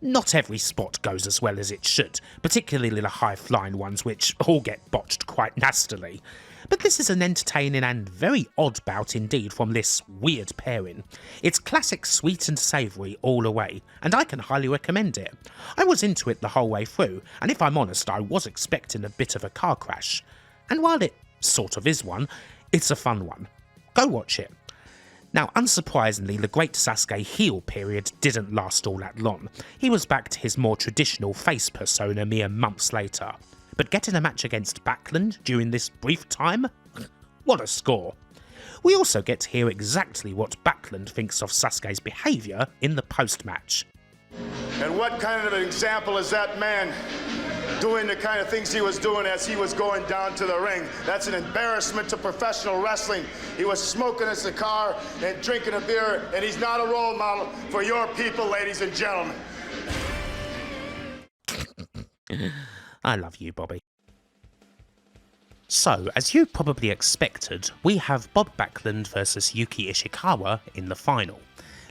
Not every spot goes as well as it should, particularly the high-flying ones which all get botched quite nastily. But this is an entertaining and very odd bout indeed from this weird pairing. It's classic sweet and savoury all the way, and I can highly recommend it. I was into it the whole way through, and if I'm honest, I was expecting a bit of a car crash. And while it sort of is one, it's a fun one. Go watch it. Now, unsurprisingly, the great Sasuke heel period didn't last all that long. He was back to his more traditional face persona mere months later. But getting a match against Backlund during this brief time? What a score. We also get to hear exactly what Backlund thinks of Sasuke's behaviour in the post-match. And what kind of an example is that man doing the kind of things he was doing as he was going down to the ring? That's an embarrassment to professional wrestling. He was smoking a cigar and drinking a beer, and he's not a role model for your people, ladies and gentlemen. I love you, Bobby. So, as you probably expected, we have Bob Backlund versus Yuki Ishikawa in the final.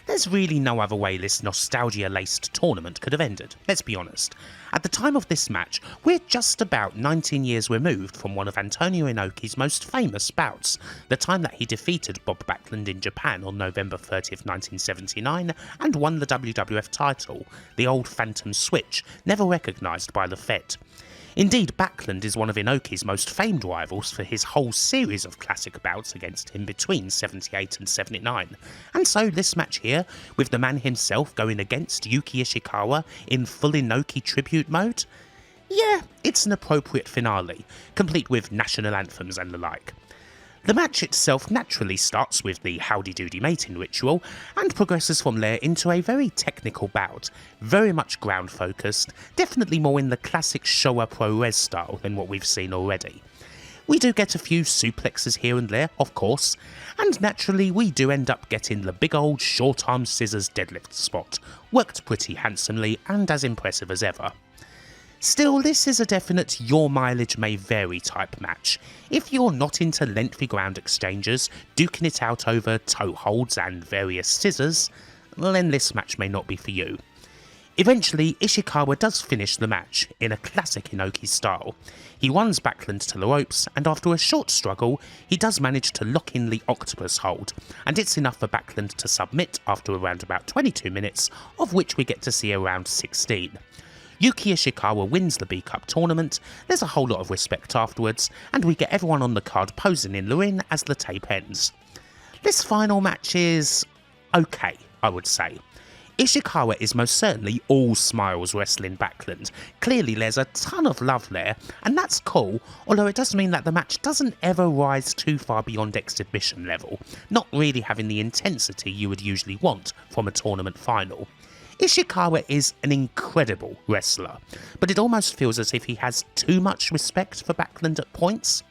There's really no other way this nostalgia-laced tournament could have ended, let's be honest. At the time of this match, we're just about 19 years removed from one of Antonio Inoki's most famous bouts, the time that he defeated Bob Backlund in Japan on November 30th, 1979, and won the WWF title, the old Phantom Switch, never recognised by the Fed. Indeed, Backlund is one of Inoki's most famed rivals for his whole series of classic bouts against him between 78 and 79, and so this match here, with the man himself going against Yuki Ishikawa in full Inoki tribute mode? Yeah, it's an appropriate finale, complete with national anthems and the like. The match itself naturally starts with the howdy doody mating ritual, and progresses from there into a very technical bout, very much ground focused, definitely more in the classic Showa Pro-Res style than what we've seen already. We do get a few suplexes here and there, of course, and naturally we do end up getting the big old short arm scissors deadlift spot, worked pretty handsomely and as impressive as ever. Still, this is a definite your mileage may vary type match. If you're not into lengthy ground exchanges, duking it out over toe holds and various scissors, then this match may not be for you. Eventually, Ishikawa does finish the match, in a classic Inoki style. He runs Backlund to the ropes, and after a short struggle, he does manage to lock in the octopus hold, and it's enough for Backlund to submit after around about 22 minutes, of which we get to see around 16. Yuki Ishikawa wins the B-Cup tournament, there's a whole lot of respect afterwards, and we get everyone on the card posing in the ring as the tape ends. This final match is okay, I would say. Ishikawa is most certainly all smiles wrestling Backlund. Clearly there's a ton of love there, and that's cool, although it does mean that the match doesn't ever rise too far beyond exhibition level, not really having the intensity you would usually want from a tournament final. Ishikawa is an incredible wrestler, but it almost feels as if he has too much respect for Backlund at points.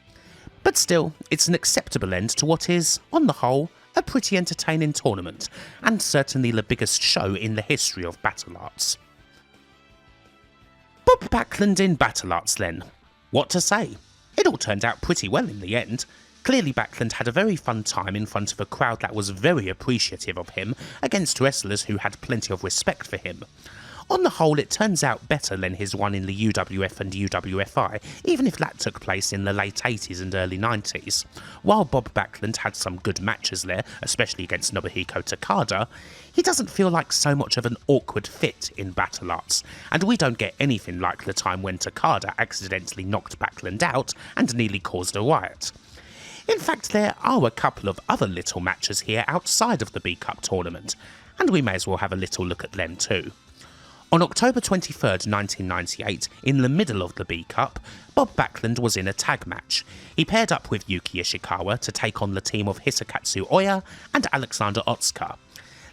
But still, it's an acceptable end to what is, on the whole, a pretty entertaining tournament, and certainly the biggest show in the history of Battle Arts. Bob Backlund in Battle Arts then. What to say? It all turned out pretty well in the end. Clearly Backlund had a very fun time in front of a crowd that was very appreciative of him against wrestlers who had plenty of respect for him. On the whole, it turns out better than his run in the UWF and UWFI, even if that took place in the late 80s and early 90s. While Bob Backlund had some good matches there, especially against Nobuhiko Takada, he doesn't feel like so much of an awkward fit in Battle Arts, and we don't get anything like the time when Takada accidentally knocked Backlund out and nearly caused a riot. In fact, there are a couple of other little matches here outside of the B-Cup tournament, and we may as well have a little look at them too. On October 23rd, 1998, in the middle of the B-Cup, Bob Backlund was in a tag match. He paired up with Yuki Ishikawa to take on the team of Hisakatsu Oya and Alexander Otsuka.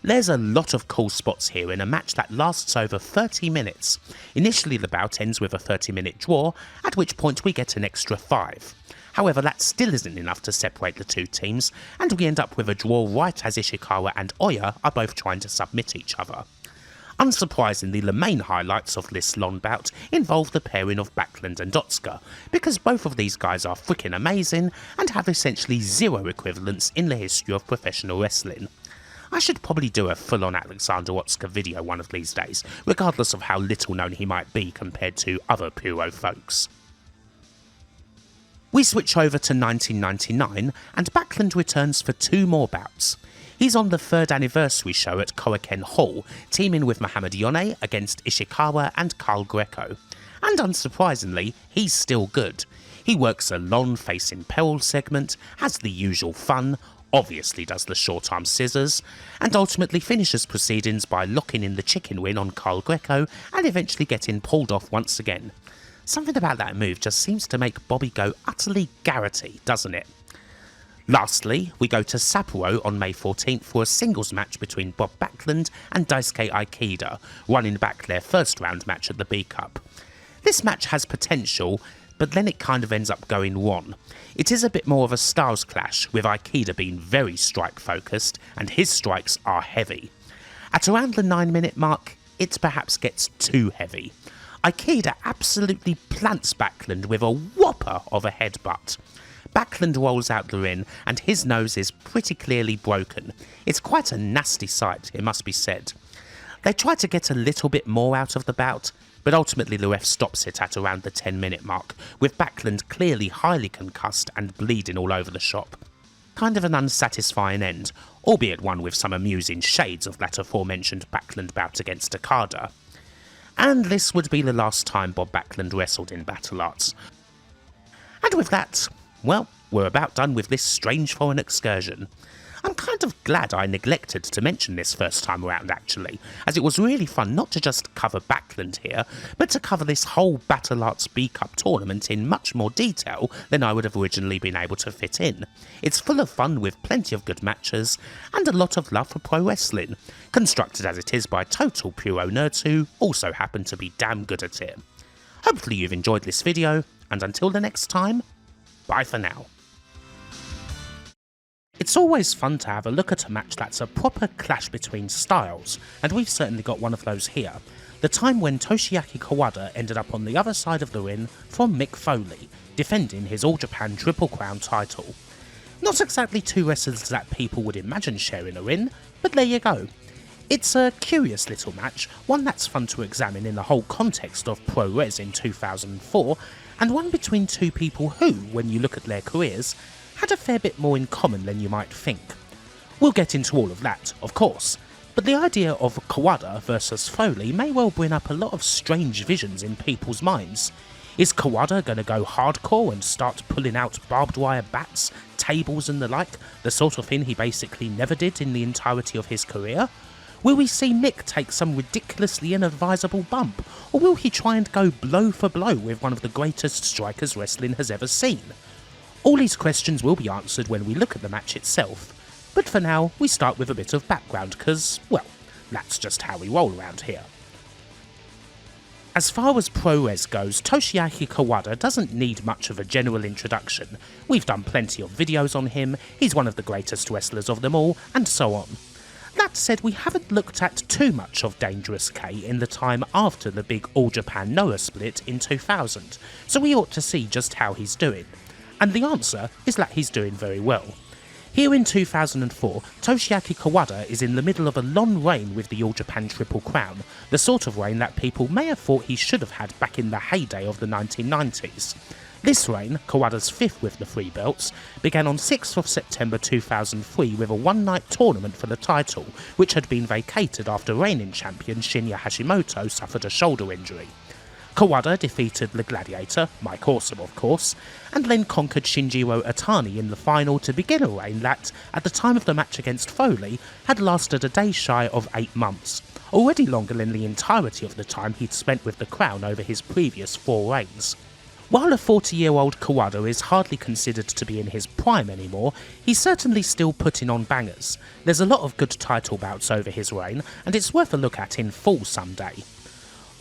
There's a lot of cool spots here in a match that lasts over 30 minutes. Initially the bout ends with a 30-minute draw, at which point we get an extra 5. However, that still isn't enough to separate the two teams, and we end up with a draw right as Ishikawa and Oya are both trying to submit each other. Unsurprisingly, the main highlights of this long bout involve the pairing of Backlund and Otsuka, because both of these guys are freaking amazing and have essentially zero equivalents in the history of professional wrestling. I should probably do a full-on Alexander Otsuka video one of these days, regardless of how little known he might be compared to other Puro folks. We switch over to 1999, and Backlund returns for 2 more bouts. He's on the 3rd anniversary show at Korakuen Hall, teaming with Muhammad Yone against Ishikawa and Carl Greco. And unsurprisingly, he's still good. He works a long face-in peril segment, has the usual fun, obviously does the short arm scissors, and ultimately finishes proceedings by locking in the chicken win on Carl Greco and eventually getting pulled off once again. Something about that move just seems to make Bobby go utterly Garrity, doesn't it? Lastly, we go to Sapporo on May 14th for a singles match between Bob Backlund and Daisuke Aikida, running back their first round match at the B-Cup. This match has potential, but then it kind of ends up going wrong. It is a bit more of a styles clash, with Aikida being very strike focused, and his strikes are heavy. At around the 9-minute mark, it perhaps gets too heavy. Aikida absolutely plants Backlund with a whopper of a headbutt. Backlund rolls out the ring, and his nose is pretty clearly broken. It's quite a nasty sight, it must be said. They try to get a little bit more out of the bout, but ultimately the ref stops it at around the 10-minute mark, with Backlund clearly highly concussed and bleeding all over the shop. Kind of an unsatisfying end, albeit one with some amusing shades of that aforementioned Backlund bout against Okada. And this would be the last time Bob Backlund wrestled in Battle Arts. And with that, well, we're about done with this strange foreign excursion. I'm kind of glad I neglected to mention this first time around actually, as it was really fun not to just cover Backlund here, but to cover this whole Battle Arts B-Cup tournament in much more detail than I would have originally been able to fit in. It's full of fun with plenty of good matches, and a lot of love for pro wrestling, constructed as it is by total Puro nerds who also happen to be damn good at it. Hopefully you've enjoyed this video, and until the next time, bye for now. It's always fun to have a look at a match that's a proper clash between styles, and we've certainly got one of those here. The time when Toshiaki Kawada ended up on the other side of the ring from Mick Foley, defending his All Japan Triple Crown title. Not exactly 2 wrestlers that people would imagine sharing a ring, but there you go. It's a curious little match, one that's fun to examine in the whole context of Pro Res in 2004, and one between 2 people who, when you look at their careers, had a fair bit more in common than you might think. We'll get into all of that, of course, but the idea of Kawada versus Foley may well bring up a lot of strange visions in people's minds. Is Kawada going to go hardcore and start pulling out barbed wire bats, tables and the like, the sort of thing he basically never did in the entirety of his career? Will we see Mick take some ridiculously inadvisable bump, or will he try and go blow for blow with one of the greatest strikers wrestling has ever seen? All these questions will be answered when we look at the match itself, but for now we start with a bit of background cause, well, that's just how we roll around here. As far as Pro Res goes, Toshiaki Kawada doesn't need much of a general introduction. We've done plenty of videos on him, he's one of the greatest wrestlers of them all, and so on. That said, we haven't looked at too much of Dangerous K in the time after the big All Japan Noah split in 2000, so we ought to see just how he's doing. And the answer is that he's doing very well. Here in 2004, Toshiaki Kawada is in the middle of a long reign with the All Japan Triple Crown, the sort of reign that people may have thought he should have had back in the heyday of the 1990s. This reign, Kawada's 5th with the 3 belts, began on 6th of September 2003 with a one-night tournament for the title, which had been vacated after reigning champion Shinya Hashimoto suffered a shoulder injury. Kawada defeated the Gladiator, Mike Awesome of course, and then conquered Shinjiro Otani in the final to begin a reign that, at the time of the match against Foley, had lasted a day shy of 8 months, already longer than the entirety of the time he'd spent with the crown over his previous 4 reigns. While a 40-year-old Kawada is hardly considered to be in his prime anymore, he's certainly still putting on bangers. There's a lot of good title bouts over his reign, and it's worth a look at in full someday.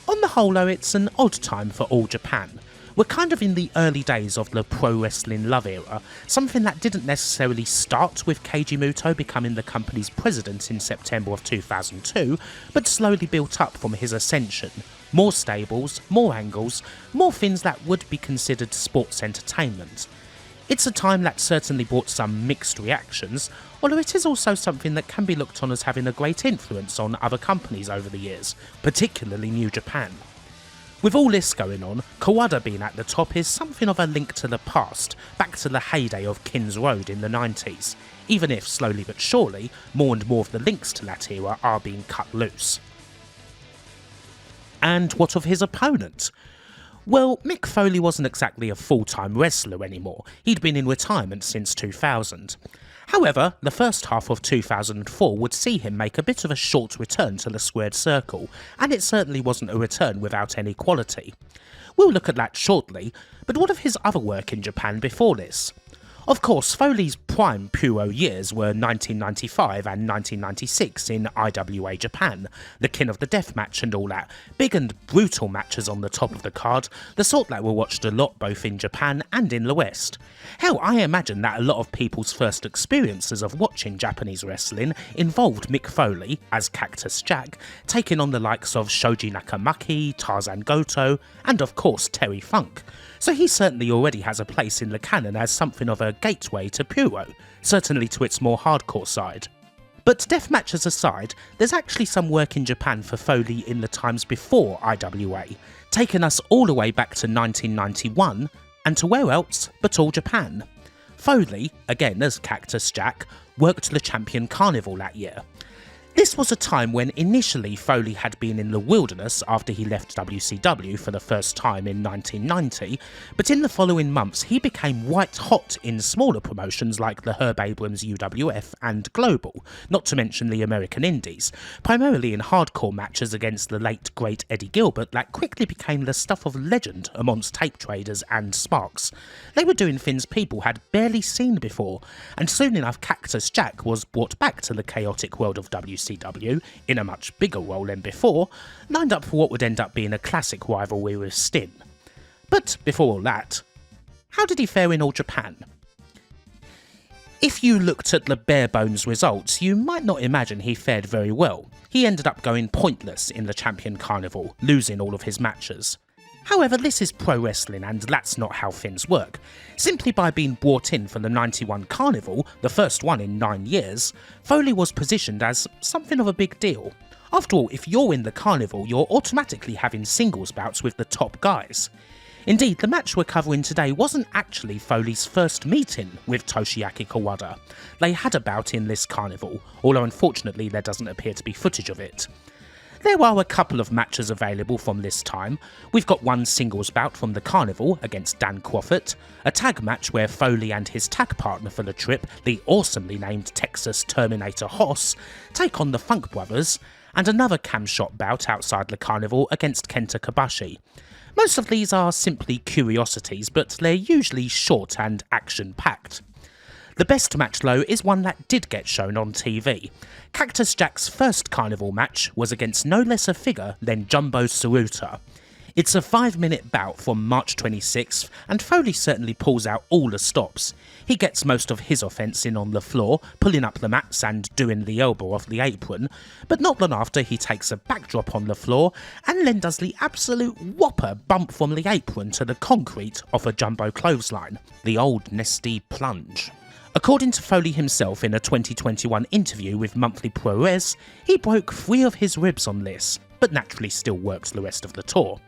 On the whole though, it's an odd time for All Japan. We're kind of in the early days of the pro wrestling love era, something that didn't necessarily start with Keiji Muto becoming the company's president in September of 2002, but slowly built up from his ascension. More stables, more angles, more things that would be considered sports entertainment. It's a time that certainly brought some mixed reactions, although it is also something that can be looked on as having a great influence on other companies over the years, particularly New Japan. With all this going on, Kawada being at the top is something of a link to the past, back to the heyday of Kins Road in the 90s, even if slowly but surely, more and more of the links to that era are being cut loose. And what of his opponent? Well, Mick Foley wasn't exactly a full-time wrestler anymore, he'd been in retirement since 2000. However, the first half of 2004 would see him make a bit of a short return to the squared circle, and it certainly wasn't a return without any quality. We'll look at that shortly, but what of his other work in Japan before this? Of course, Foley's prime Puro years were 1995 and 1996 in IWA Japan, the King of the Death match and all that, big and brutal matches on the top of the card, the sort that were watched a lot both in Japan and in the West. Hell, I imagine that a lot of people's first experiences of watching Japanese wrestling involved Mick Foley, as Cactus Jack, taking on the likes of Shoji Nakamaki, Tarzan Goto, and of course Terry Funk. So he certainly already has a place in the canon as something of a gateway to Puro, certainly to its more hardcore side. But death matches aside, there's actually some work in Japan for Foley in the times before IWA, taking us all the way back to 1991, and to where else but All Japan. Foley, again as Cactus Jack, worked the Champion Carnival that year. This was a time when initially Foley had been in the wilderness after he left WCW for the first time in 1990, but in the following months he became white hot in smaller promotions like the Herb Abrams UWF and Global, not to mention the American Indies, primarily in hardcore matches against the late great Eddie Gilbert that quickly became the stuff of legend amongst tape traders and sparks. They were doing things people had barely seen before, and soon enough Cactus Jack was brought back to the chaotic world of WCW in a much bigger role than before, lined up for what would end up being a classic rivalry with Sting. But before all that, how did he fare in All Japan? If you looked at the bare bones results, you might not imagine he fared very well. He ended up going pointless in the Champion Carnival, losing all of his matches. However, this is pro wrestling and that's not how things work. Simply by being brought in for the 91 Carnival, the first one in 9 years, Foley was positioned as something of a big deal. After all, if you're in the Carnival, you're automatically having singles bouts with the top guys. Indeed, the match we're covering today wasn't actually Foley's first meeting with Toshiaki Kawada. They had a bout in this Carnival, although unfortunately there doesn't appear to be footage of it. There are a couple of matches available from this time. We've got one singles bout from the Carnival against Dan Crawford, a tag match where Foley and his tag partner for the trip, the awesomely named Texas Terminator Hoss, take on the Funk Brothers, and another cam shot bout outside the Carnival against Kenta Kobashi. Most of these are simply curiosities, but they're usually short and action-packed. The best match though is one that did get shown on TV. Cactus Jack's first Carnival match was against no less a figure than Jumbo Tsuruta. It's a 5-minute bout from March 26th, and Foley certainly pulls out all the stops. He gets most of his offence in on the floor, pulling up the mats and doing the elbow off the apron, but not long after he takes a backdrop on the floor, and then does the absolute whopper bump from the apron to the concrete off a Jumbo clothesline, the old nasty plunge. According to Foley himself in a 2021 interview with Monthly Pro Res, he broke 3 of his ribs on this, but naturally still worked the rest of the tour.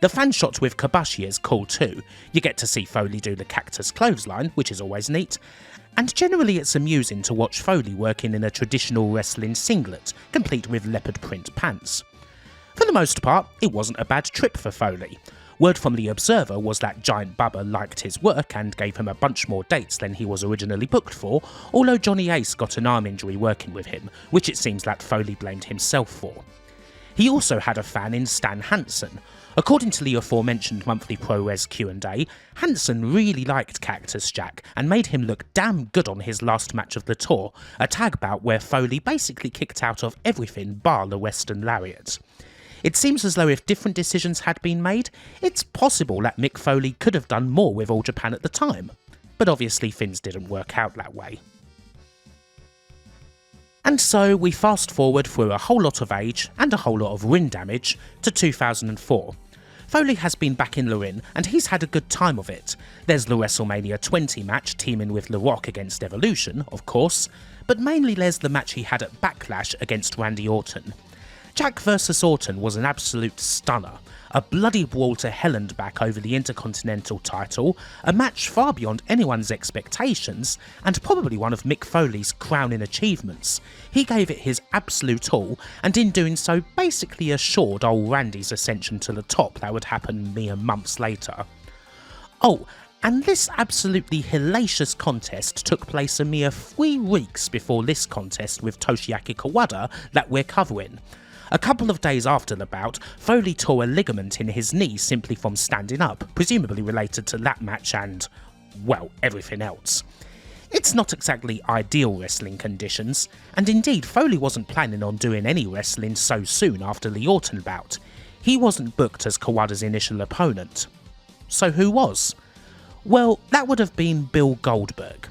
The fan shot with Kobashi is cool too. You get to see Foley do the cactus clothesline, which is always neat, and generally it's amusing to watch Foley working in a traditional wrestling singlet, complete with leopard print pants. For the most part, it wasn't a bad trip for Foley. Word from the Observer was that Giant Bubba liked his work and gave him a bunch more dates than he was originally booked for, although Johnny Ace got an arm injury working with him, which it seems that Foley blamed himself for. He also had a fan in Stan Hansen. According to the aforementioned monthly ProRes Q&A, Hansen really liked Cactus Jack and made him look damn good on his last match of the tour, a tag bout where Foley basically kicked out of everything bar the Western Lariat. It seems as though if different decisions had been made, it's possible that Mick Foley could have done more with All Japan at the time, but obviously things didn't work out that way. And so we fast forward through a whole lot of age and a whole lot of ring damage to 2004. Foley has been back in the ring and he's had a good time of it. There's the WrestleMania 20 match teaming with The Rock against Evolution, of course, but mainly there's the match he had at Backlash against Randy Orton. Jack vs Orton was an absolute stunner, a bloody brawl to hell and back over the Intercontinental title, a match far beyond anyone's expectations, and probably one of Mick Foley's crowning achievements. He gave it his absolute all, and in doing so basically assured old Randy's ascension to the top that would happen mere months later. Oh, and this absolutely hellacious contest took place a mere 3 weeks before this contest with Toshiaki Kawada that we're covering. A couple of days after the bout, Foley tore a ligament in his knee simply from standing up, presumably related to that match and, well, everything else. It's not exactly ideal wrestling conditions, and indeed Foley wasn't planning on doing any wrestling so soon after the Orton bout. He wasn't booked as Kawada's initial opponent. So who was? Well, that would have been Bill Goldberg.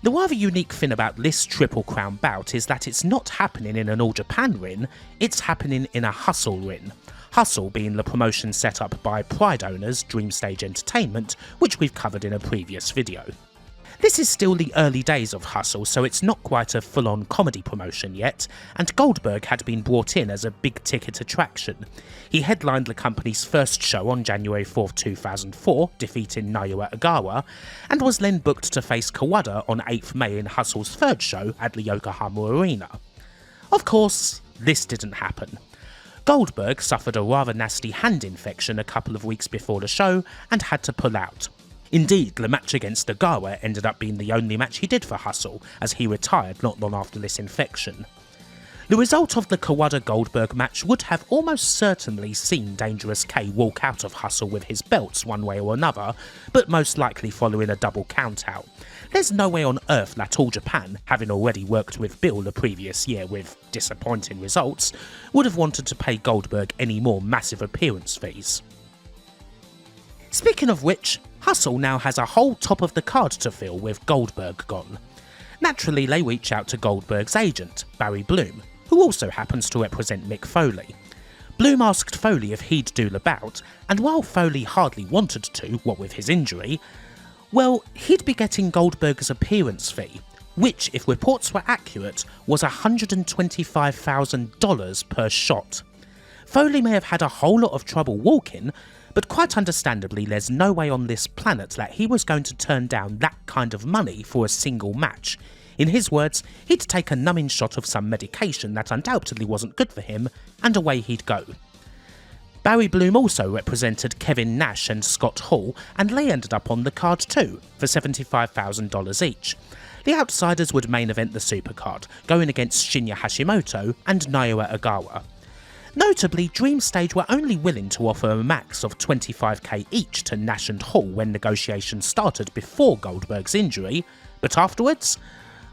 The rather unique thing about this Triple Crown bout is that it's not happening in an All Japan ring, it's happening in a Hustle ring. Hustle being the promotion set up by Pride owners Dream Stage Entertainment, which we've covered in a previous video. This is still the early days of Hustle, so it's not quite a full-on comedy promotion yet, and Goldberg had been brought in as a big-ticket attraction. He headlined the company's first show on January 4th, 2004, defeating Naoya Ogawa, and was then booked to face Kawada on 8th May in Hustle's third show at the Yokohama Arena. Of course, this didn't happen. Goldberg suffered a rather nasty hand infection a couple of weeks before the show and had to pull out. Indeed, the match against Ogawa ended up being the only match he did for Hustle, as he retired not long after this infection. The result of the Kawada-Goldberg match would have almost certainly seen Dangerous K walk out of Hustle with his belts one way or another, but most likely following a double countout. There's no way on earth that All Japan, having already worked with Bill the previous year with disappointing results, would have wanted to pay Goldberg any more massive appearance fees. Speaking of which, Hustle now has a whole top of the card to fill with Goldberg gone. Naturally, they reach out to Goldberg's agent, Barry Bloom, who also happens to represent Mick Foley. Bloom asked Foley if he'd do the bout, and while Foley hardly wanted to, what with his injury, well, he'd be getting Goldberg's appearance fee, which, if reports were accurate, was $125,000 per shot. Foley may have had a whole lot of trouble walking, but quite understandably there's no way on this planet that he was going to turn down that kind of money for a single match. In his words, he'd take a numbing shot of some medication that undoubtedly wasn't good for him, and away he'd go. Barry Bloom also represented Kevin Nash and Scott Hall, and they ended up on the card too, for $75,000 each. The outsiders would main event the supercard, going against Shinya Hashimoto and Naoya Ogawa. Notably, Dream Stage were only willing to offer a max of $25,000 each to Nash and Hall when negotiations started before Goldberg's injury, but afterwards,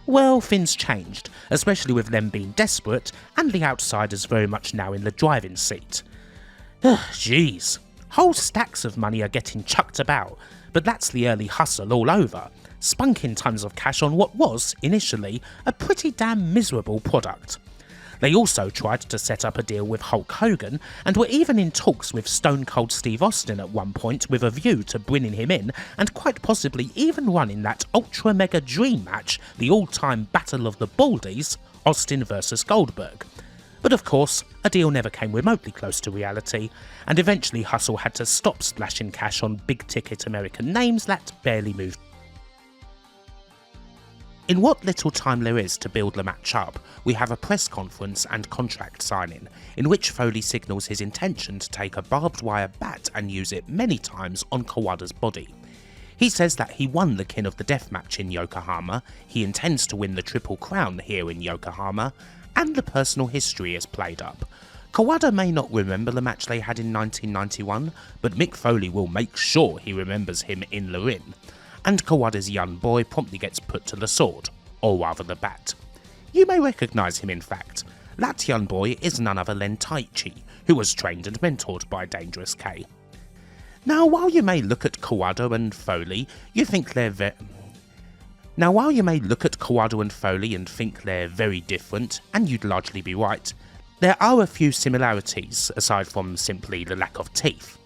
well, things changed, especially with them being desperate and the outsiders very much now in the driving seat. Jeez, whole stacks of money are getting chucked about, but that's the early hustle all over, spunking tons of cash on what was, initially, a pretty damn miserable product. They also tried to set up a deal with Hulk Hogan, and were even in talks with Stone Cold Steve Austin at one point with a view to bringing him in and quite possibly even running that ultra mega dream match, the all-time Battle of the Baldies, Austin vs Goldberg. But of course, a deal never came remotely close to reality, and eventually Hustle had to stop splashing cash on big-ticket American names that barely moved. In what little time there is to build the match up, we have a press conference and contract signing, in which Foley signals his intention to take a barbed wire bat and use it many times on Kawada's body. He says that he won the King of the Death match in Yokohama, he intends to win the Triple Crown here in Yokohama, and the personal history is played up. Kawada may not remember the match they had in 1991, but Mick Foley will make sure he remembers him in the ring. And Kawada's young boy promptly gets put to the sword, or rather the bat. You may recognise him in fact. That young boy is none other than Taichi, who was trained and mentored by Dangerous K. Now while you may look at Kawada and Foley, you think they're very different, and you'd largely be right, there are a few similarities aside from simply the lack of teeth.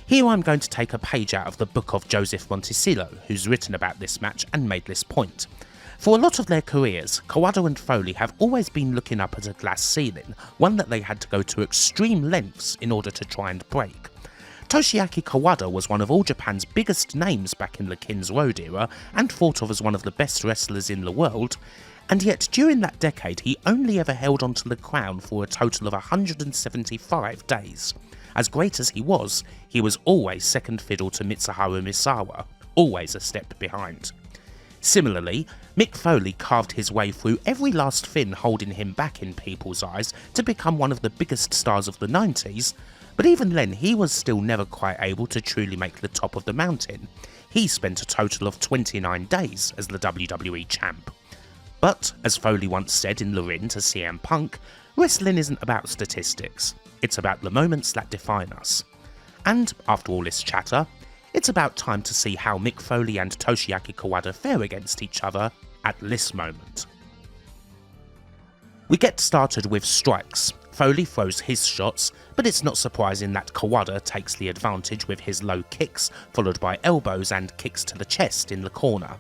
Here I'm going to take a page out of the book of Joseph Monticello, who's written about this match and made this point. For a lot of their careers, Kawada and Foley have always been looking up at a glass ceiling, one that they had to go to extreme lengths in order to try and break. Toshiaki Kawada was one of All Japan's biggest names back in the Kings Road era and thought of as one of the best wrestlers in the world, and yet during that decade he only ever held onto the crown for a total of 175 days. As great as he was always second fiddle to Mitsuharu Misawa, always a step behind. Similarly, Mick Foley carved his way through every last thing holding him back in people's eyes to become one of the biggest stars of the 90s, but even then he was still never quite able to truly make the top of the mountain. He spent a total of 29 days as the WWE champ. But, as Foley once said in the ring to CM Punk, wrestling isn't about statistics, it's about the moments that define us. And, after all this chatter, it's about time to see how Mick Foley and Toshiaki Kawada fare against each other at this moment. We get started with strikes. Foley throws his shots, but it's not surprising that Kawada takes the advantage with his low kicks, followed by elbows and kicks to the chest in the corner.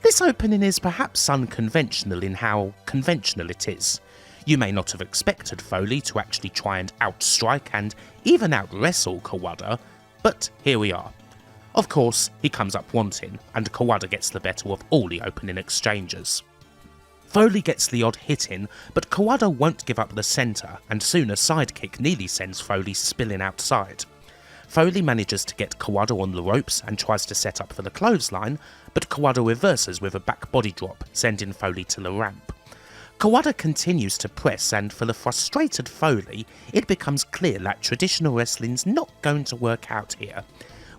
This opening is perhaps unconventional in how conventional it is. You may not have expected Foley to actually try and outstrike and even out-wrestle Kawada, but here we are. Of course, he comes up wanting, and Kawada gets the better of all the opening exchanges. Foley gets the odd hit in, but Kawada won't give up the centre, and soon a sidekick nearly sends Foley spilling outside. Foley manages to get Kawada on the ropes and tries to set up for the clothesline, but Kawada reverses with a back body drop, sending Foley to the ramp. Kawada continues to press, and for the frustrated Foley, it becomes clear that traditional wrestling's not going to work out here.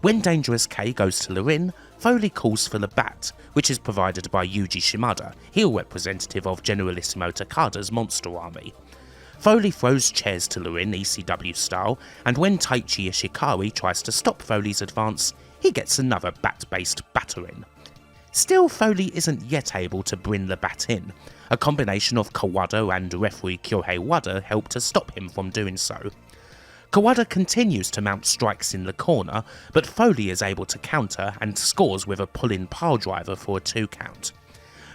When Dangerous K goes to the ring, Foley calls for the bat, which is provided by Yuji Shimada, heel representative of Generalissimo Takada's Monster Army. Foley throws chairs to the ring ECW style, and when Taichi Ishikari tries to stop Foley's advance, he gets another bat-based battering. Still, Foley isn't yet able to bring the bat in. A combination of Kawada and referee Kyohei Wada help to stop him from doing so. Kawada continues to mount strikes in the corner, but Foley is able to counter and scores with a pull-in piledriver for a 2 count.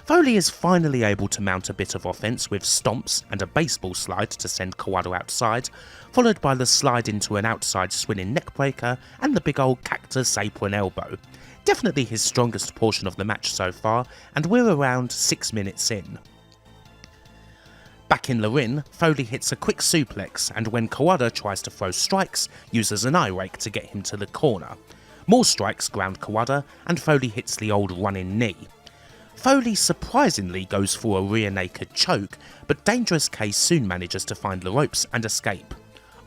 Foley is finally able to mount a bit of offense with stomps and a baseball slide to send Kawada outside, followed by the slide into an outside swinging neckbreaker and the big old cactus apron elbow. Definitely his strongest portion of the match so far, and we're around 6 minutes in. Back in the ring, Foley hits a quick suplex, and when Kawada tries to throw strikes, uses an eye rake to get him to the corner. More strikes ground Kawada, and Foley hits the old running knee. Foley surprisingly goes for a rear naked choke, but Dangerous K soon manages to find the ropes and escape.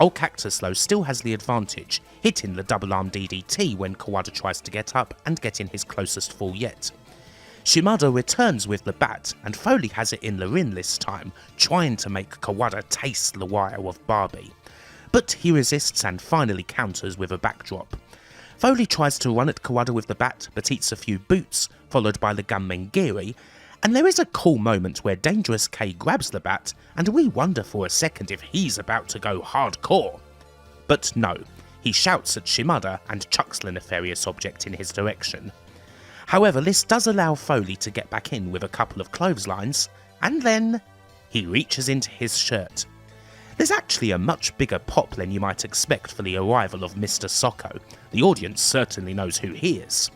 Old Cactus though still has the advantage, hitting the double arm DDT when Kawada tries to get up and getting his closest fall yet. Shimada returns with the bat, and Foley has it in the ring this time, trying to make Kawada taste the wire of Barbie. But he resists and finally counters with a backdrop. Foley tries to run at Kawada with the bat, but eats a few boots, followed by the gunman Giri, and there is a cool moment where Dangerous K grabs the bat, and we wonder for a second if he's about to go hardcore. But no, he shouts at Shimada and chucks the nefarious object in his direction. However, this does allow Foley to get back in with a couple of clotheslines, and then he reaches into his shirt. There's actually a much bigger pop than you might expect for the arrival of Mr. Socko. The audience certainly knows who he is.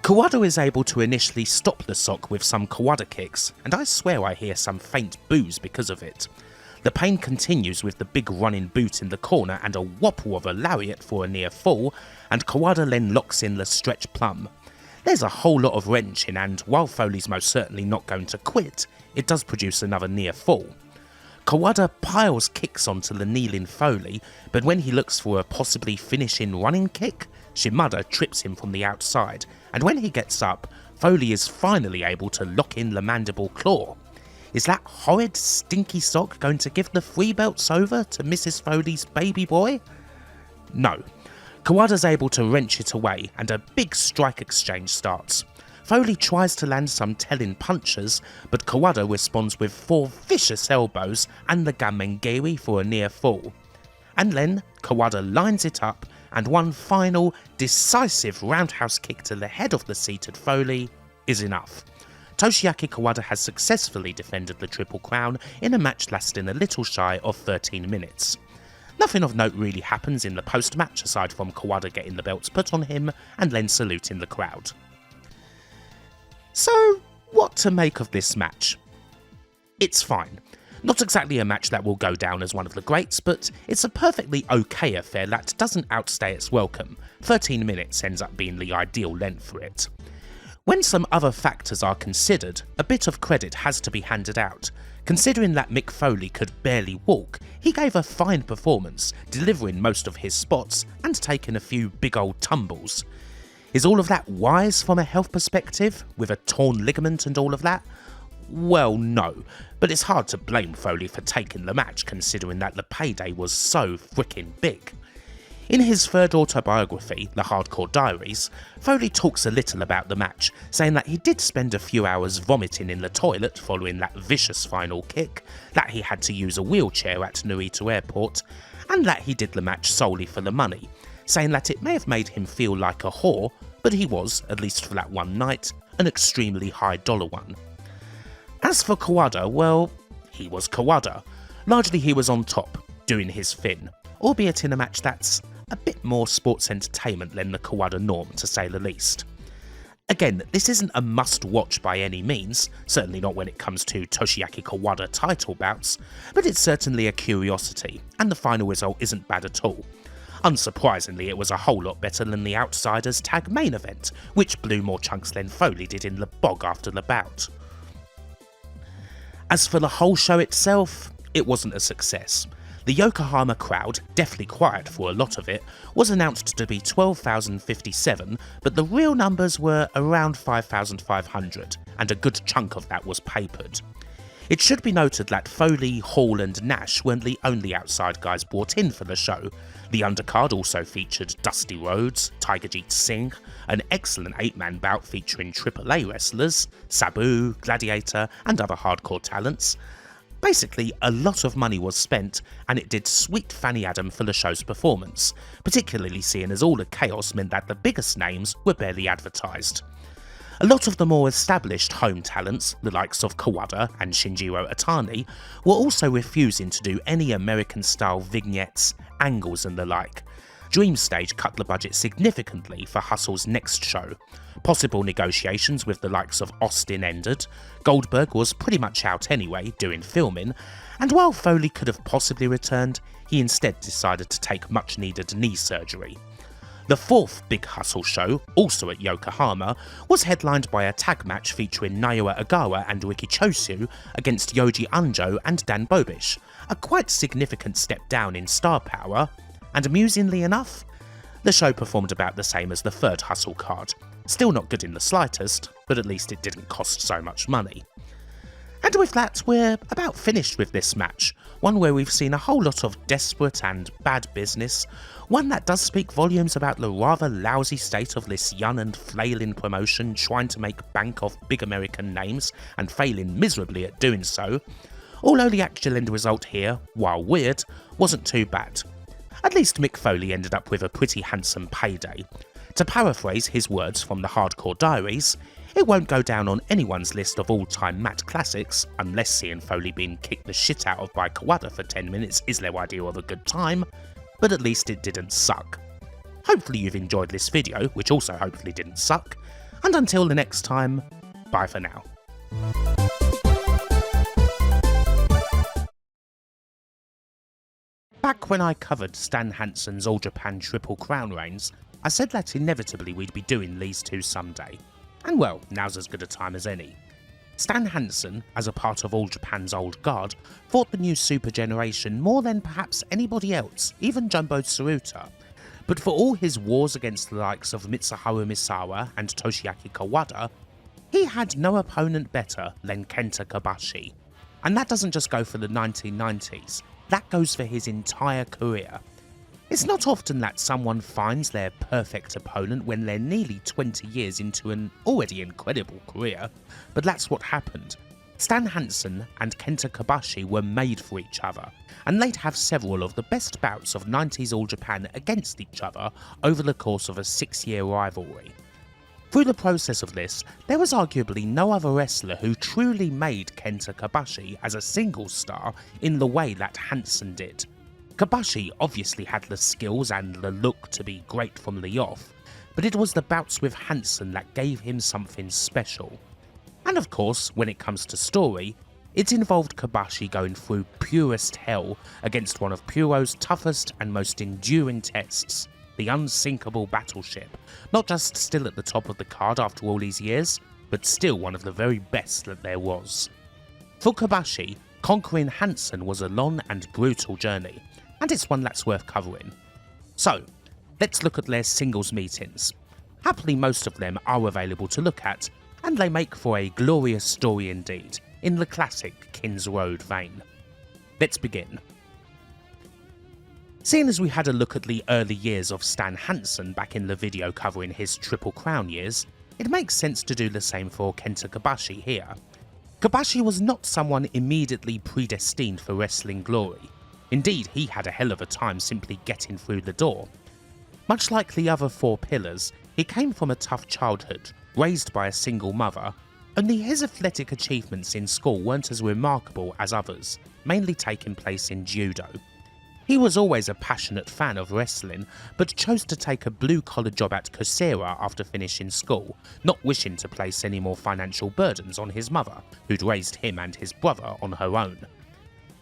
Kawada is able to initially stop the sock with some Kawada kicks, and I swear I hear some faint boos because of it. The pain continues with the big running boot in the corner and a whopple of a lariat for a near fall, and Kawada then locks in the stretch plum. There's a whole lot of wrenching, and while Foley's most certainly not going to quit, it does produce another near fall. Kawada piles kicks onto the kneeling Foley, but when he looks for a possibly finishing running kick, Shimada trips him from the outside, and when he gets up, Foley is finally able to lock in the mandible claw. Is that horrid, stinky sock going to give the free belts over to Mrs. Foley's baby boy? No. Kawada's able to wrench it away, and a big strike exchange starts. Foley tries to land some telling punches, but Kawada responds with 4 vicious elbows and the Gamengiri for a near fall. And then Kawada lines it up, and one final, decisive roundhouse kick to the head of the seated Foley is enough. Toshiaki Kawada has successfully defended the Triple Crown in a match lasting a little shy of 13 minutes. Nothing of note really happens in the post-match aside from Kawada getting the belts put on him and then saluting the crowd. So, what to make of this match? It's fine. Not exactly a match that will go down as one of the greats, but it's a perfectly okay affair that doesn't outstay its welcome. 13 minutes ends up being the ideal length for it. When some other factors are considered, a bit of credit has to be handed out. Considering that Mick Foley could barely walk, he gave a fine performance, delivering most of his spots and taking a few big old tumbles. Is all of that wise from a health perspective, with a torn ligament and all of that? Well, no, but it's hard to blame Foley for taking the match considering that the payday was so frickin' big. In his third autobiography, The Hardcore Diaries, Foley talks a little about the match, saying that he did spend a few hours vomiting in the toilet following that vicious final kick, that he had to use a wheelchair at Narita Airport, and that he did the match solely for the money, saying that it may have made him feel like a whore, but he was, at least for that one night, an extremely high dollar one. As for Kawada, well, he was Kawada. Largely he was on top, doing his thing, albeit in a match that's a bit more sports entertainment than the Kawada norm, to say the least. Again, this isn't a must-watch by any means, certainly not when it comes to Toshiaki Kawada title bouts, but it's certainly a curiosity, and the final result isn't bad at all. Unsurprisingly, it was a whole lot better than the Outsiders tag main event, which blew more chunks than Foley did in the bog after the bout. As for the whole show itself, it wasn't a success. The Yokohama crowd, deathly quiet for a lot of it, was announced to be 12,057, but the real numbers were around 5,500, and a good chunk of that was papered. It should be noted that Foley, Hall and Nash weren't the only outside guys brought in for the show. The undercard also featured Dusty Rhodes, Tigerjeet Singh, an excellent 8-man bout featuring AAA wrestlers, Sabu, Gladiator and other hardcore talents. Basically, a lot of money was spent, and it did sweet Fanny Adam for the show's performance, particularly seeing as all the chaos meant that the biggest names were barely advertised. A lot of the more established home talents, the likes of Kawada and Shinjiro Atani, were also refusing to do any American-style vignettes, angles and the like. Dreamstage cut the budget significantly for Hustle's next show. Possible negotiations with the likes of Austin ended, Goldberg was pretty much out anyway, doing filming, and while Foley could have possibly returned, he instead decided to take much needed knee surgery. The fourth Big Hustle show, also at Yokohama, was headlined by a tag match featuring Naoya Ogawa and Riki Choshu against Yoji Unjo and Dan Bobish, a quite significant step down in star power, and amusingly enough, the show performed about the same as the third Hustle card. Still not good in the slightest, but at least it didn't cost so much money. And with that, we're about finished with this match, one where we've seen a whole lot of desperate and bad business, one that does speak volumes about the rather lousy state of this young and flailing promotion trying to make bank off big American names and failing miserably at doing so, although the actual end result here, while weird, wasn't too bad. At least Mick Foley ended up with a pretty handsome payday. To paraphrase his words from the Hardcore Diaries, it won't go down on anyone's list of all-time mat classics, unless seeing Foley being kicked the shit out of by Kawada for 10 minutes is their idea of a good time, but at least it didn't suck. Hopefully you've enjoyed this video, which also hopefully didn't suck. And until the next time, bye for now. Back when I covered Stan Hansen's All Japan Triple Crown reigns, I said that inevitably we'd be doing these two someday. And well, now's as good a time as any. Stan Hansen, as a part of All Japan's old guard, fought the new Super Generation more than perhaps anybody else, even Jumbo Tsuruta. But for all his wars against the likes of Mitsuharu Misawa and Toshiaki Kawada, he had no opponent better than Kenta Kobashi. And that doesn't just go for the 1990s, that goes for his entire career. It's not often that someone finds their perfect opponent when they're nearly 20 years into an already incredible career, but that's what happened. Stan Hansen and Kenta Kobashi were made for each other, and they'd have several of the best bouts of 90s All Japan against each other over the course of a 6-year rivalry. Through the process of this, there was arguably no other wrestler who truly made Kenta Kobashi as a single star in the way that Hansen did. Kobashi obviously had the skills and the look to be great from the off, but it was the bouts with Hansen that gave him something special. And of course, when it comes to story, it involved Kobashi going through purest hell against one of Puro's toughest and most enduring tests, the unsinkable battleship, not just still at the top of the card after all these years, but still one of the very best that there was. For Kobashi, conquering Hansen was a long and brutal journey, and it's one that's worth covering. So, let's look at their singles meetings. Happily, most of them are available to look at, and they make for a glorious story indeed, in the classic Kings Road vein. Let's begin. Seeing as we had a look at the early years of Stan Hansen back in the video covering his Triple Crown years, it makes sense to do the same for Kenta Kobashi here. Kobashi was not someone immediately predestined for wrestling glory. Indeed, he had a hell of a time simply getting through the door. Much like the other four pillars, he came from a tough childhood, raised by a single mother, only his athletic achievements in school weren't as remarkable as others, mainly taking place in judo. He was always a passionate fan of wrestling, but chose to take a blue-collar job at Coursera after finishing school, not wishing to place any more financial burdens on his mother, who'd raised him and his brother on her own.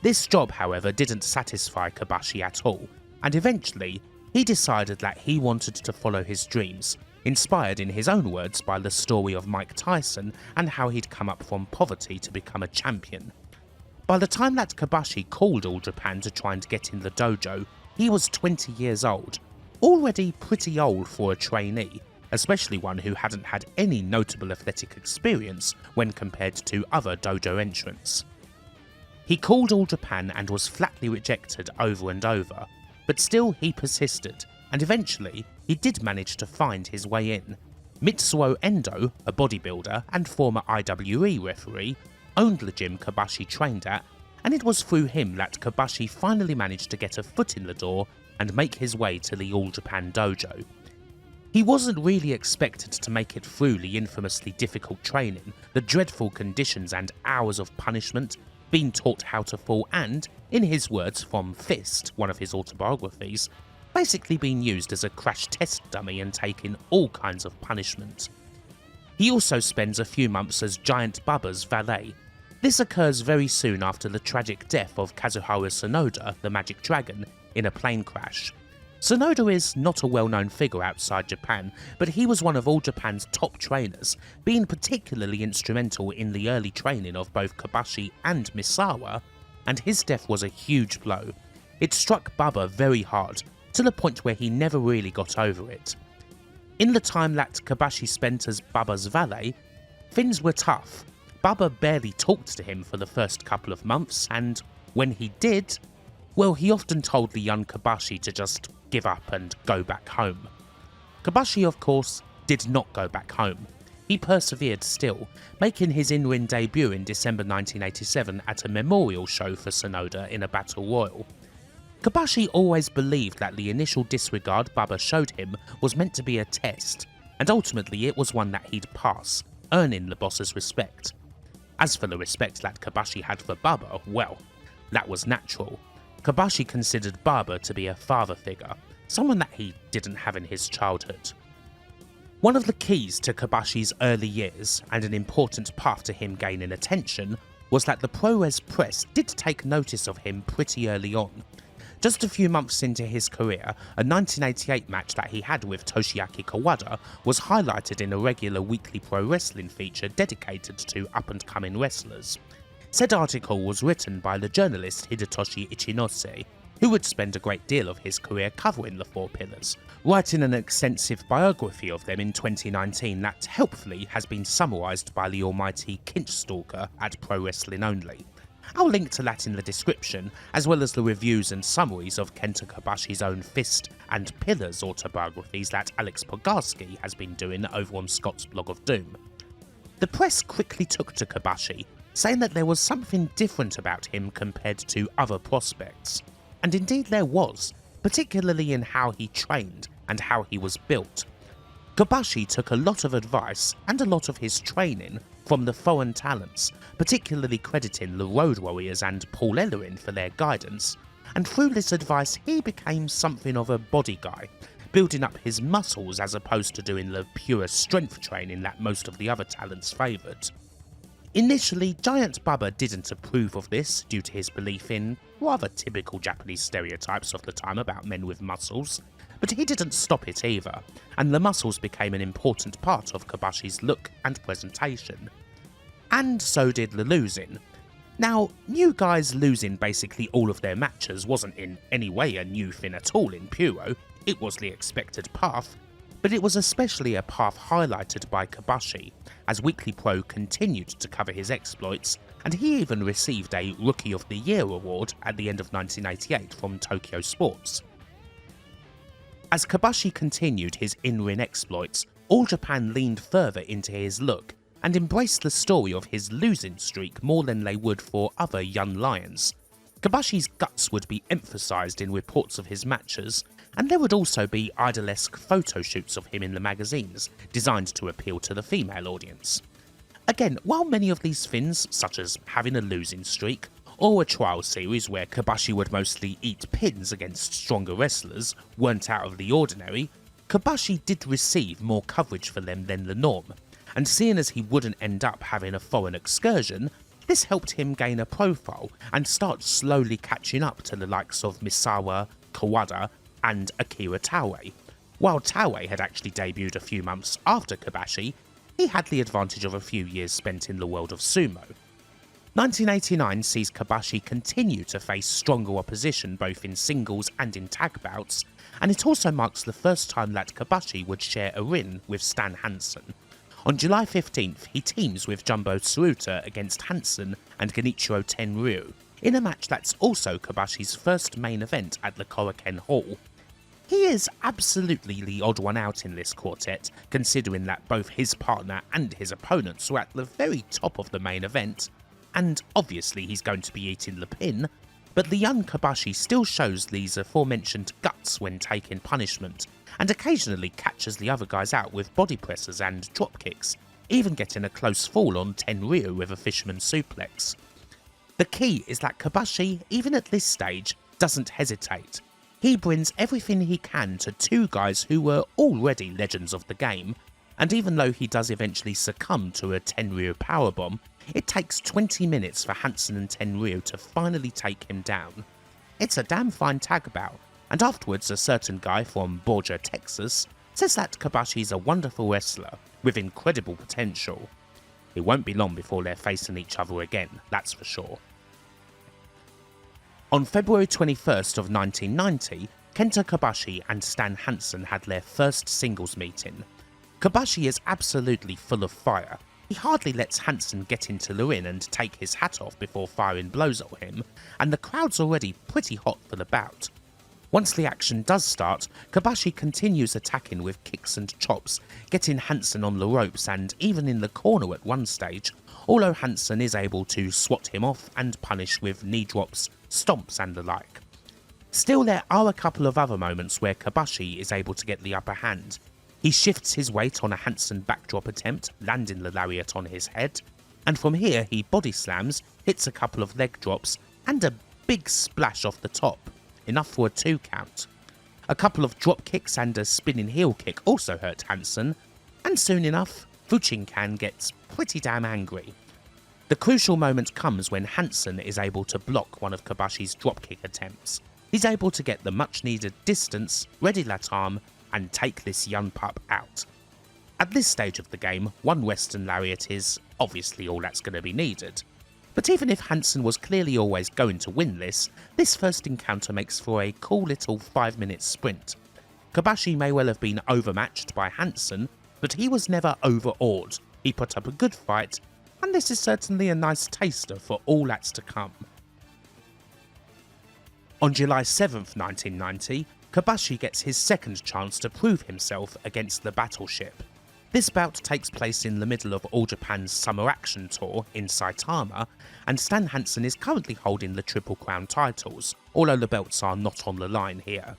This job, however, didn't satisfy Kobashi at all, and eventually, he decided that he wanted to follow his dreams, inspired in his own words by the story of Mike Tyson and how he'd come up from poverty to become a champion. By the time that Kobashi called All Japan to try and get in the dojo, he was 20 years old, already pretty old for a trainee, especially one who hadn't had any notable athletic experience when compared to other dojo entrants. He called All Japan and was flatly rejected over and over, but still he persisted, and eventually he did manage to find his way in. Mitsuo Endo, a bodybuilder and former IWE referee, owned the gym Kobashi trained at, and it was through him that Kobashi finally managed to get a foot in the door and make his way to the All Japan dojo. He wasn't really expected to make it through the infamously difficult training, the dreadful conditions and hours of punishment, being taught how to fall and, in his words from Fist, one of his autobiographies, basically being used as a crash test dummy and taking all kinds of punishment. He also spends a few months as Giant Bubba's valet. This occurs very soon after the tragic death of Kazuhara Sonoda, the Magic Dragon, in a plane crash. Sonoda is not a well-known figure outside Japan, but he was one of All Japan's top trainers, being particularly instrumental in the early training of both Kobashi and Misawa, and his death was a huge blow. It struck Bubba very hard, to the point where he never really got over it. In the time that Kobashi spent as Bubba's valet, things were tough. Bubba barely talked to him for the first couple of months, and when he did, well, he often told the young Kobashi to just give up and go back home. Kobashi, of course, did not go back home. He persevered still, making his in-ring debut in December 1987 at a memorial show for Sonoda in a battle royal. Kobashi always believed that the initial disregard Bubba showed him was meant to be a test, and ultimately it was one that he'd pass, earning the boss's respect. As for the respect that Kobashi had for Bubba, well, that was natural. Kobashi considered Bubba to be a father figure, someone that he didn't have in his childhood. One of the keys to Kobashi's early years, and an important path to him gaining attention, was that the pro-res press did take notice of him pretty early on. Just a few months into his career, a 1988 match that he had with Toshiaki Kawada was highlighted in a regular weekly pro wrestling feature dedicated to up-and-coming wrestlers. Said article was written by the journalist Hidetoshi Ichinose, who would spend a great deal of his career covering the Four Pillars, writing an extensive biography of them in 2019 that helpfully has been summarised by the almighty Kinch Stalker at Pro Wrestling Only. I'll link to that in the description, as well as the reviews and summaries of Kenta Kobashi's own Fist and Pillars autobiographies that Alex Pogarski has been doing over on Scott's Blog of Doom. The press quickly took to Kobashi, saying that there was something different about him compared to other prospects. And indeed there was, particularly in how he trained and how he was built. Kobashi took a lot of advice and a lot of his training from the foreign talents, particularly crediting the Road Warriors and Paul Ellering for their guidance, and through this advice he became something of a body guy, building up his muscles as opposed to doing the pure strength training that most of the other talents favoured. Initially, Giant Bubba didn't approve of this due to his belief in rather typical Japanese stereotypes of the time about men with muscles, but he didn't stop it either, and the muscles became an important part of Kobashi's look and presentation. And so did the losing. Now, new guys losing basically all of their matches wasn't in any way a new thing at all in Puro, it was the expected path, but it was especially a path highlighted by Kobashi, as Weekly Pro continued to cover his exploits, and he even received a Rookie of the Year award at the end of 1988 from Tokyo Sports. As Kobashi continued his in-ring exploits, All Japan leaned further into his look and embraced the story of his losing streak more than they would for other young lions. Kobashi's guts would be emphasised in reports of his matches, and there would also be idolesque photo shoots of him in the magazines, designed to appeal to the female audience. Again, while many of these things, such as having a losing streak, or a trial series where Kobashi would mostly eat pins against stronger wrestlers, weren't out of the ordinary, Kobashi did receive more coverage for them than the norm, and seeing as he wouldn't end up having a foreign excursion, this helped him gain a profile and start slowly catching up to the likes of Misawa, Kawada, and Akira Taue. While Taue had actually debuted a few months after Kobashi, he had the advantage of a few years spent in the world of sumo. 1989 sees Kobashi continue to face stronger opposition both in singles and in tag bouts, and it also marks the first time that Kobashi would share a ring with Stan Hansen. On July 15th, he teams with Jumbo Tsuruta against Hansen and Genichiro Tenryu, in a match that's also Kobashi's first main event at the Korakuen Hall. He is absolutely the odd one out in this quartet, considering that both his partner and his opponents were at the very top of the main event, and obviously he's going to be eating the pin, but the young Kobashi still shows these aforementioned guts when taking punishment, and occasionally catches the other guys out with body presses and drop kicks, even getting a close fall on Tenryu with a fisherman suplex. The key is that Kobashi, even at this stage, doesn't hesitate. He brings everything he can to two guys who were already legends of the game, and even though he does eventually succumb to a Tenryu powerbomb, it takes 20 minutes for Hansen and Tenryu to finally take him down. It's a damn fine tag bout, and afterwards a certain guy from Borgia, Texas, says that Kobashi's a wonderful wrestler with incredible potential. It won't be long before they're facing each other again, that's for sure. On February 21st of 1990, Kenta Kobashi and Stan Hansen had their first singles meeting. Kobashi is absolutely full of fire. He hardly lets Hansen get into the ring and take his hat off before firing blows at him, and the crowd's already pretty hot for the bout. Once the action does start, Kobashi continues attacking with kicks and chops, getting Hansen on the ropes and even in the corner at one stage, although Hansen is able to swat him off and punish with knee drops, stomps and the like. Still, there are a couple of other moments where Kobashi is able to get the upper hand. He shifts his weight on a Hansen backdrop attempt, landing the lariat on his head, and from here he body slams, hits a couple of leg drops, and a big splash off the top, enough for a 2 count. A couple of drop kicks and a spinning heel kick also hurt Hansen, And soon enough, Fuchinkan gets pretty damn angry. The crucial moment comes when Hansen is able to block one of Kobashi's dropkick attempts. He's able to get the much needed distance, ready that arm, and take this young pup out. At this stage of the game, one Western lariat is obviously all that's going to be needed. But even if Hansen was clearly always going to win this first encounter makes for a cool little 5-minute sprint. Kobashi may well have been overmatched by Hansen, but he was never overawed. He put up a good fight, and this is certainly a nice taster for all that's to come. On July 7th, 1990, Kobashi gets his second chance to prove himself against the Battleship. This bout takes place in the middle of All Japan's Summer Action Tour in Saitama, and Stan Hansen is currently holding the Triple Crown titles, although the belts are not on the line here.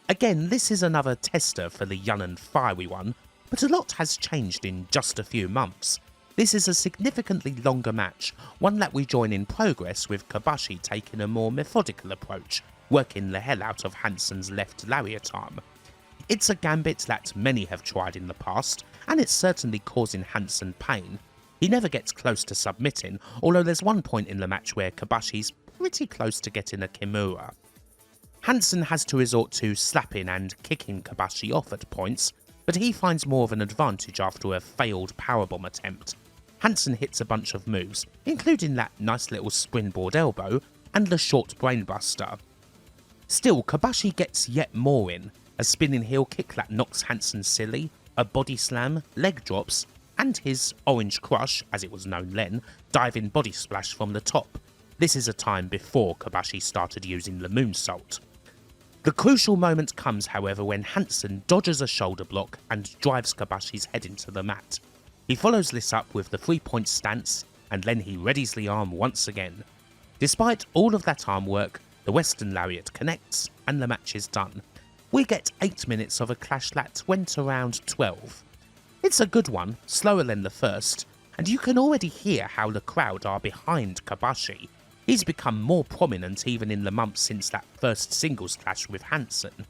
Again, this is another tester for the young and fiery one, but a lot has changed in just a few months. This is a significantly longer match, one that we join in progress with Kobashi taking a more methodical approach, working the hell out of Hansen's left lariat arm. It's a gambit that many have tried in the past, and it's certainly causing Hansen pain. He never gets close to submitting, although there's one point in the match where Kobashi's pretty close to getting a Kimura. Hansen has to resort to slapping and kicking Kobashi off at points, but he finds more of an advantage after a failed powerbomb attempt. Hansen hits a bunch of moves, including that nice little springboard elbow and the short brainbuster. Still, Kobashi gets yet more in, a spinning heel kick that knocks Hansen silly, a body slam, leg drops, and his Orange Crush, as it was known then, diving body splash from the top. This is a time before Kobashi started using the moonsault. The crucial moment comes, however, when Hansen dodges a shoulder block and drives Kobashi's head into the mat. He follows this up with the 3-point stance, and then he readies the arm once again. Despite all of that arm work, the Western Lariat connects, and the match is done. We get 8 minutes of a clash that went around 12. It's a good one, slower than the first, and you can already hear how the crowd are behind Kobashi. He's become more prominent even in the months since that first singles clash with Hansen.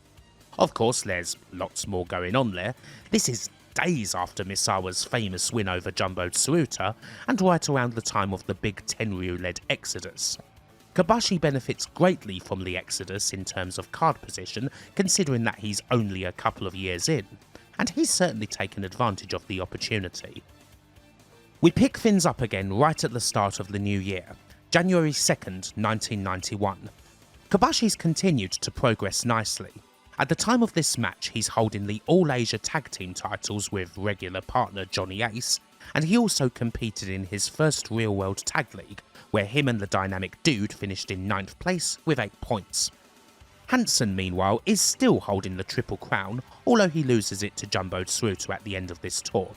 Of course, there's lots more going on there. This is days after Misawa's famous win over Jumbo Tsuruta, and right around the time of the big Tenryu-led Exodus. Kobashi benefits greatly from the Exodus in terms of card position, considering that he's only a couple of years in, and he's certainly taken advantage of the opportunity. We pick things up again right at the start of the new year, January 2nd, 1991. Kobashi's continued to progress nicely. At the time of this match, he's holding the All Asia Tag Team titles with regular partner Johnny Ace, and he also competed in his first Real World Tag League, where him and the Dynamic Dude finished in 9th place with 8 points. Hansen, meanwhile, is still holding the Triple Crown, although he loses it to Jumbo Tsuruta at the end of this tour.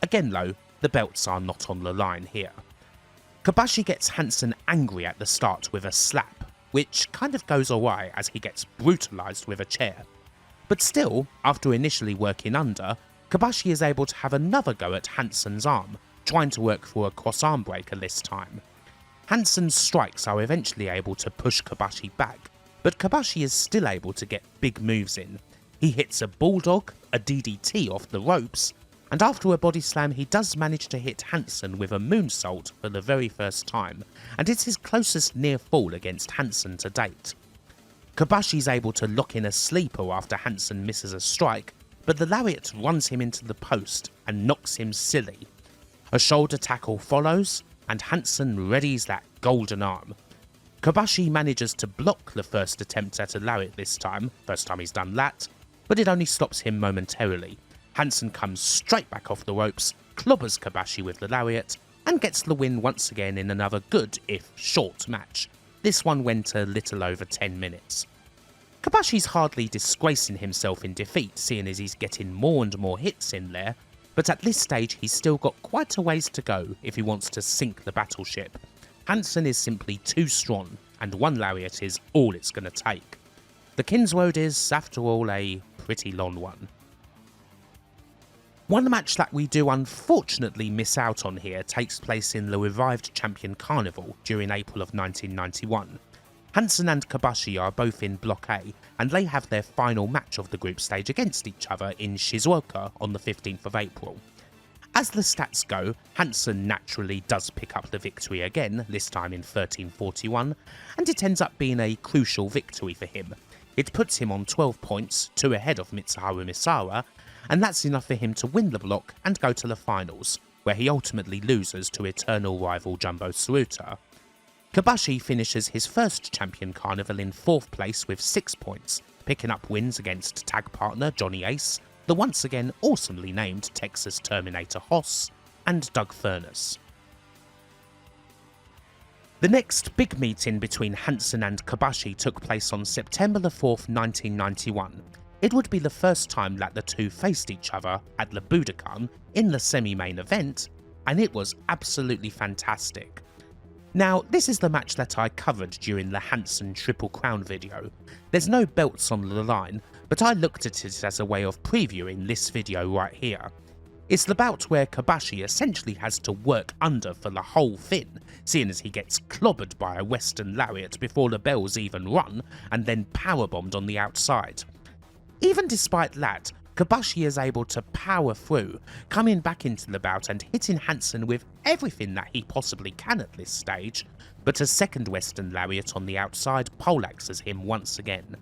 Again though, the belts are not on the line here. Kobashi gets Hansen angry at the start with a slap, which kind of goes awry as he gets brutalised with a chair. But still, after initially working under, Kobashi is able to have another go at Hansen's arm, trying to work for a cross-arm breaker this time. Hansen's strikes are eventually able to push Kobashi back, but Kobashi is still able to get big moves in. He hits a bulldog, a DDT off the ropes, and after a body slam he does manage to hit Hansen with a moonsault for the very first time, and it's his closest near fall against Hansen to date. Kobashi's able to lock in a sleeper after Hansen misses a strike, but the lariat runs him into the post and knocks him silly. A shoulder tackle follows, and Hansen readies that golden arm. Kobashi manages to block the first attempt at a lariat this time, first time he's done that, but it only stops him momentarily. Hansen comes straight back off the ropes, clobbers Kobashi with the lariat, and gets the win once again in another good, if short, match. This one went a little over 10 minutes. Kobashi's hardly disgracing himself in defeat, seeing as he's getting more and more hits in there, but at this stage he's still got quite a ways to go if he wants to sink the battleship. Hansen is simply too strong, and one lariat is all it's going to take. The Kingsroad is, after all, a pretty long one. One match that we do unfortunately miss out on here takes place in the revived Champion Carnival during April of 1991. Hansen and Kobashi are both in Block A, and they have their final match of the group stage against each other in Shizuoka on the 15th of April. As the stats go, Hansen naturally does pick up the victory again, this time in 13:41, and it ends up being a crucial victory for him. It puts him on 12 points, 2 ahead of Mitsuharu Misawa, and that's enough for him to win the block and go to the finals, where he ultimately loses to eternal rival Jumbo Tsuruta. Kobashi finishes his first Champion Carnival in 4th place with 6 points, picking up wins against tag partner Johnny Ace, the once again awesomely named Texas Terminator Hoss, and Doug Furness. The next big meeting between Hansen and Kobashi took place on September 4th, 1991. It would be the first time that the two faced each other at the Budokan in the semi-main event, and it was absolutely fantastic. Now, this is the match that I covered during the Hansen Triple Crown video. There's no belts on the line, but I looked at it as a way of previewing this video right here. It's the bout where Kobashi essentially has to work under for the whole thing, seeing as he gets clobbered by a Western Lariat before the bells even run, and then powerbombed on the outside. Even despite that, Kobashi is able to power through, coming back into the bout and hitting Hansen with everything that he possibly can at this stage, but a second Western Lariat on the outside poleaxes him once again.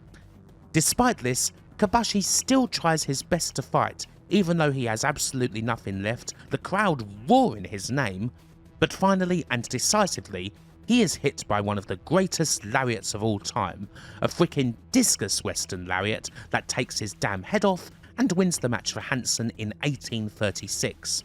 Despite this, Kobashi still tries his best to fight, even though he has absolutely nothing left, the crowd roaring his name, but finally and decisively, he is hit by one of the greatest lariats of all time, a freaking discus Western Lariat that takes his damn head off and wins the match for Hansen in 1836.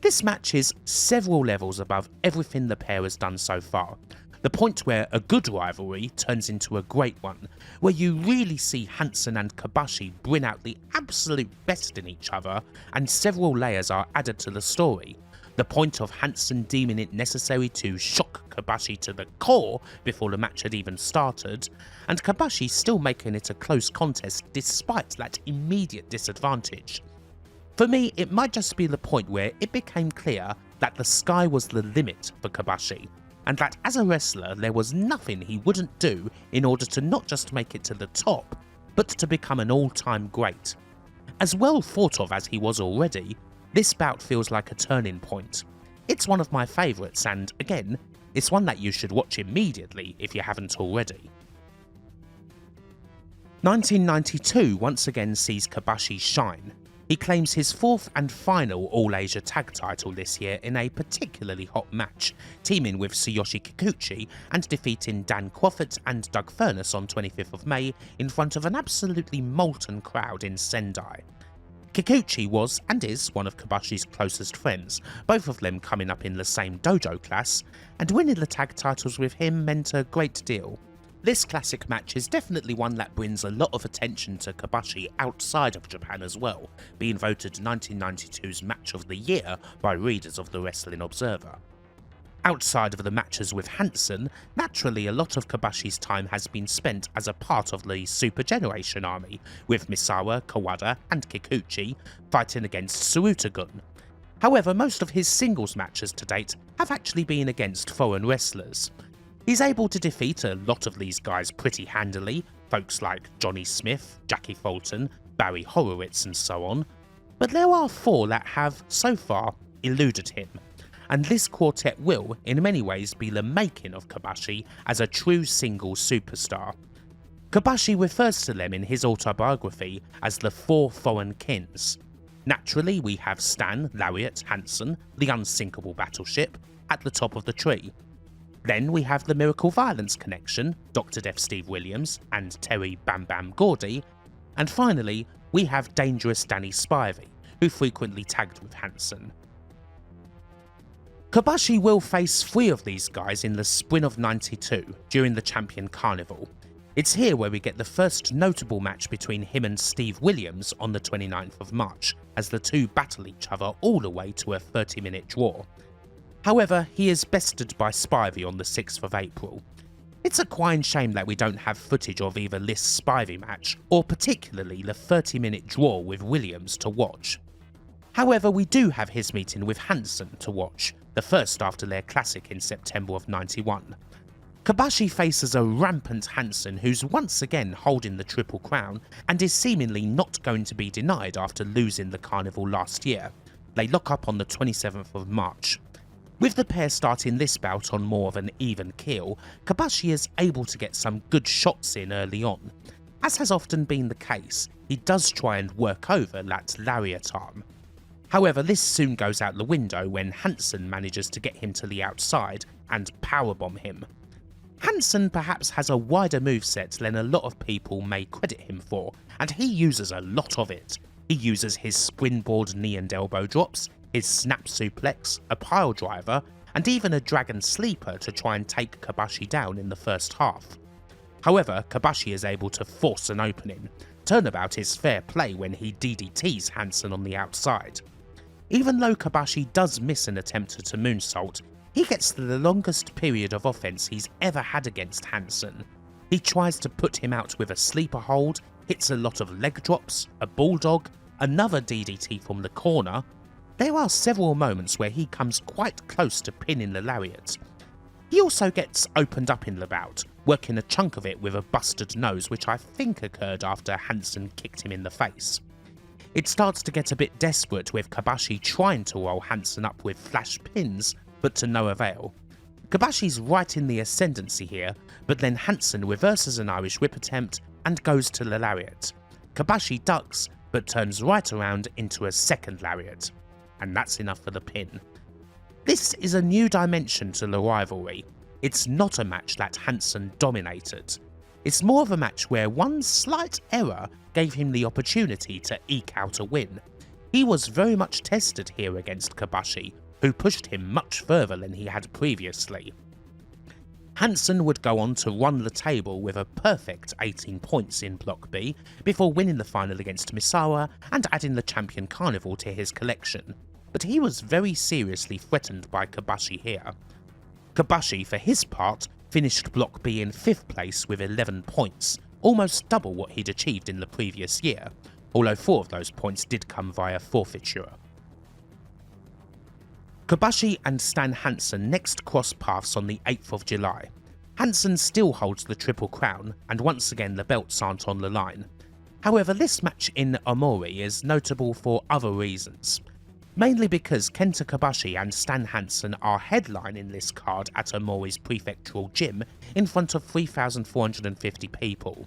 This match is several levels above everything the pair has done so far, the point where a good rivalry turns into a great one, where you really see Hansen and Kobashi bring out the absolute best in each other, and several layers are added to the story. The point of Hansen deeming it necessary to shock Kobashi to the core before the match had even started, and Kobashi still making it a close contest despite that immediate disadvantage. For me, it might just be the point where it became clear that the sky was the limit for Kobashi, and that as a wrestler there was nothing he wouldn't do in order to not just make it to the top, but to become an all-time great. As well thought of as he was already, this bout feels like a turning point. It's one of my favourites, and again, it's one that you should watch immediately if you haven't already. 1992 once again sees Kobashi shine. He claims his 4th and final All-Asia Tag title this year in a particularly hot match, teaming with Tsuyoshi Kikuchi and defeating Dan Quaffett and Doug Furness on 25th of May in front of an absolutely molten crowd in Sendai. Kikuchi was and is one of Kobashi's closest friends, both of them coming up in the same dojo class, and winning the tag titles with him meant a great deal. This classic match is definitely one that brings a lot of attention to Kobashi outside of Japan as well, being voted 1992's Match of the Year by readers of the Wrestling Observer. Outside of the matches with Hansen, naturally a lot of Kobashi's time has been spent as a part of the Super Generation Army, with Misawa, Kawada and Kikuchi fighting against Tsuruta-gun. However, most of his singles matches to date have actually been against foreign wrestlers. He's able to defeat a lot of these guys pretty handily, folks like Johnny Smith, Jackie Fulton, Barry Horowitz and so on, but there are 4 that have, so far, eluded him. And this quartet will, in many ways, be the making of Kobashi as a true single superstar. Kobashi refers to them in his autobiography as the 4 foreign kins. Naturally, we have Stan, Lariat, Hansen, the unsinkable battleship, at the top of the tree. Then we have the Miracle Violence connection, Dr. Death Steve Williams and Terry Bam Bam Gordy, and finally, we have Dangerous Danny Spivey, who frequently tagged with Hansen. Kobashi will face 3 of these guys in the spring of '92 during the Champion Carnival. It's here where we get the first notable match between him and Steve Williams on the 29th of March, as the two battle each other all the way to a 30-minute draw. However, he is bested by Spivey on the 6th of April. It's a crying shame that we don't have footage of either this Spivey match, or particularly the 30-minute draw with Williams to watch. However, we do have his meeting with Hansen to watch, the first after their classic in September of '91. Kobashi faces a rampant Hansen who's once again holding the Triple Crown and is seemingly not going to be denied after losing the Carnival last year. They lock up on the 27th of March. With the pair starting this bout on more of an even keel, Kobashi is able to get some good shots in early on. As has often been the case, he does try and work over that lariat arm. However, this soon goes out the window when Hansen manages to get him to the outside and powerbomb him. Hansen perhaps has a wider moveset than a lot of people may credit him for, and he uses a lot of it. He uses his springboard knee and elbow drops, his snap suplex, a pile driver, and even a dragon sleeper to try and take Kobashi down in the first half. However, Kobashi is able to force an opening. Turnabout is fair play when he DDTs Hansen on the outside. Even though Kobashi does miss an attempt at a moonsault, he gets the longest period of offense he's ever had against Hansen. He tries to put him out with a sleeper hold, hits a lot of leg drops, a bulldog, another DDT from the corner. There are several moments where he comes quite close to pinning the lariat. He also gets opened up in the bout, working a chunk of it with a busted nose which I think occurred after Hansen kicked him in the face. It starts to get a bit desperate with Kobashi trying to roll Hansen up with flash pins, but to no avail. Kobashi's right in the ascendancy here, but then Hansen reverses an Irish whip attempt and goes to the lariat. Kobashi ducks, but turns right around into a second lariat. And that's enough for the pin. This is a new dimension to the rivalry. It's not a match that Hansen dominated. It's more of a match where one slight error gave him the opportunity to eke out a win. He was very much tested here against Kobashi, who pushed him much further than he had previously. Hansen would go on to run the table with a perfect 18 points in Block B before winning the final against Misawa and adding the Champion Carnival to his collection, but he was very seriously threatened by Kobashi here. Kobashi, for his part, finished Block B in 5th place with 11 points, almost double what he'd achieved in the previous year, although 4 of those points did come via forfeiture. Kobashi and Stan Hansen next cross paths on the 8th of July. Hansen still holds the Triple Crown, and once again the belts aren't on the line. However, this match in Omori is notable for other reasons. Mainly because Kenta Kobashi and Stan Hansen are headlining this card at Omori's prefectural gym in front of 3,450 people.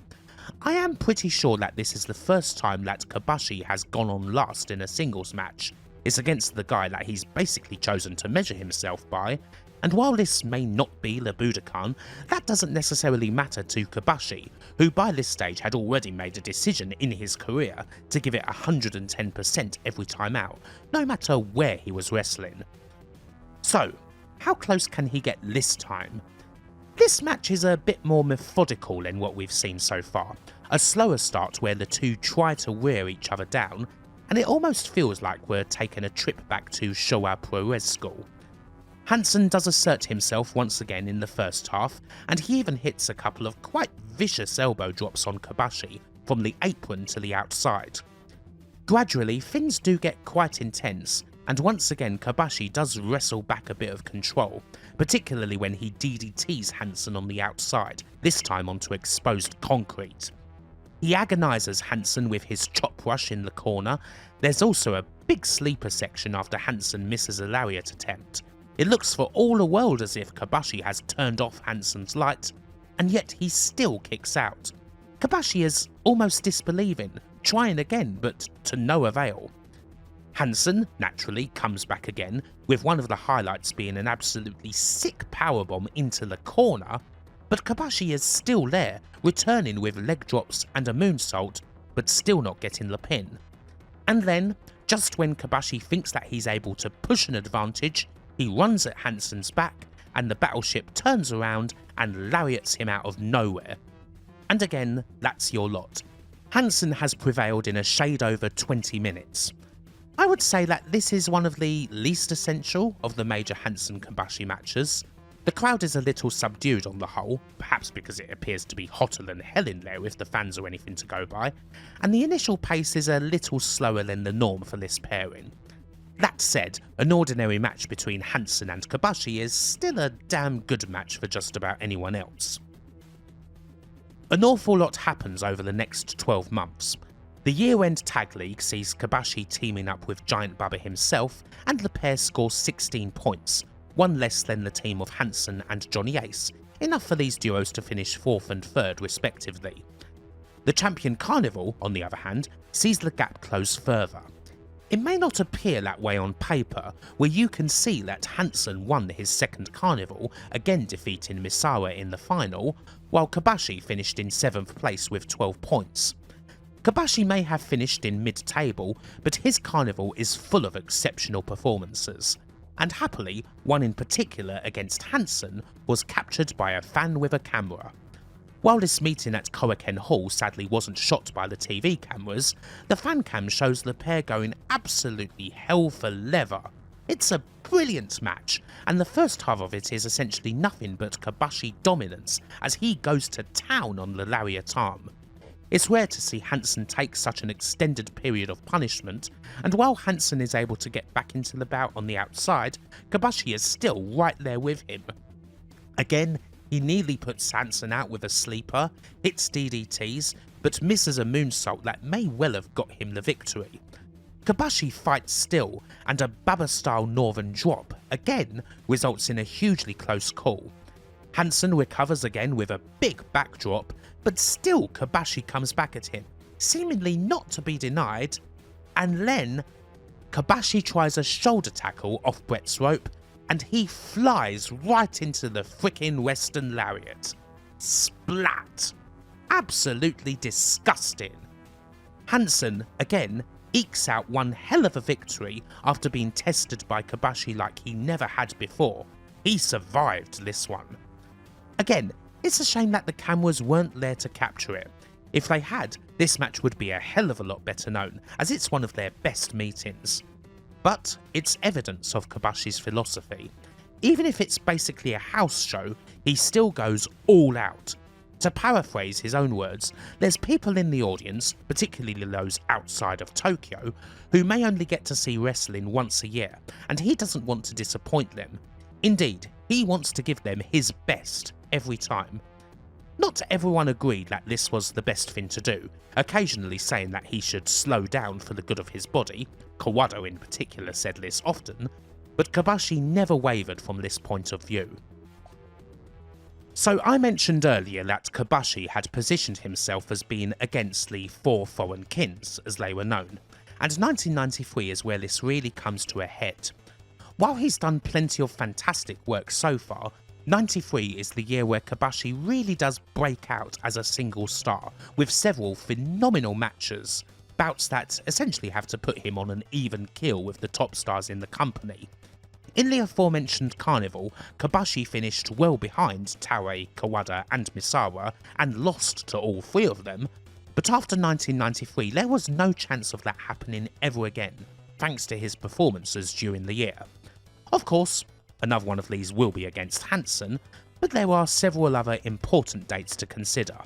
I am pretty sure that this is the first time that Kobashi has gone on last in a singles match. It's against the guy that he's basically chosen to measure himself by, and while this may not be the Budokan, that doesn't necessarily matter to Kobashi, who by this stage had already made a decision in his career to give it 110% every time out, no matter where he was wrestling. So, how close can he get this time? This match is a bit more methodical than what we've seen so far, a slower start where the two try to wear each other down, and it almost feels like we're taking a trip back to Showa Pro-Res school. Hansen does assert himself once again in the first half, and he even hits a couple of quite vicious elbow drops on Kobashi, from the apron to the outside. Gradually, things do get quite intense, and once again Kobashi does wrestle back a bit of control, particularly when he DDTs Hansen on the outside, this time onto exposed concrete. He agonises Hansen with his chop rush in the corner. There's also a big sleeper section after Hansen misses a lariat attempt. It looks for all the world as if Kobashi has turned off Hansen's light, and yet he still kicks out. Kobashi is almost disbelieving, trying again but to no avail. Hansen, naturally, comes back again, with one of the highlights being an absolutely sick powerbomb into the corner, but Kobashi is still there, returning with leg drops and a moonsault, but still not getting the pin. And then, just when Kobashi thinks that he's able to push an advantage, he runs at Hansen's back, and the battleship turns around and lariats him out of nowhere. And again, that's your lot. Hansen has prevailed in a shade over 20 minutes. I would say that this is one of the least essential of the major Hansen-Kobashi matches. The crowd is a little subdued on the whole, perhaps because it appears to be hotter than hell in there if the fans are anything to go by, and the initial pace is a little slower than the norm for this pairing. That said, an ordinary match between Hansen and Kobashi is still a damn good match for just about anyone else. An awful lot happens over the next 12 months. The year-end tag league sees Kobashi teaming up with Giant Baba himself, and the pair score 16 points, one less than the team of Hansen and Johnny Ace, enough for these duos to finish 4th and 3rd respectively. The Champion Carnival, on the other hand, sees the gap close further. It may not appear that way on paper, where you can see that Hansen won his 2nd Carnival, again defeating Misawa in the final, while Kobashi finished in 7th place with 12 points. Kobashi may have finished in mid-table, but his Carnival is full of exceptional performances, and happily, one in particular against Hansen was captured by a fan with a camera. While this meeting at Korakuen Hall sadly wasn't shot by the TV cameras, the fan cam shows the pair going absolutely hell for leather. It's a brilliant match, and the first half of it is essentially nothing but Kobashi dominance as he goes to town on the lariat arm. It's rare to see Hansen take such an extended period of punishment, and while Hansen is able to get back into the bout on the outside, Kobashi is still right there with him. Again, he nearly puts Hansen out with a sleeper, hits DDTs, but misses a moonsault that may well have got him the victory. Kobashi fights still, and a Baba-style Northern drop again results in a hugely close call. Hansen recovers again with a big backdrop, but still Kobashi comes back at him, seemingly not to be denied, and then Kobashi tries a shoulder tackle off Brett's rope, and he flies right into the frickin' Western Lariat. Splat! Absolutely disgusting. Hansen, again, ekes out one hell of a victory after being tested by Kobashi like he never had before. He survived this one. Again, it's a shame that the cameras weren't there to capture it. If they had, this match would be a hell of a lot better known, as it's one of their best meetings. But it's evidence of Kobashi's philosophy. Even if it's basically a house show, he still goes all out. To paraphrase his own words, there's people in the audience, particularly those outside of Tokyo, who may only get to see wrestling once a year, and he doesn't want to disappoint them. Indeed, he wants to give them his best every time. Not everyone agreed that this was the best thing to do, occasionally saying that he should slow down for the good of his body. Kawada in particular said this often, but Kobashi never wavered from this point of view. So I mentioned earlier that Kobashi had positioned himself as being against the four foreign kins, as they were known, and 1993 is where this really comes to a head. While he's done plenty of fantastic work so far, 93 is the year where Kobashi really does break out as a single star, with several phenomenal matches, bouts that essentially have to put him on an even keel with the top stars in the company. In the aforementioned Carnival, Kobashi finished well behind Taue, Kawada and Misawa and lost to all three of them, but after 1993 there was no chance of that happening ever again, thanks to his performances during the year. Of course, another one of these will be against Hansen, but there are several other important dates to consider.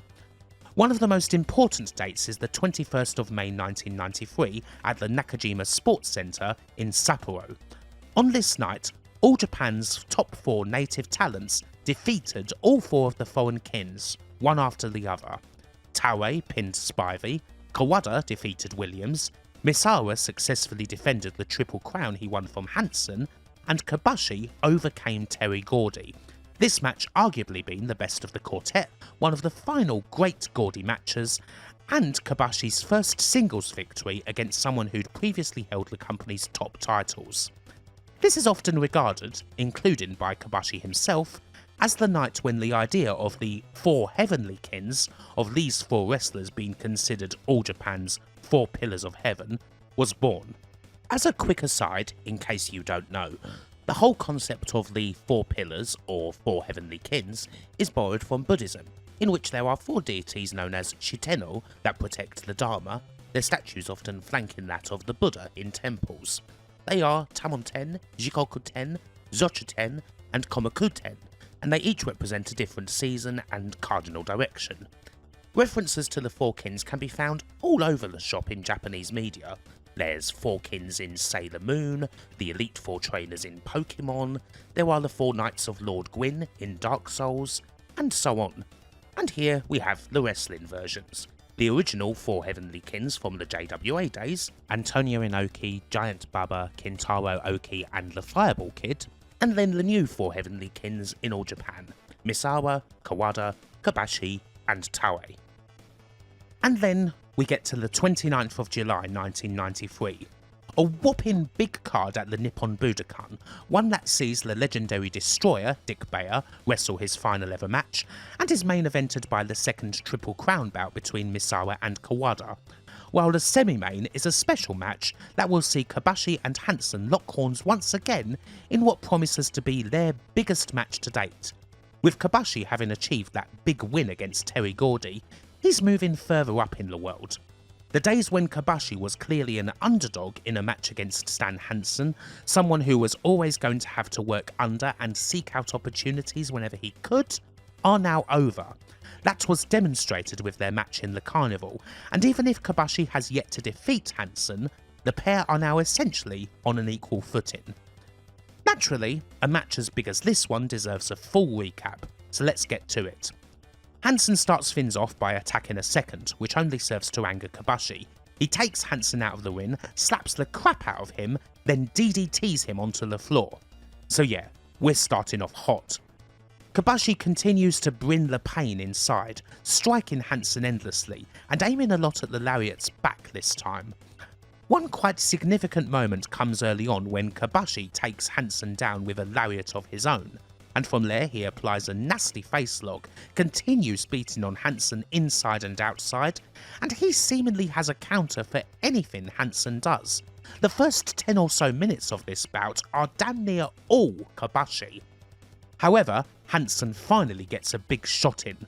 One of the most important dates is the 21st of May 1993 at the Nakajima Sports Center in Sapporo. On this night, All Japan's top 4 native talents defeated all 4 of the foreign kins, one after the other. Taue pinned Spivey, Kawada defeated Williams, Misawa successfully defended the Triple Crown he won from Hansen, and Kobashi overcame Terry Gordy. This match arguably being the best of the quartet, one of the final great Gordy matches, and Kobashi's first singles victory against someone who'd previously held the company's top titles. This is often regarded, including by Kobashi himself, as the night when the idea of the 4 heavenly kins, of these 4 wrestlers being considered All Japan's 4 pillars of heaven, was born. As a quick aside, in case you don't know, the whole concept of the 4 pillars, or 4 heavenly kins, is borrowed from Buddhism, in which there are 4 deities known as Shitenno that protect the Dharma, their statues often flanking that of the Buddha in temples. They are Tamon-ten, Jikoku-ten, Zochu-ten, and Komaku-ten, and they each represent a different season and cardinal direction. References to the 4 kins can be found all over the shop in Japanese media. There's 4 Kins in Sailor Moon, the Elite 4 trainers in Pokemon, there are the 4 Knights of Lord Gwyn in Dark Souls, and so on. And here we have the wrestling versions. The original 4 Heavenly Kins from the JWA days, Antonio Inoki, Giant Baba, Kintaro Oki and the Fireball Kid, and then the new 4 Heavenly Kins in All Japan, Misawa, Kawada, Kobashi and Taue. And then we get to the 29th of July 1993, a whopping big card at the Nippon Budokan, one that sees the legendary Destroyer, Dick Bayer, wrestle his final ever match, and is main evented by the second Triple Crown bout between Misawa and Kawada, while the semi-main is a special match that will see Kobashi and Hansen lock horns once again in what promises to be their biggest match to date. With Kobashi having achieved that big win against Terry Gordy, he's moving further up in the world. The days when Kobashi was clearly an underdog in a match against Stan Hansen, someone who was always going to have to work under and seek out opportunities whenever he could, are now over. That was demonstrated with their match in the Carnival, and even if Kobashi has yet to defeat Hansen, the pair are now essentially on an equal footing. Naturally, a match as big as this one deserves a full recap, so let's get to it. Hansen starts things off by attacking a second, which only serves to anger Kobashi. He takes Hansen out of the ring, slaps the crap out of him, then DDTs him onto the floor. So yeah, we're starting off hot. Kobashi continues to bring the pain inside, striking Hansen endlessly, and aiming a lot at the lariat's back this time. One quite significant moment comes early on when Kobashi takes Hansen down with a lariat of his own, and from there he applies a nasty facelog, continues beating on Hansen inside and outside, and he seemingly has a counter for anything Hansen does. The first 10 or so minutes of this bout are damn near all Kobashi. However, Hansen finally gets a big shot in.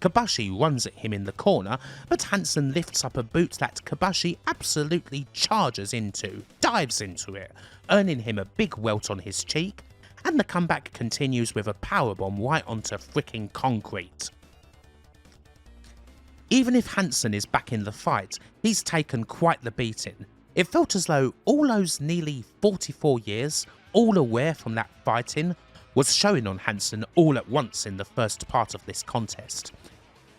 Kobashi runs at him in the corner, but Hansen lifts up a boot that Kobashi absolutely charges into, dives into it, earning him a big welt on his cheek, and the comeback continues with a powerbomb right onto fricking concrete. Even if Hansen is back in the fight, he's taken quite the beating. It felt as though all those nearly 44 years, all aware from that fighting, was showing on Hansen all at once in the first part of this contest.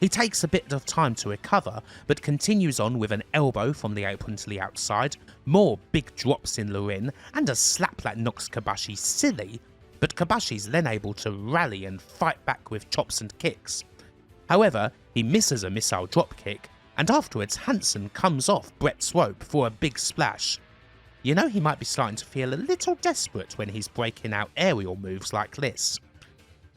He takes a bit of time to recover, but continues on with an elbow from the apron to the outside, more big drops in the ring, and a slap that knocks Kobashi silly, but Kobashi's then able to rally and fight back with chops and kicks. However, he misses a missile dropkick, and afterwards Hansen comes off Brett's rope for a big splash. You know he might be starting to feel a little desperate when he's breaking out aerial moves like this.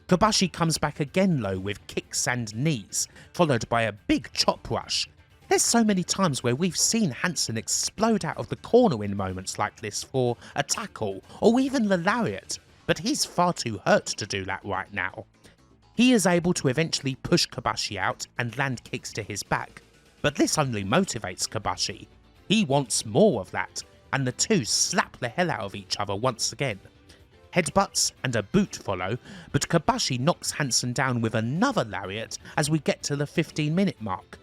Kobashi comes back again though with kicks and knees, followed by a big chop rush. There's so many times where we've seen Hansen explode out of the corner in moments like this for a tackle or even the lariat, but he's far too hurt to do that right now. He is able to eventually push Kobashi out and land kicks to his back, but this only motivates Kobashi. He wants more of that, and the two slap the hell out of each other once again. Headbutts and a boot follow, but Kobashi knocks Hansen down with another lariat as we get to the 15-minute mark.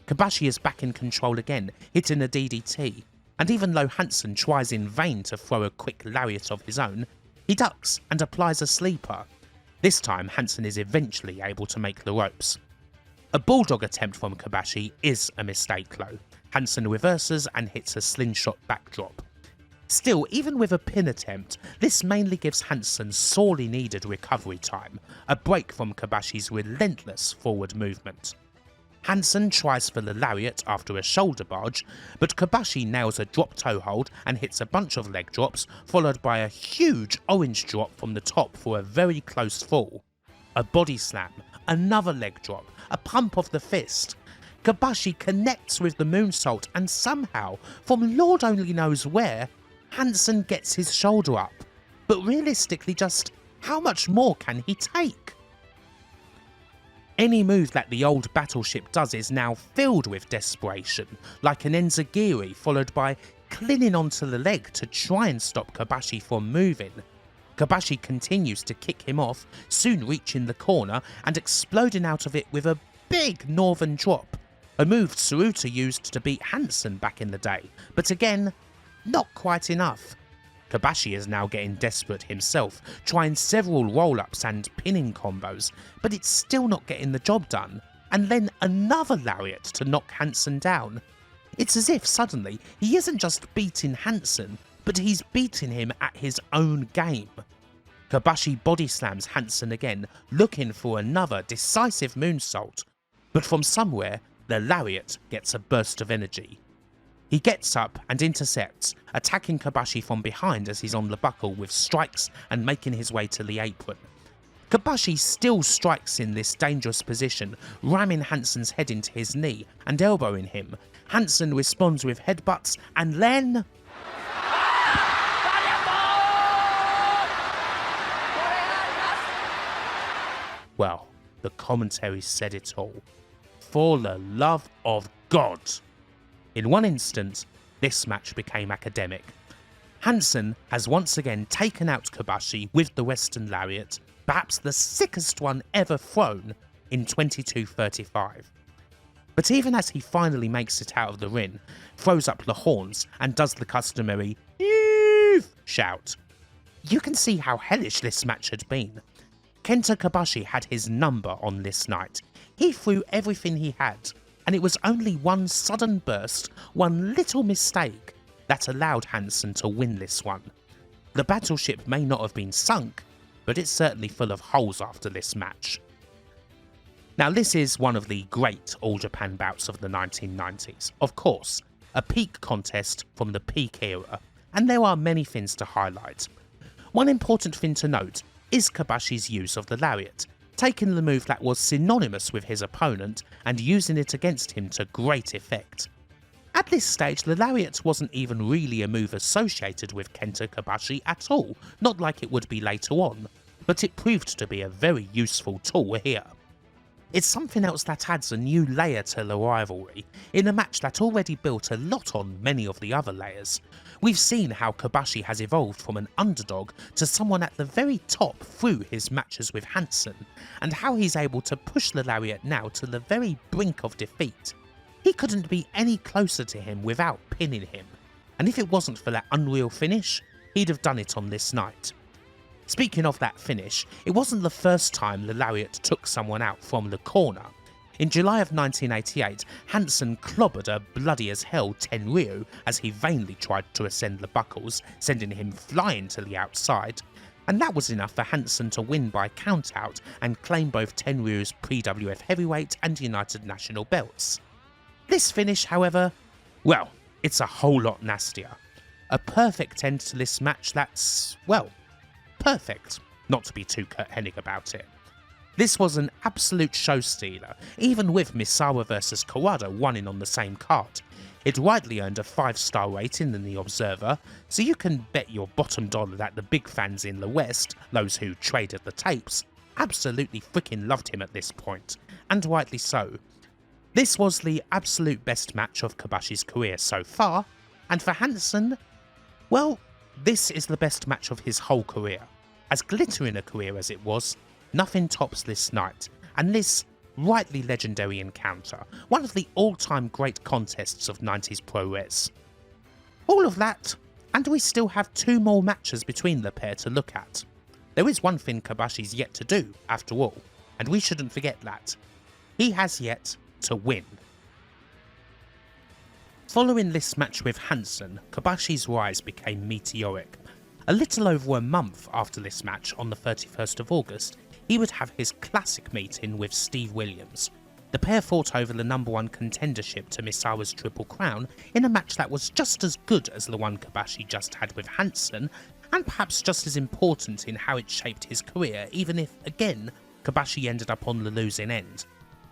Kobashi is back in control again, hitting a DDT, and even though Hansen tries in vain to throw a quick lariat of his own, he ducks and applies a sleeper. This time Hansen is eventually able to make the ropes. A bulldog attempt from Kobashi is a mistake though. Hansen reverses and hits a slingshot backdrop. Still, even with a pin attempt, this mainly gives Hansen sorely needed recovery time, a break from Kobashi's relentless forward movement. Hansen tries for the lariat after a shoulder barge, but Kobashi nails a drop toe hold and hits a bunch of leg drops, followed by a huge orange drop from the top for a very close fall. A body slam, another leg drop, a pump of the fist. Kobashi connects with the moonsault and somehow, from Lord only knows where, Hansen gets his shoulder up. But realistically, just how much more can he take? Any move that the old battleship does is now filled with desperation, like an enzigiri followed by clinging onto the leg to try and stop Kobashi from moving. Kobashi continues to kick him off, soon reaching the corner and exploding out of it with a big northern drop, a move Tsuruta used to beat Hansen back in the day, but again, not quite enough. Kobashi is now getting desperate himself, trying several roll-ups and pinning combos, but it's still not getting the job done, and then another lariat to knock Hansen down. It's as if suddenly he isn't just beating Hansen, but he's beating him at his own game. Kobashi body slams Hansen again, looking for another decisive moonsault, but from somewhere the lariat gets a burst of energy. He gets up and intercepts, attacking Kobashi from behind as he's on the buckle with strikes and making his way to the apron. Kobashi still strikes in this dangerous position, ramming Hansen's head into his knee and elbowing him. Hansen responds with headbutts and then... Well, the commentary said it all. For the love of God! In one instant, this match became academic. Hansen has once again taken out Kobashi with the Western Lariat, perhaps the sickest one ever thrown, in 22:35. But even as he finally makes it out of the ring, throws up the horns and does the customary "Yeeeev" shout, you can see how hellish this match had been. Kenta Kobashi had his number on this night. He threw everything he had, and it was only one sudden burst, one little mistake, that allowed Hansen to win this one. The battleship may not have been sunk, but it's certainly full of holes after this match. Now this is one of the great All Japan bouts of the 1990s, of course, a peak contest from the peak era, and there are many things to highlight. One important thing to note is Kobashi's use of the lariat, taking the move that was synonymous with his opponent and using it against him to great effect. At this stage, the lariat wasn't even really a move associated with Kenta Kobashi at all, not like it would be later on, but it proved to be a very useful tool here. It's something else that adds a new layer to the rivalry, in a match that already built a lot on many of the other layers. We've seen how Kobashi has evolved from an underdog to someone at the very top through his matches with Hansen, and how he's able to push the lariat now to the very brink of defeat. He couldn't be any closer to him without pinning him, and if it wasn't for that unreal finish, he'd have done it on this night. Speaking of that finish, it wasn't the first time the lariat took someone out from the corner. In July of 1988, Hansen clobbered a bloody as hell Tenryu as he vainly tried to ascend the buckles, sending him flying to the outside, and that was enough for Hansen to win by countout and claim both Tenryu's pre-WF heavyweight and United National belts. This finish, however, well, it's a whole lot nastier. A perfect end to this match that's, well, perfect, not to be too Kurt Hennig about it. This was an absolute show stealer, even with Misawa vs Kawada winning on the same card. It rightly earned a 5-star rating in The Observer, so you can bet your bottom dollar that the big fans in the West, those who traded the tapes, absolutely freaking loved him at this point, and rightly so. This was the absolute best match of Kobashi's career so far, and for Hansen, well, this is the best match of his whole career. As glittering a career as it was, nothing tops this night, and this rightly legendary encounter, one of the all-time great contests of 90s pro res. All of that, and we still have 2 more matches between the pair to look at. There is one thing Kobashi's yet to do, after all, and we shouldn't forget that. He has yet to win. Following this match with Hansen, Kobashi's rise became meteoric. A little over a month after this match, on the 31st of August, he would have his classic meeting with Steve Williams. The pair fought over the #1 contendership to Misawa's Triple Crown in a match that was just as good as the one Kobashi just had with Hansen, and perhaps just as important in how it shaped his career, even if, again, Kobashi ended up on the losing end.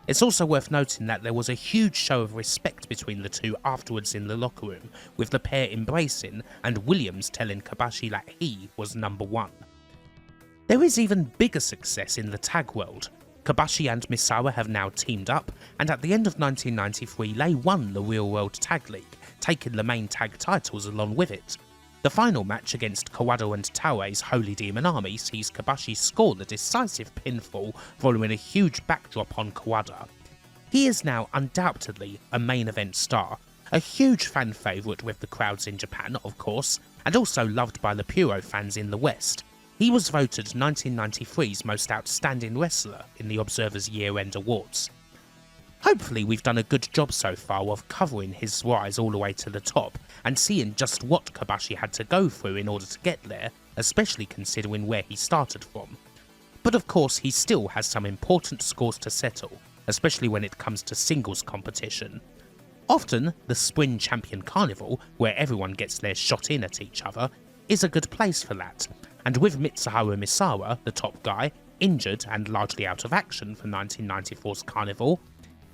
It's also worth noting that there was a huge show of respect between the two afterwards in the locker room, with the pair embracing and Williams telling Kobashi that he was #1. There is even bigger success in the tag world. Kobashi and Misawa have now teamed up, and at the end of 1993 they won the Real World Tag League, taking the main tag titles along with it. The final match against Kawada and Tauei's Holy Demon Army sees Kobashi score the decisive pinfall following a huge backdrop on Kawada. He is now undoubtedly a main event star, A huge fan favourite with the crowds in Japan, of course, and also loved by the Puro fans in the West. He was voted 1993's most outstanding wrestler in the Observer's year-end awards. Hopefully we've done a good job so far of covering his rise all the way to the top and seeing just what Kobashi had to go through in order to get there, especially considering where he started from. But of course he still has some important scores to settle, especially when it comes to singles competition. Often, the Spring Champion Carnival, where everyone gets their shot in at each other, is a good place for that, and with Mitsuharu Misawa, the top guy, injured and largely out of action for 1994's Carnival,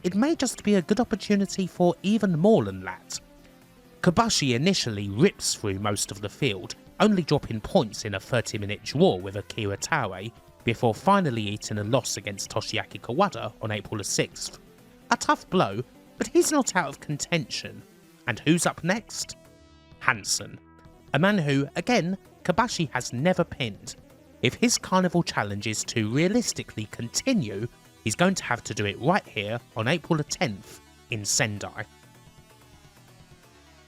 it may just be a good opportunity for even more than that. Kobashi initially rips through most of the field, only dropping points in a 30-minute draw with Akira Taue, before finally eating a loss against Toshiaki Kawada on April the 6th. A tough blow, but he's not out of contention. And who's up next? Hansen. A man who, again, Kobashi has never pinned. If his Carnival challenge is to realistically continue, he's going to have to do it right here on April the 10th in Sendai.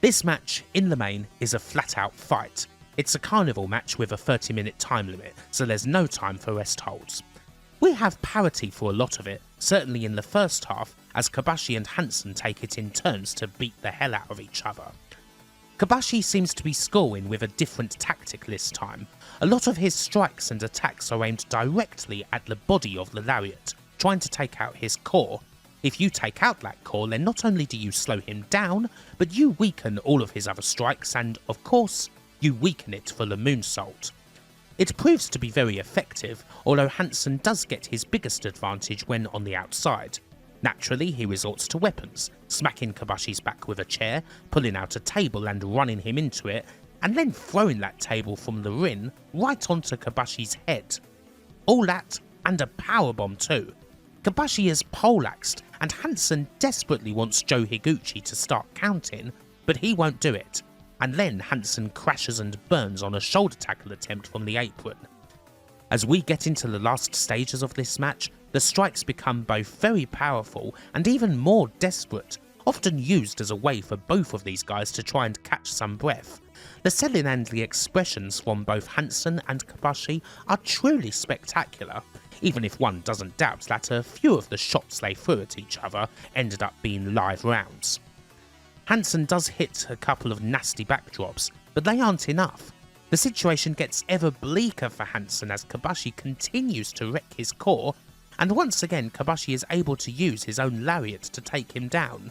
This match, in the main, is a flat-out fight. It's a Carnival match with a 30-minute time limit, so there's no time for rest holds. We have parity for a lot of it, certainly in the first half, as Kobashi and Hansen take it in turns to beat the hell out of each other. Kobashi seems to be scoring with a different tactic this time. A lot of his strikes and attacks are aimed directly at the body of the lariat, trying to take out his core. If you take out that core, then not only do you slow him down, but you weaken all of his other strikes and, of course, you weaken it for the moonsault. It proves to be very effective, although Hansen does get his biggest advantage when on the outside. Naturally, he resorts to weapons, smacking Kobashi's back with a chair, pulling out a table and running him into it, and then throwing that table from the ring right onto Kobashi's head. All that, and a powerbomb too. Kobashi is poleaxed, and Hansen desperately wants Joe Higuchi to start counting, but he won't do it. And then Hansen crashes and burns on a shoulder tackle attempt from the apron. As we get into the last stages of this match, the strikes become both very powerful and even more desperate, often used as a way for both of these guys to try and catch some breath. The selling and the expressions from both Hansen and Kobashi are truly spectacular, even if one doesn't doubt that a few of the shots they threw at each other ended up being live rounds. Hansen does hit a couple of nasty backdrops, but they aren't enough. The situation gets ever bleaker for Hansen as Kobashi continues to wreck his core, and once again Kobashi is able to use his own lariat to take him down.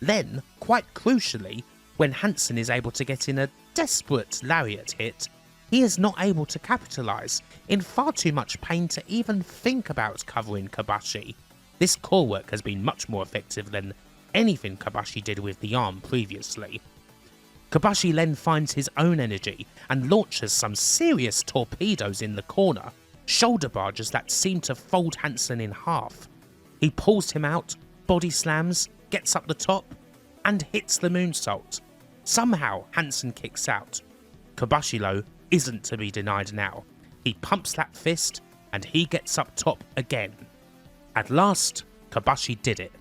Then, quite crucially, when Hansen is able to get in a desperate lariat hit, he is not able to capitalise, in far too much pain to even think about covering Kobashi. This core work has been much more effective than anything Kobashi did with the arm previously. Kobashi then finds his own energy and launches some serious torpedoes in the corner, shoulder barges that seem to fold Hansen in half. He pulls him out, body slams, gets up the top, and hits the moonsault. Somehow Hansen kicks out. Kobashi though isn't to be denied now. He pumps that fist and he gets up top again. At last, Kobashi did it.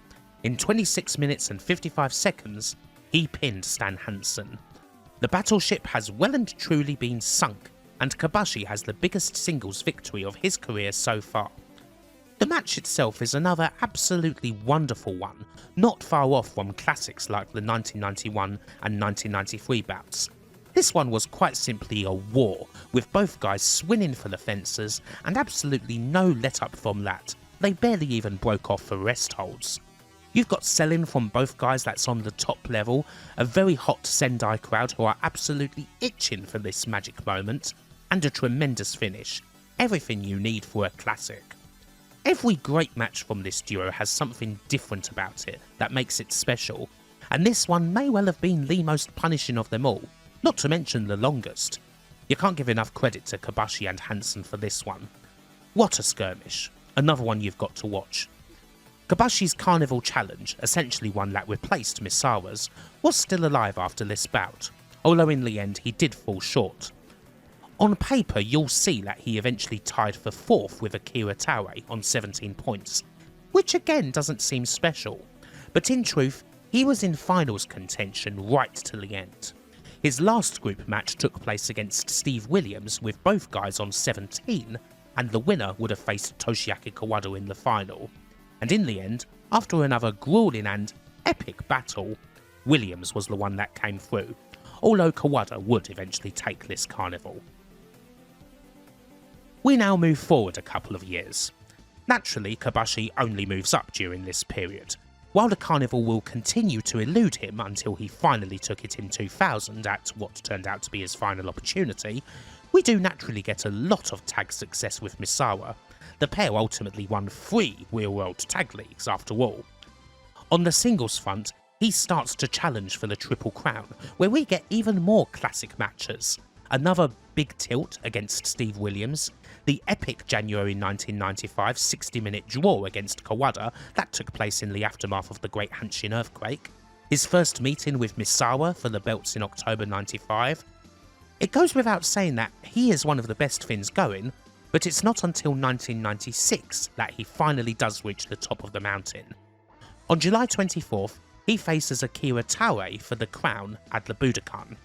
In 26 minutes and 55 seconds, he pinned Stan Hansen. The battleship has well and truly been sunk, and Kobashi has the biggest singles victory of his career so far. The match itself is another absolutely wonderful one, not far off from classics like the 1991 and 1993 bouts. This one was quite simply a war, with both guys swinging for the fences, and absolutely no let-up from that. They barely even broke off for rest holds. You've got selling from both guys that's on the top level, a very hot Sendai crowd who are absolutely itching for this magic moment, and a tremendous finish. Everything you need for a classic. Every great match from this duo has something different about it that makes it special, and this one may well have been the most punishing of them all, not to mention the longest. You can't give enough credit to Kobashi and Hansen for this one. What a skirmish. Another one you've got to watch. Kobashi's Carnival Challenge, essentially one that replaced Misawa's, was still alive after this bout, although in the end he did fall short. On paper you'll see that he eventually tied for 4th with Akira Taue on 17 points, which again doesn't seem special, but in truth he was in finals contention right till the end. His last group match took place against Steve Williams with both guys on 17, and the winner would have faced Toshiaki Kawada in the final. And in the end, after another grueling and epic battle, Williams was the one that came through, although Kawada would eventually take this carnival. We now move forward a couple of years. Naturally, Kobashi only moves up during this period. While the carnival will continue to elude him until he finally took it in 2000 at what turned out to be his final opportunity, we do naturally get a lot of tag success with Misawa. The pair ultimately won 3 Real World Tag Leagues after all. On the singles front, he starts to challenge for the Triple Crown, where we get even more classic matches. Another big tilt against Steve Williams, the epic January 1995 60-minute draw against Kawada that took place in the aftermath of the Great Hanshin earthquake, his first meeting with Misawa for the belts in October 95. It goes without saying that he is one of the best Finns going, but it's not until 1996 that he finally does reach the top of the mountain. On July 24th, he faces Akira Taue for the crown at the Budokan.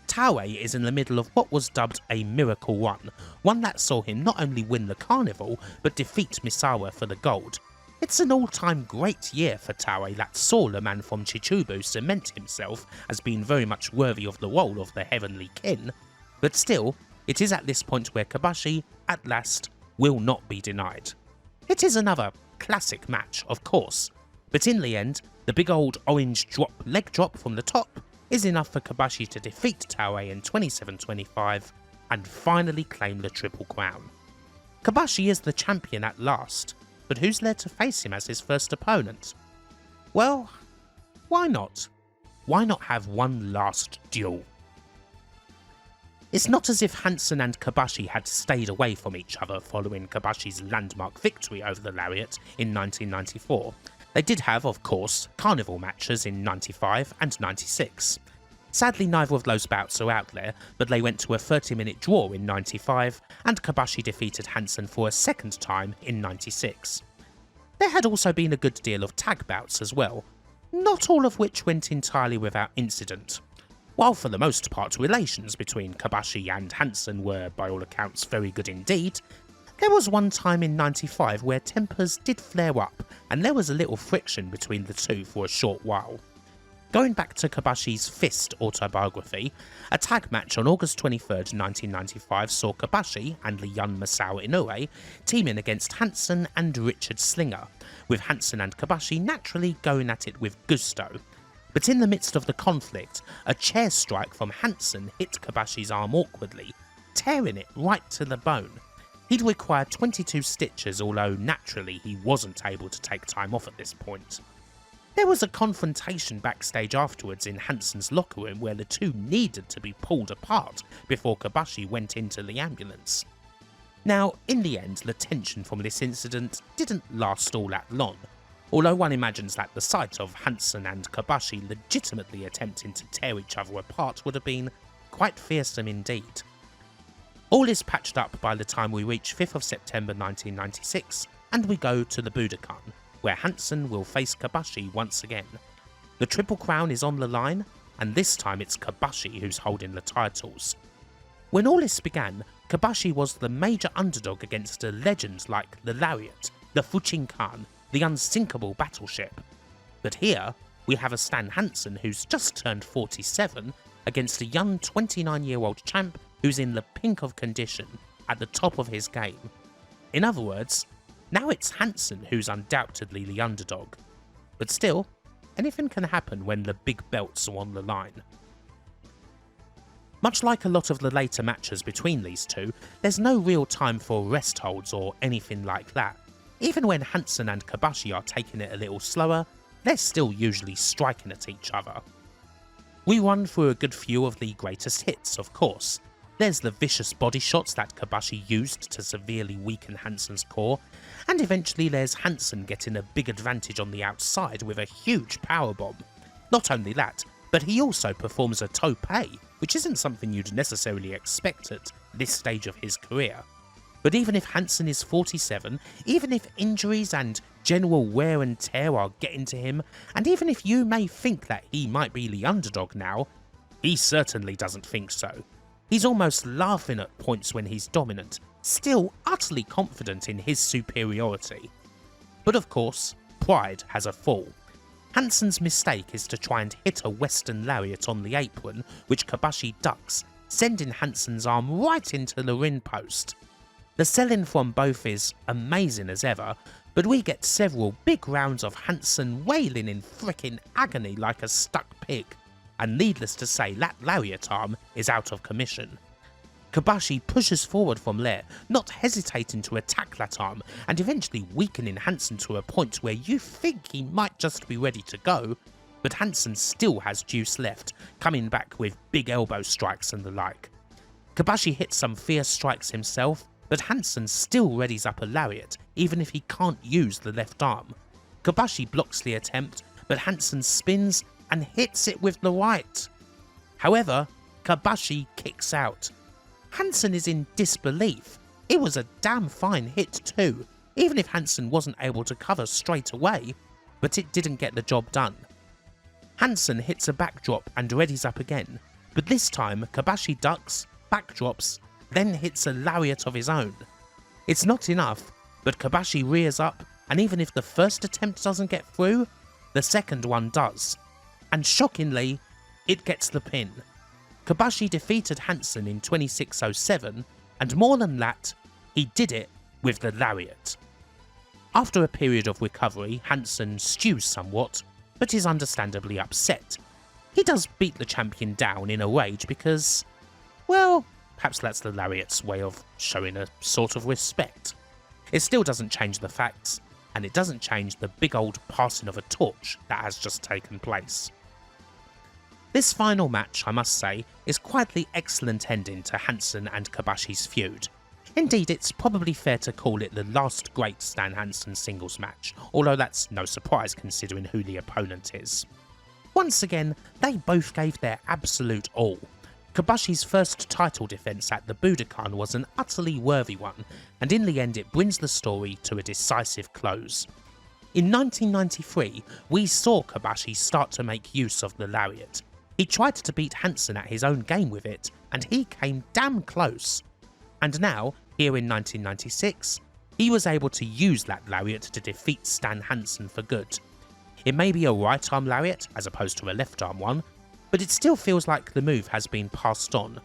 Taue is in the middle of what was dubbed a miracle run, one that saw him not only win the carnival, but defeat Misawa for the gold. It's an all-time great year for Taue that saw the man from Chichubu cement himself as being very much worthy of the role of the Heavenly Kin, but still, it is at this point where Kobashi, at last, will not be denied. It is another classic match, of course, but in the end, the big old orange leg drop from the top is enough for Kobashi to defeat Taue in 27-25 and finally claim the Triple Crown. Kobashi is the champion at last, but who's there to face him as his first opponent? Well, why not? Why not have one last duel? It's not as if Hansen and Kobashi had stayed away from each other following Kobashi's landmark victory over the Lariat in 1994. They did have, of course, carnival matches in 95 and 96. Sadly, neither of those bouts are out there, but they went to a 30-minute draw in 95, and Kobashi defeated Hansen for a second time in 96. There had also been a good deal of tag bouts as well, not all of which went entirely without incident. While for the most part relations between Kobashi and Hansen were, by all accounts, very good indeed, there was one time in 95 where tempers did flare up, and there was a little friction between the two for a short while. Going back to Kobashi's Fist autobiography, a tag match on August 23rd, 1995 saw Kobashi and the young Masao Inoue teaming against Hansen and Richard Slinger, with Hansen and Kobashi naturally going at it with gusto. But in the midst of the conflict, a chair strike from Hansen hit Kobashi's arm awkwardly, tearing it right to the bone. He'd required 22 stitches, although naturally he wasn't able to take time off at this point. There was a confrontation backstage afterwards in Hansen's locker room where the two needed to be pulled apart before Kobashi went into the ambulance. Now, in the end, the tension from this incident didn't last all that long, although one imagines that the sight of Hansen and Kobashi legitimately attempting to tear each other apart would have been quite fearsome indeed. All is patched up by the time we reach 5th of September 1996, and we go to the Budokan, where Hansen will face Kobashi once again. The Triple Crown is on the line, and this time it's Kobashi who's holding the titles. When all this began, Kobashi was the major underdog against a legend like the Lariat, the Fuchinkan, the unsinkable battleship. But here, we have a Stan Hansen who's just turned 47 against a young 29-year-old champ who's in the pink of condition, at the top of his game. In other words, now it's Hansen who's undoubtedly the underdog. But still, anything can happen when the big belts are on the line. Much like a lot of the later matches between these two, there's no real time for rest holds or anything like that. Even when Hansen and Kobashi are taking it a little slower, they're still usually striking at each other. We run through a good few of the greatest hits, of course. There's the vicious body shots that Kobashi used to severely weaken Hansen's core, and eventually there's Hansen getting a big advantage on the outside with a huge powerbomb. Not only that, but he also performs a tope, which isn't something you'd necessarily expect at this stage of his career. But even if Hansen is 47, even if injuries and general wear and tear are getting to him, and even if you may think that he might be the underdog now, he certainly doesn't think so. He's almost laughing at points when he's dominant, still utterly confident in his superiority. But of course, pride has a fall. Hansen's mistake is to try and hit a Western lariat on the apron, which Kobashi ducks, sending Hansen's arm right into the ring post. The selling from both is amazing as ever, but we get several big rounds of Hansen wailing in frickin' agony like a stuck pig, and needless to say that lariat arm is out of commission. Kobashi pushes forward from there, not hesitating to attack that arm, and eventually weakening Hansen to a point where you think he might just be ready to go, but Hansen still has juice left, coming back with big elbow strikes and the like. Kobashi hits some fierce strikes himself, but Hansen still readies up a lariat, even if he can't use the left arm. Kobashi blocks the attempt, but Hansen spins and hits it with the right. However, Kobashi kicks out. Hansen is in disbelief. It was a damn fine hit too, even if Hansen wasn't able to cover straight away, but it didn't get the job done. Hansen hits a backdrop and readies up again, but this time Kobashi ducks, backdrops, then hits a lariat of his own. It's not enough, but Kobashi rears up, and even if the first attempt doesn't get through, the second one does. And shockingly, it gets the pin. Kobashi defeated Hansen in 26:07, and more than that, he did it with the lariat. After a period of recovery, Hansen stews somewhat, but is understandably upset. He does beat the champion down in a rage because, well, perhaps that's the lariat's way of showing a sort of respect. It still doesn't change the facts, and it doesn't change the big old passing of a torch that has just taken place. This final match, I must say, is quite the excellent ending to Hansen and Kobashi's feud. Indeed, it's probably fair to call it the last great Stan Hansen singles match, although that's no surprise considering who the opponent is. Once again, they both gave their absolute all. Kobashi's first title defence at the Budokan was an utterly worthy one, and in the end it brings the story to a decisive close. In 1993, we saw Kobashi start to make use of the lariat. He tried to beat Hansen at his own game with it, and he came damn close. And now, here in 1996, he was able to use that lariat to defeat Stan Hansen for good. It may be a right arm lariat as opposed to a left arm one, but it still feels like the move has been passed on.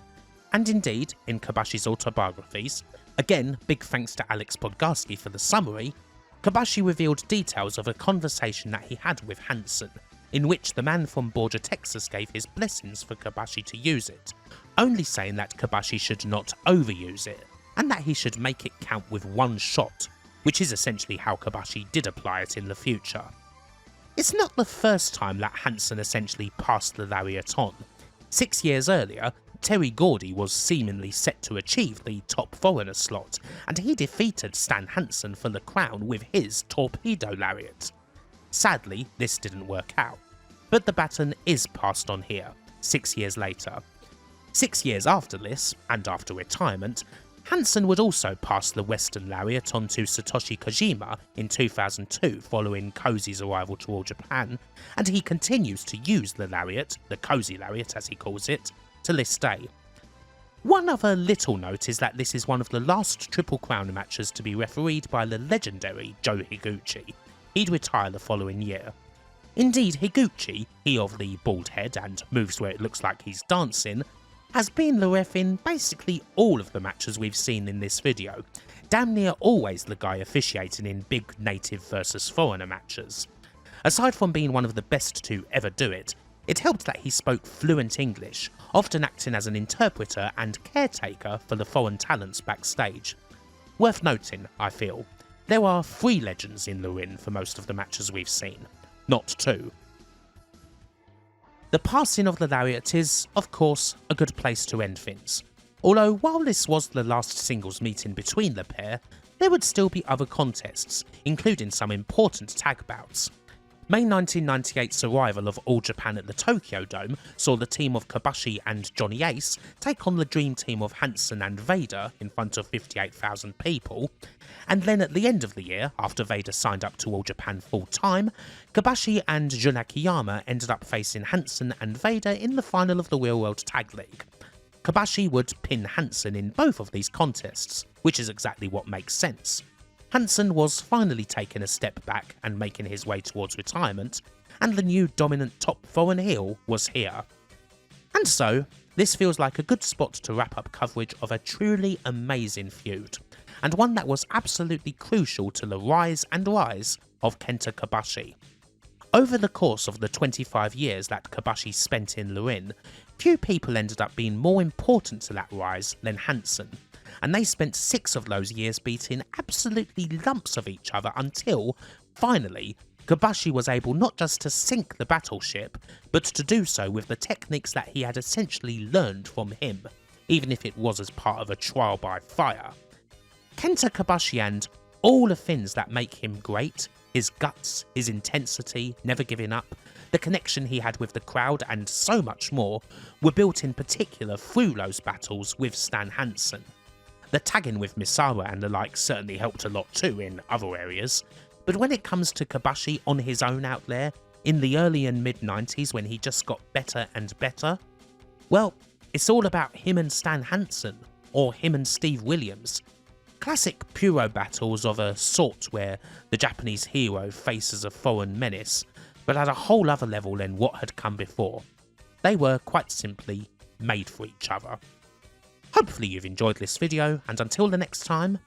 And indeed, in Kobashi's autobiographies, again big thanks to Alex Podgarski for the summary, Kobashi revealed details of a conversation that he had with Hansen, in which the man from Borgia, Texas gave his blessings for Kobashi to use it, only saying that Kobashi should not overuse it, and that he should make it count with one shot, which is essentially how Kobashi did apply it in the future. It's not the first time that Hansen essentially passed the lariat on. 6 years earlier, Terry Gordy was seemingly set to achieve the top foreigner slot, and he defeated Stan Hansen for the crown with his torpedo lariat. Sadly, this didn't work out, but the baton is passed on here, 6 years later. 6 years after this, and after retirement, Hansen would also pass the Western lariat on to Satoshi Kojima in 2002 following Cozy's arrival to All Japan, and he continues to use the lariat, the Cozy lariat as he calls it, to this day. One other little note is that this is one of the last Triple Crown matches to be refereed by the legendary Joe Higuchi. He'd retire the following year. Indeed, Higuchi, he of the bald head and moves where it looks like he's dancing, has been the ref in basically all of the matches we've seen in this video, damn near always the guy officiating in big native versus foreigner matches. Aside from being one of the best to ever do it, it helped that he spoke fluent English, often acting as an interpreter and caretaker for the foreign talents backstage. Worth noting, I feel, there are 3 legends in the ring for most of the matches we've seen, not 2. The passing of the lariat is, of course, a good place to end things. Although while this was the last singles meeting between the pair, there would still be other contests, including some important tag bouts. May 1998's arrival of All Japan at the Tokyo Dome saw the team of Kobashi and Johnny Ace take on the dream team of Hansen and Vader in front of 58,000 people, and then at the end of the year, after Vader signed up to All Japan full-time, Kobashi and Jun Akiyama ended up facing Hansen and Vader in the final of the Real World Tag League. Kobashi would pin Hansen in both of these contests, which is exactly what makes sense. Hansen was finally taking a step back and making his way towards retirement, and the new dominant top foreign heel was here. And so, this feels like a good spot to wrap up coverage of a truly amazing feud, and one that was absolutely crucial to the rise of Kenta Kobashi. Over the course of the 25 years that Kobashi spent in the ring, few people ended up being more important to that rise than Hansen, and they spent 6 of those years beating absolutely lumps of each other until, finally, Kobashi was able not just to sink the battleship, but to do so with the techniques that he had essentially learned from him, even if it was as part of a trial by fire. Kenta Kobashi and all the things that make him great, his guts, his intensity, never giving up, the connection he had with the crowd and so much more, were built in particular through those battles with Stan Hansen. The tagging with Misawa and the like certainly helped a lot too in other areas, but when it comes to Kobashi on his own out there, in the early and mid-90s when he just got better and better, well, it's all about him and Stan Hansen, or him and Steve Williams. Classic Puro battles of a sort where the Japanese hero faces a foreign menace, but at a whole other level than what had come before. They were quite simply made for each other. Hopefully you've enjoyed this video, and until the next time,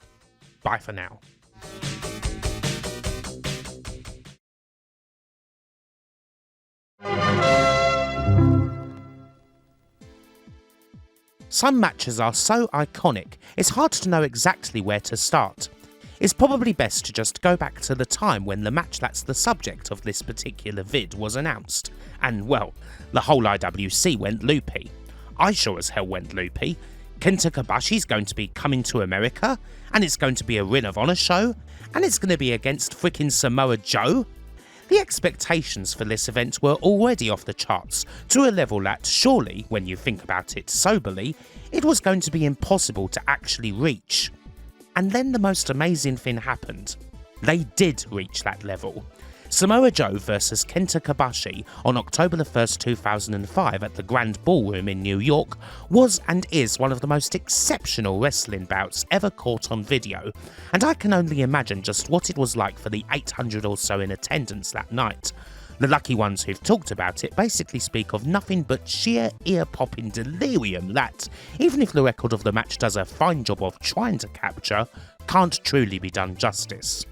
bye for now. Some matches are so iconic, it's hard to know exactly where to start. It's probably best to just go back to the time when the match that's the subject of this particular vid was announced, and well, the whole IWC went loopy. I sure as hell went loopy. Kenta Kobashi's going to be coming to America, and it's going to be a Ring of Honor show, and it's going to be against frickin' Samoa Joe? The expectations for this event were already off the charts, to a level that surely, when you think about it soberly, it was going to be impossible to actually reach. And then the most amazing thing happened. They did reach that level. Samoa Joe vs Kenta Kobashi on October 1st, 2005 at the Grand Ballroom in New York was and is one of the most exceptional wrestling bouts ever caught on video, and I can only imagine just what it was like for the 800 or so in attendance that night. The lucky ones who've talked about it basically speak of nothing but sheer ear-popping delirium that, even if the record of the match does a fine job of trying to capture, can't truly be done justice.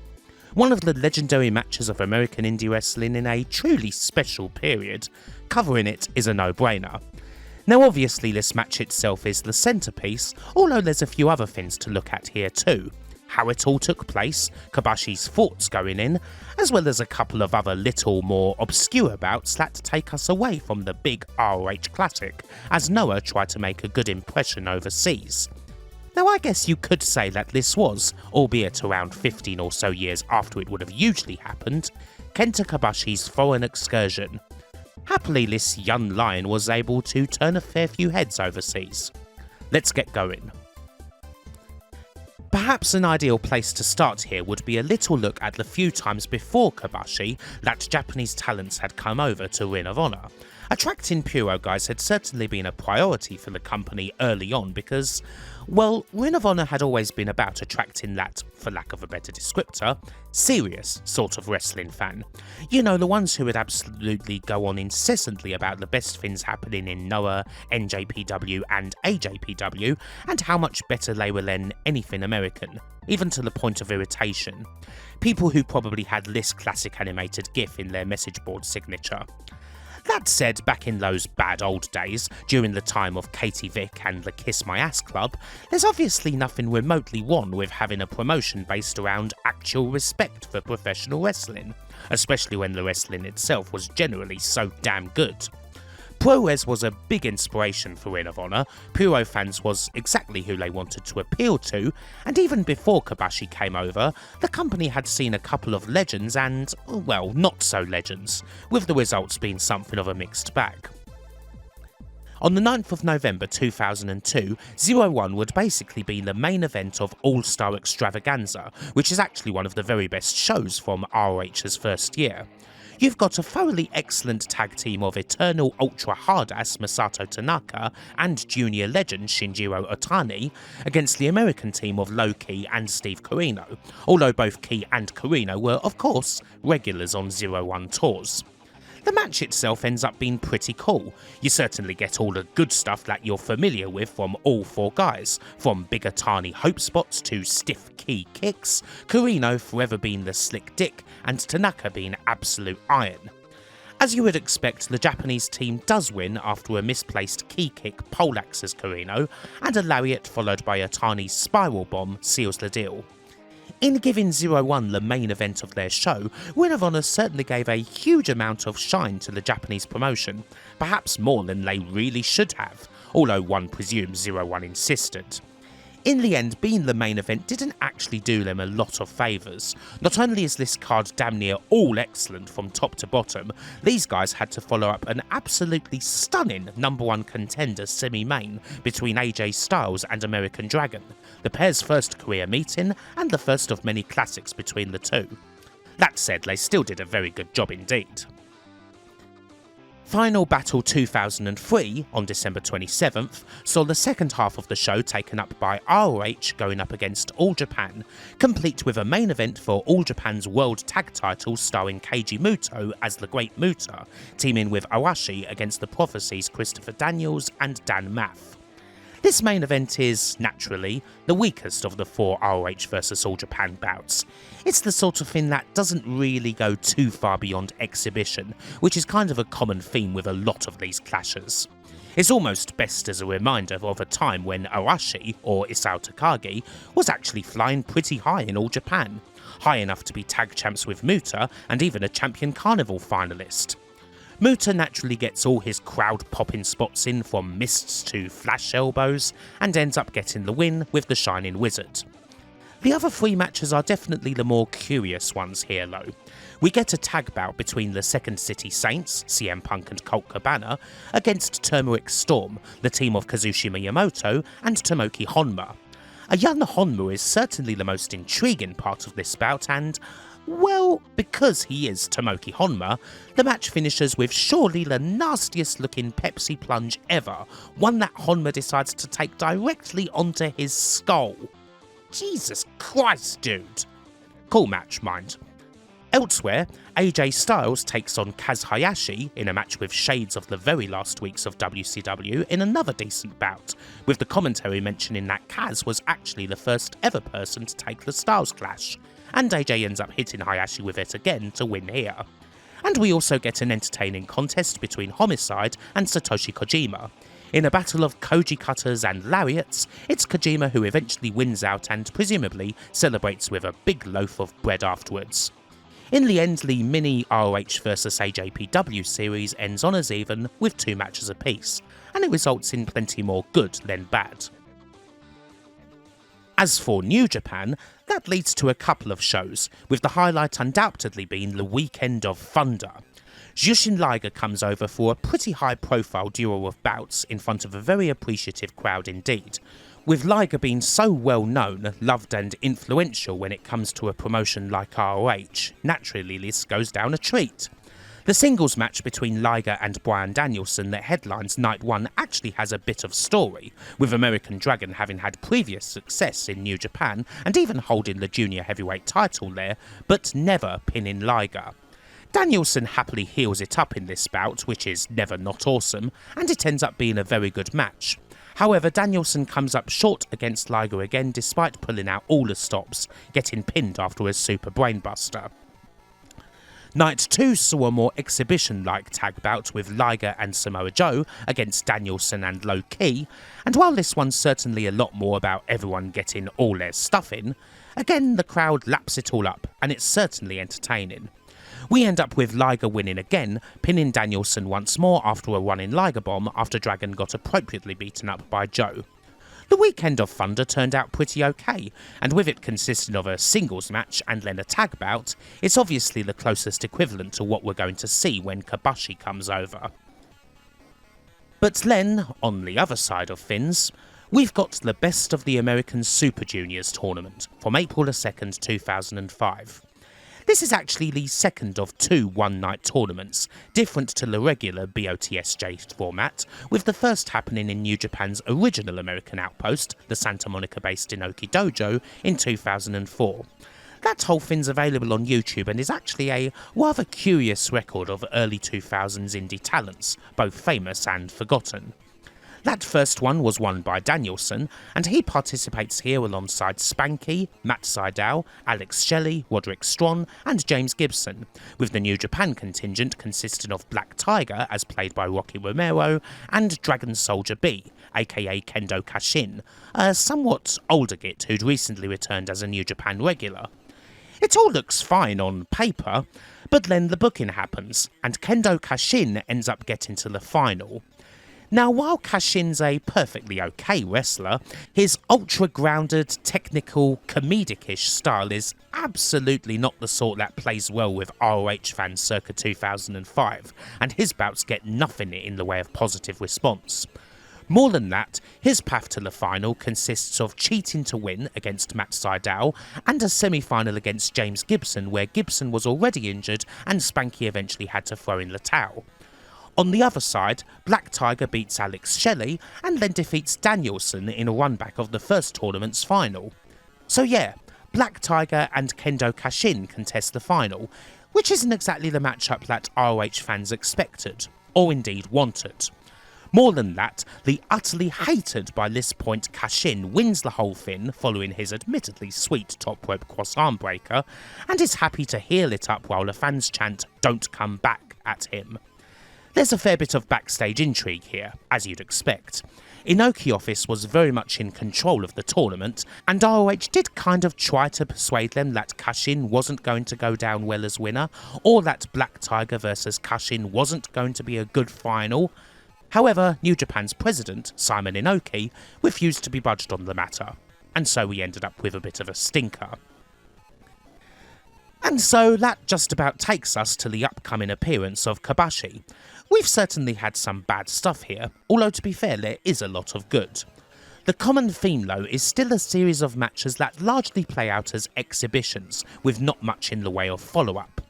One of the legendary matches of American indie wrestling in a truly special period, covering it is a no-brainer. Now obviously this match itself is the centrepiece, although there's a few other things to look at here too. How it all took place, Kobashi's thoughts going in, as well as a couple of other little more obscure bouts that take us away from the big ROH classic, as Noah tried to make a good impression overseas. Now I guess you could say that this was, albeit around 15 or so years after it would have usually happened, Kenta Kobashi's foreign excursion. Happily this young lion was able to turn a fair few heads overseas. Let's get going. Perhaps an ideal place to start here would be a little look at the few times before Kobashi that Japanese talents had come over to Ring of Honor. Attracting Puro guys had certainly been a priority for the company early on because, well, Ring of Honor had always been about attracting that, for lack of a better descriptor, serious sort of wrestling fan. You know, the ones who would absolutely go on incessantly about the best things happening in Noah, NJPW and AJPW, and how much better they were than anything American, even to the point of irritation. People who probably had this classic animated GIF in their message board signature. That said, back in those bad old days, during the time of Katie Vick and the Kiss My Ass Club, there's obviously nothing remotely wrong with having a promotion based around actual respect for professional wrestling, especially when the wrestling itself was generally so damn good. Puroresu was a big inspiration for Ring of Honor. Puro fans was exactly who they wanted to appeal to, and even before Kobashi came over, the company had seen a couple of legends and, well, not so legends, with the results being something of a mixed bag. On the 9th of November 2002, 01 would basically be the main event of All-Star Extravaganza, which is actually one of the very best shows from ROH's first year. You've got a thoroughly excellent tag team of eternal ultra hard-ass Masato Tanaka and junior legend Shinjiro Otani against the American team of Low Ki and Steve Corino, although both Ki and Corino were, of course, regulars on 01 tours. The match itself ends up being pretty cool. You certainly get all the good stuff that you're familiar with from all four guys, from big Otani hope spots to stiff Ki kicks, Corino forever being the slick dick, and Tanaka being absolute iron. As you would expect, the Japanese team does win after a misplaced Ki kick poleaxes Corino, and a lariat followed by Otani's spiral bomb seals the deal. In giving 01 the main event of their show, Ring of Honor certainly gave a huge amount of shine to the Japanese promotion, perhaps more than they really should have, although one presumes 01 insisted. In the end, being the main event didn't actually do them a lot of favours. Not only is this card damn near all excellent from top to bottom, these guys had to follow up an absolutely stunning #1 contender semi-main between AJ Styles and American Dragon, the pair's first career meeting and the first of many classics between the two. That said, they still did a very good job indeed. Final Battle 2003, on December 27th, saw the second half of the show taken up by ROH going up against All Japan, complete with a main event for All Japan's World Tag Titles starring Keiji Muto as the Great Muta, teaming with Awashi against the Prophecies Christopher Daniels and Dan Maff. This main event is, naturally, the weakest of the 4 ROH vs All Japan bouts. It's the sort of thing that doesn't really go too far beyond exhibition, which is kind of a common theme with a lot of these clashes. It's almost best as a reminder of a time when Arashi, or Isao Takagi, was actually flying pretty high in All Japan, high enough to be tag champs with Muta and even a Champion Carnival finalist. Muta naturally gets all his crowd popping spots in from mists to flash elbows and ends up getting the win with the Shining Wizard. The other 3 matches are definitely the more curious ones here though. We get a tag bout between the Second City Saints, CM Punk and Colt Cabana, against Turmeric Storm, the team of Kazushi Miyamoto and Tomoki Honma. A young Honma is certainly the most intriguing part of this bout and, well, because he is Tomoki Honma, the match finishes with surely the nastiest looking Pepsi plunge ever, one that Honma decides to take directly onto his skull. Jesus Christ, dude. Cool match, mind. Elsewhere, AJ Styles takes on Kaz Hayashi in a match with shades of the very last weeks of WCW in another decent bout, with the commentary mentioning that Kaz was actually the first ever person to take the Styles Clash, and AJ ends up hitting Hayashi with it again to win here. And we also get an entertaining contest between Homicide and Satoshi Kojima. In a battle of Koji cutters and lariats, it's Kojima who eventually wins out and presumably celebrates with a big loaf of bread afterwards. In the end, the mini ROH vs AJPW series ends on as even with 2 matches apiece, and it results in plenty more good than bad. As for New Japan, that leads to a couple of shows, with the highlight undoubtedly being the Weekend of Thunder. Jushin Liger comes over for a pretty high profile duo of bouts in front of a very appreciative crowd indeed, with Liger being so well known, loved and influential when it comes to a promotion like ROH. Naturally this goes down a treat. The singles match between Liger and Bryan Danielson that headlines Night 1 actually has a bit of story, with American Dragon having had previous success in New Japan and even holding the junior heavyweight title there, but never pinning Liger. Danielson happily heals it up in this bout, which is never not awesome, and it ends up being a very good match. However, Danielson comes up short against Liger again despite pulling out all the stops, getting pinned after a super brainbuster. Night 2 saw a more exhibition-like tag bout with Liger and Samoa Joe against Danielson and Low Ki, and while this one's certainly a lot more about everyone getting all their stuff in, again the crowd laps it all up, and it's certainly entertaining. We end up with Liger winning again, pinning Danielson once more after a running Liger bomb after Dragon got appropriately beaten up by Joe. The weekend of Thunder turned out pretty okay, and with it consisting of a singles match and then a tag bout, it's obviously the closest equivalent to what we're going to see when Kobashi comes over. But then, on the other side of things, we've got the Best of the American Super Juniors tournament from April 2nd, 2005. This is actually the second of two one-night tournaments, different to the regular BOTSJ format, with the first happening in New Japan's original American outpost, the Santa Monica-based Inoki Dojo, in 2004. That whole thing's available on YouTube and is actually a rather curious record of early 2000s indie talents, both famous and forgotten. That first one was won by Danielson, and he participates here alongside Spanky, Matt Sydal, Alex Shelley, Roderick Strachan, and James Gibson, with the New Japan contingent consisting of Black Tiger, as played by Rocky Romero, and Dragon Soldier B, aka Kendo Kashin, a somewhat older git who'd recently returned as a New Japan regular. It all looks fine on paper, but then the booking happens, and Kendo Kashin ends up getting to the final. Now, while Kashin's a perfectly okay wrestler, his ultra-grounded, technical, comedic-ish style is absolutely not the sort that plays well with ROH fans circa 2005, and his bouts get nothing in the way of positive response. More than that, his path to the final consists of cheating to win against Matt Sydal and a semi-final against James Gibson where Gibson was already injured and Spanky eventually had to throw in the towel. On the other side, Black Tiger beats Alex Shelley and then defeats Danielson in a run-back of the first tournament's final. So yeah, Black Tiger and Kendo Kashin contest the final, which isn't exactly the matchup that ROH fans expected, or indeed wanted. More than that, the utterly hated by this point Kashin wins the whole thing following his admittedly sweet top rope cross arm breaker, and is happy to heel it up while the fans chant "Don't come back" at him. There's a fair bit of backstage intrigue here, as you'd expect. Inoki Office was very much in control of the tournament, and ROH did kind of try to persuade them that Kashin wasn't going to go down well as winner, or that Black Tiger vs Kashin wasn't going to be a good final. However, New Japan's president, Simon Inoki, refused to be budged on the matter, and so we ended up with a bit of a stinker. And so that just about takes us to the upcoming appearance of Kobashi. We've certainly had some bad stuff here, although to be fair there is a lot of good. The common theme though is still a series of matches that largely play out as exhibitions, with not much in the way of follow-up.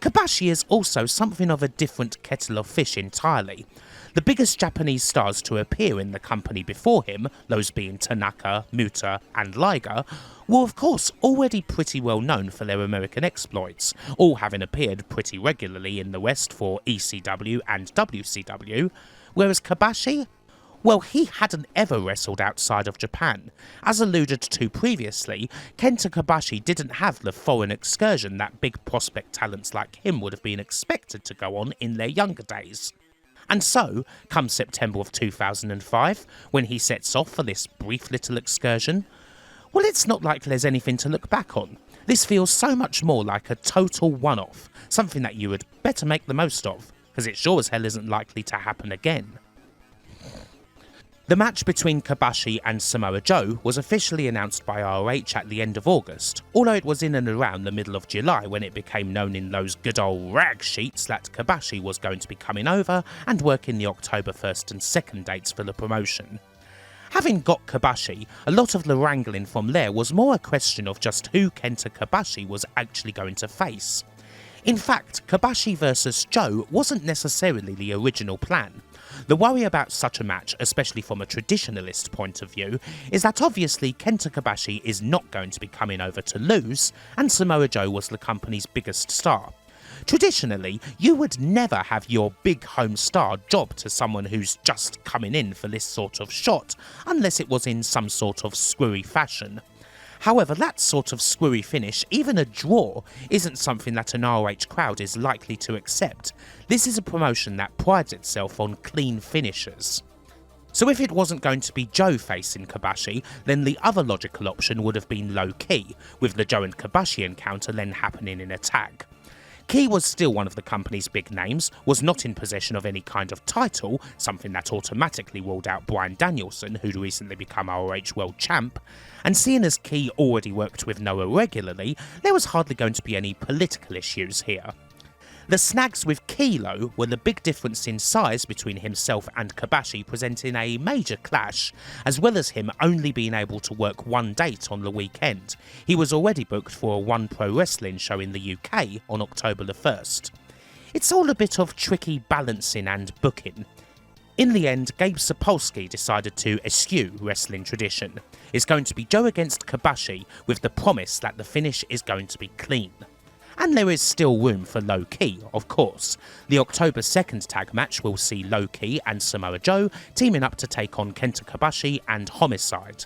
Kobashi is also something of a different kettle of fish entirely. The biggest Japanese stars to appear in the company before him, those being Tanaka, Muta and Liger, were of course already pretty well known for their American exploits, all having appeared pretty regularly in the West for ECW and WCW, whereas Kobashi, well, he hadn't ever wrestled outside of Japan. As alluded to previously, Kenta Kobashi didn't have the foreign excursion that big prospect talents like him would have been expected to go on in their younger days. And so, come September of 2005, when he sets off for this brief little excursion, well, it's not like there's anything to look back on. This feels so much more like a total one-off, something that you would better make the most of, because it sure as hell isn't likely to happen again. The match between Kobashi and Samoa Joe was officially announced by ROH at the end of August, although it was in and around the middle of July when it became known in those good old rag sheets that Kobashi was going to be coming over and working the October 1st and 2nd dates for the promotion. Having got Kobashi, a lot of the wrangling from there was more a question of just who Kenta Kobashi was actually going to face. In fact, Kobashi vs Joe wasn't necessarily the original plan. The worry about such a match, especially from a traditionalist point of view, is that obviously Kenta Kobashi is not going to be coming over to lose, and Samoa Joe was the company's biggest star. Traditionally, you would never have your big home star job to someone who's just coming in for this sort of shot, unless it was in some sort of screwy fashion. However, that sort of screwy finish, even a draw, isn't something that an ROH crowd is likely to accept. This is a promotion that prides itself on clean finishes. So if it wasn't going to be Joe facing Kobashi, then the other logical option would have been low-key, with the Joe and Kobashi encounter then happening in a tag. Key was still one of the company's big names, was not in possession of any kind of title, something that automatically ruled out Bryan Danielson, who'd recently become ROH World Champ, and seeing as Key already worked with Noah regularly, there was hardly going to be any political issues here. The snags with Kilo were the big difference in size between himself and Kobashi presenting a major clash, as well as him only being able to work one date on the weekend. He was already booked for a One Pro Wrestling show in the UK on October the 1st. It's all a bit of tricky balancing and booking. In the end, Gabe Sapolsky decided to eschew wrestling tradition. It's going to be Joe against Kobashi with the promise that the finish is going to be clean. And there is still room for Low Ki, of course. The October 2nd tag match will see Low Ki and Samoa Joe teaming up to take on Kenta Kobashi and Homicide.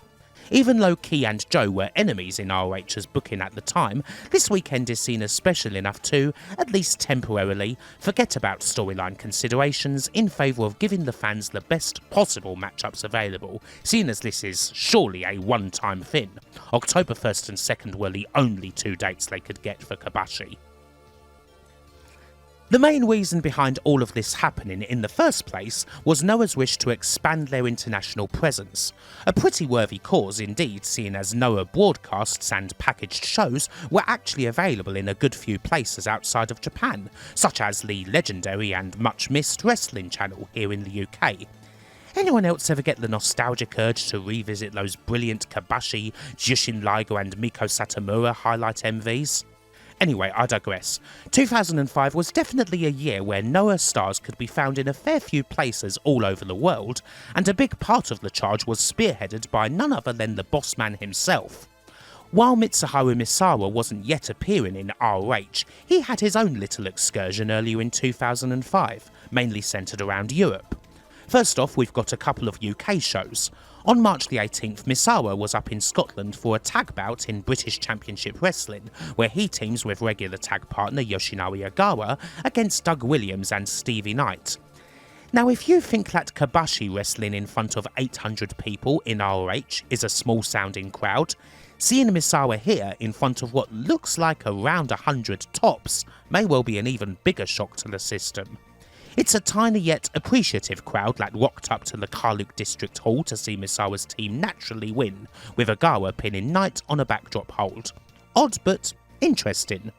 Even Low Ki and Joe were enemies in ROH's booking at the time, this weekend is seen as special enough to, at least temporarily, forget about storyline considerations in favour of giving the fans the best possible matchups available, seeing as this is surely a one-time thing. October 1st and 2nd were the only two dates they could get for Kobashi. The main reason behind all of this happening in the first place was Noah's wish to expand their international presence. A pretty worthy cause indeed, seeing as Noah broadcasts and packaged shows were actually available in a good few places outside of Japan, such as the legendary and much missed Wrestling Channel here in the UK. Anyone else ever get the nostalgic urge to revisit those brilliant Kobashi, Jushin Liger and Miko Satomura highlight MVs? Anyway, I digress. 2005 was definitely a year where Noah stars could be found in a fair few places all over the world, and a big part of the charge was spearheaded by none other than the boss man himself. While Mitsuharu Misawa wasn't yet appearing in ROH, he had his own little excursion earlier in 2005, mainly centred around Europe. First off, we've got a couple of UK shows. On March the 18th, Misawa was up in Scotland for a tag bout in British Championship Wrestling, where he teams with regular tag partner Yoshinari Ogawa against Doug Williams and Stevie Knight. Now, if you think that Kobashi wrestling in front of 800 people in ROH is a small sounding crowd, seeing Misawa here in front of what looks like around 100 tops may well be an even bigger shock to the system. It's a tiny yet appreciative crowd that rocked up to the Karluk District Hall to see Misawa's team naturally win, with Ogawa pinning Knight on a backdrop hold. Odd but interesting.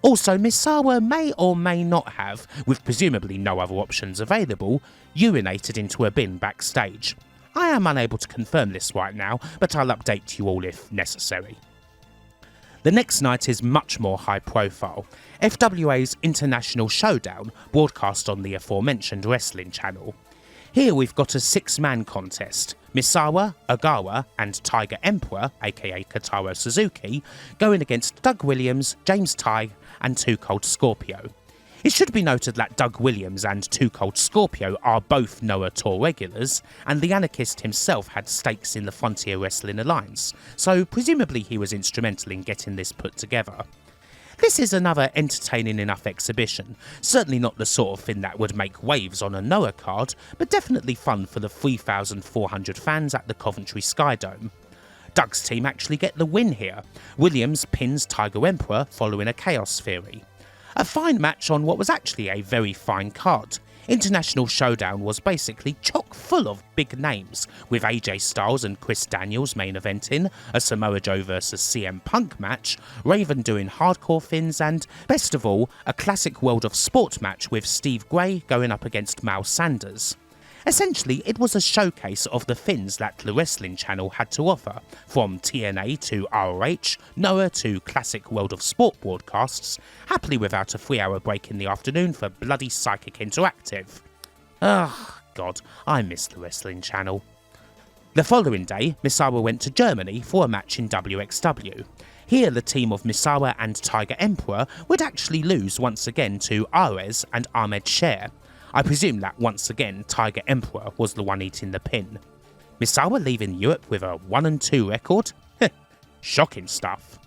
Also, Misawa may or may not have, with presumably no other options available, urinated into a bin backstage. I am unable to confirm this right now, but I'll update you all if necessary. The next night is much more high profile. FWA's International Showdown, broadcast on the aforementioned Wrestling Channel. Here we've got a 6-man contest. Misawa, Ogawa and Tiger Emperor, aka Kotaro Suzuki, going against Doug Williams, James Ty and Too Cold Scorpio. It should be noted that Doug Williams and Too Cold Scorpio are both Noah Tour regulars, and the Anarchist himself had stakes in the Frontier Wrestling Alliance, so presumably he was instrumental in getting this put together. This is another entertaining enough exhibition, certainly not the sort of thing that would make waves on a Noah card, but definitely fun for the 3,400 fans at the Coventry Skydome. Doug's team actually get the win here. Williams pins Tiger Emperor following a Chaos Theory. A fine match on what was actually a very fine card. International Showdown was basically chock full of big names, with AJ Styles and Chris Daniels main eventing, a Samoa Joe vs CM Punk match, Raven doing hardcore thins, and, best of all, a classic World of Sport match with Steve Gray going up against Mal Sanders. Essentially, it was a showcase of the thins that the Wrestling Channel had to offer, from TNA to ROH, Noah to classic World of Sport broadcasts, happily without a 3-hour break in the afternoon for bloody Psychic Interactive. God, I miss the Wrestling Channel. The following day, Misawa went to Germany for a match in WXW. Here the team of Misawa and Tiger Emperor would actually lose once again to Ares and Ahmed Sher. I presume that once again Tiger Emperor was the one eating the pin. Misawa leaving Europe with a 1-2 record? Shocking stuff.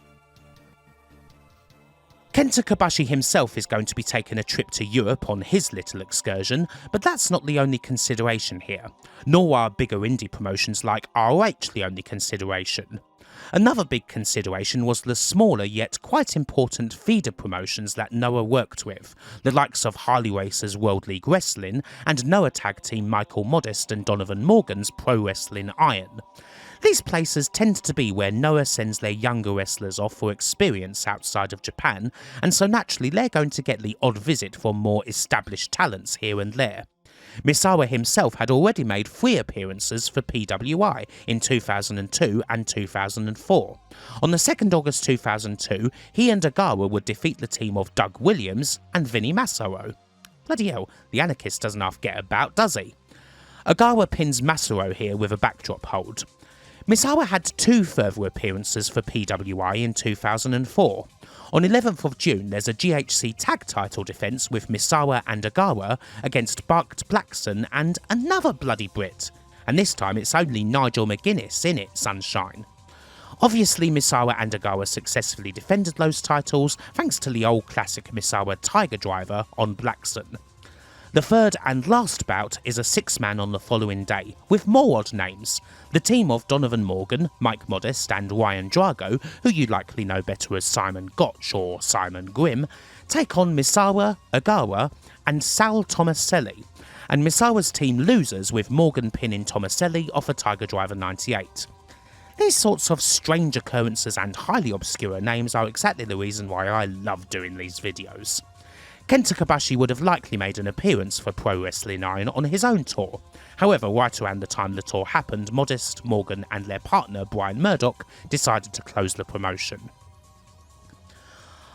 Kenta Kobashi himself is going to be taking a trip to Europe on his little excursion, but that's not the only consideration here, nor are bigger indie promotions like ROH the only consideration. Another big consideration was the smaller yet quite important feeder promotions that Noah worked with, the likes of Harley Racer's World League Wrestling and Noah tag team Michael Modest and Donovan Morgan's Pro Wrestling Iron. These places tend to be where Noah sends their younger wrestlers off for experience outside of Japan, and so naturally they're going to get the odd visit from more established talents here and there. Misawa himself had already made 3 appearances for PWI in 2002 and 2004. On the 2nd August 2002, he and Ogawa would defeat the team of Doug Williams and Vinny Massaro. Bloody hell, the anarchist doesn't half get about, does he? Ogawa pins Massaro here with a backdrop hold. Misawa had 2 further appearances for PWI in 2004. On 11th of June, there's a GHC tag title defence with Misawa and Ogawa against Bart Blackson and another bloody Brit. And this time it's only Nigel McGuinness in it, sunshine. Obviously, Misawa and Ogawa successfully defended those titles thanks to the old classic Misawa Tiger Driver on Blackson. The third and last bout is a 6-man on the following day, with more odd names. The team of Donovan Morgan, Mike Modest and Ryan Drago, who you likely know better as Simon Gotch or Simon Grimm, take on Misawa, Ogawa and Sal Tomaselli, and Misawa's team losers with Morgan pinning Tomaselli off a Tiger Driver 98. These sorts of strange occurrences and highly obscure names are exactly the reason why I love doing these videos. Kenta Kobashi would have likely made an appearance for Pro Wrestling Iron on his own tour. However, right around the time the tour happened, Modest, Morgan and their partner Brian Murdoch decided to close the promotion.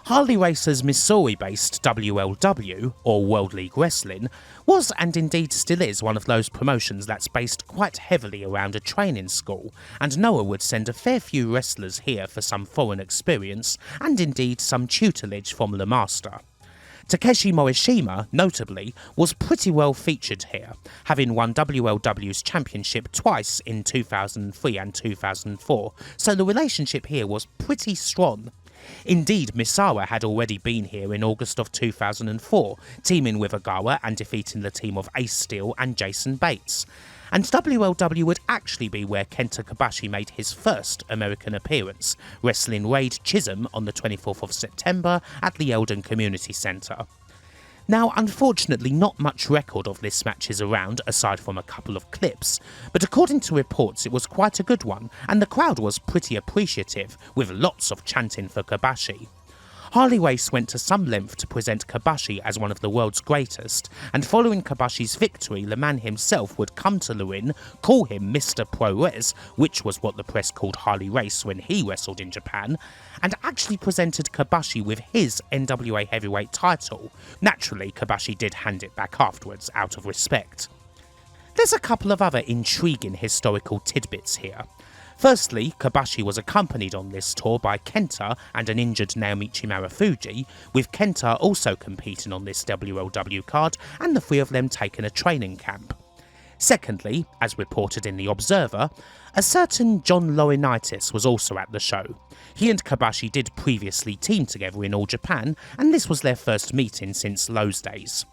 Harley Racer's Missouri-based WLW, or World League Wrestling, was and indeed still is one of those promotions that's based quite heavily around a training school, and Noah would send a fair few wrestlers here for some foreign experience and indeed some tutelage from the master. Takeshi Morishima, notably, was pretty well featured here, having won WLW's championship twice in 2003 and 2004, so the relationship here was pretty strong. Indeed, Misawa had already been here in August of 2004, teaming with Ogawa and defeating the team of Ace Steel and Jason Bates. And WLW would actually be where Kenta Kobashi made his first American appearance, wrestling Wade Chisholm on the 24th of September at the Eldon Community Centre. Now, unfortunately, not much record of this match is around, aside from a couple of clips, but according to reports it was quite a good one, and the crowd was pretty appreciative, with lots of chanting for Kobashi. Harley Race went to some length to present Kobashi as one of the world's greatest, and following Kobashi's victory, the man himself would come to the ring, call him Mr. Pro Res, which was what the press called Harley Race when he wrestled in Japan, and actually presented Kobashi with his NWA heavyweight title. Naturally, Kobashi did hand it back afterwards, out of respect. There's a couple of other intriguing historical tidbits here. Firstly, Kobashi was accompanied on this tour by Kenta and an injured Naomichi Marufuji, with Kenta also competing on this WLW card and the 3 of them taking a training camp. Secondly, as reported in The Observer, a certain John Laurinaitis was also at the show. He and Kobashi did previously team together in All Japan, and this was their first meeting since those days.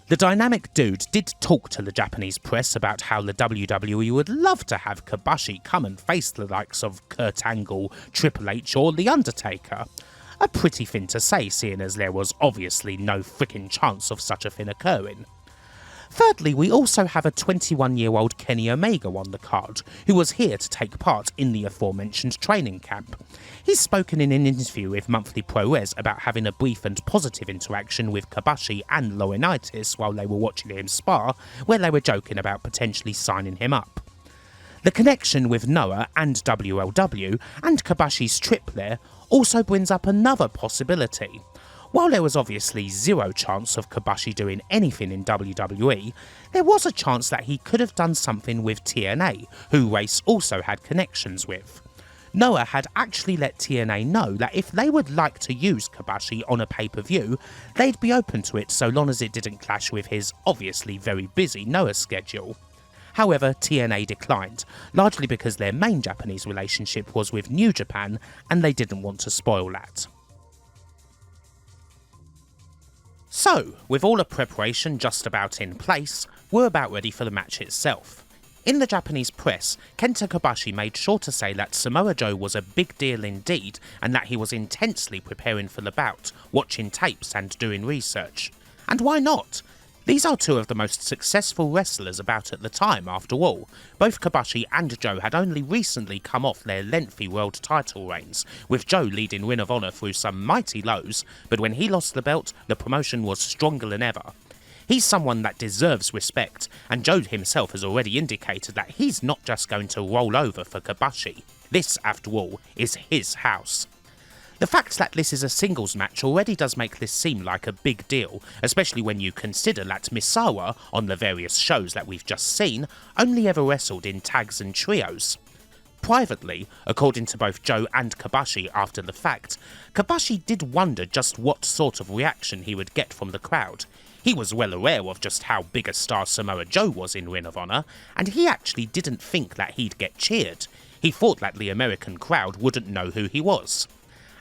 The dynamic dude did talk to the Japanese press about how the WWE would love to have Kobashi come and face the likes of Kurt Angle, Triple H or The Undertaker. A pretty thing to say, seeing as there was obviously no frickin' chance of such a thing occurring. Thirdly, we also have a 21-year-old Kenny Omega on the card, who was here to take part in the aforementioned training camp. He's spoken in an interview with Monthly Pro Res about having a brief and positive interaction with Kobashi and Laurinaitis while they were watching him spar, where they were joking about potentially signing him up. The connection with Noah and WLW and Kobashi's trip there also brings up another possibility. While there was obviously zero chance of Kobashi doing anything in WWE, there was a chance that he could have done something with TNA, who Race also had connections with. Noah had actually let TNA know that if they would like to use Kobashi on a pay-per-view, they'd be open to it so long as it didn't clash with his obviously very busy Noah schedule. However, TNA declined, largely because their main Japanese relationship was with New Japan and they didn't want to spoil that. So, with all the preparation just about in place, we're about ready for the match itself. In the Japanese press, Kenta Kobashi made sure to say that Samoa Joe was a big deal indeed and that he was intensely preparing for the bout, watching tapes and doing research. And why not? These are two of the most successful wrestlers about at the time, after all. Both Kobashi and Joe had only recently come off their lengthy world title reigns, with Joe leading Ring of Honor through some mighty lows, but when he lost the belt, the promotion was stronger than ever. He's someone that deserves respect, and Joe himself has already indicated that he's not just going to roll over for Kobashi. This, after all, is his house. The fact that this is a singles match already does make this seem like a big deal, especially when you consider that Misawa, on the various shows that we've just seen, only ever wrestled in tags and trios. Privately, according to both Joe and Kobashi after the fact, Kobashi did wonder just what sort of reaction he would get from the crowd. He was well aware of just how big a star Samoa Joe was in Ring of Honor, and he actually didn't think that he'd get cheered. He thought that the American crowd wouldn't know who he was.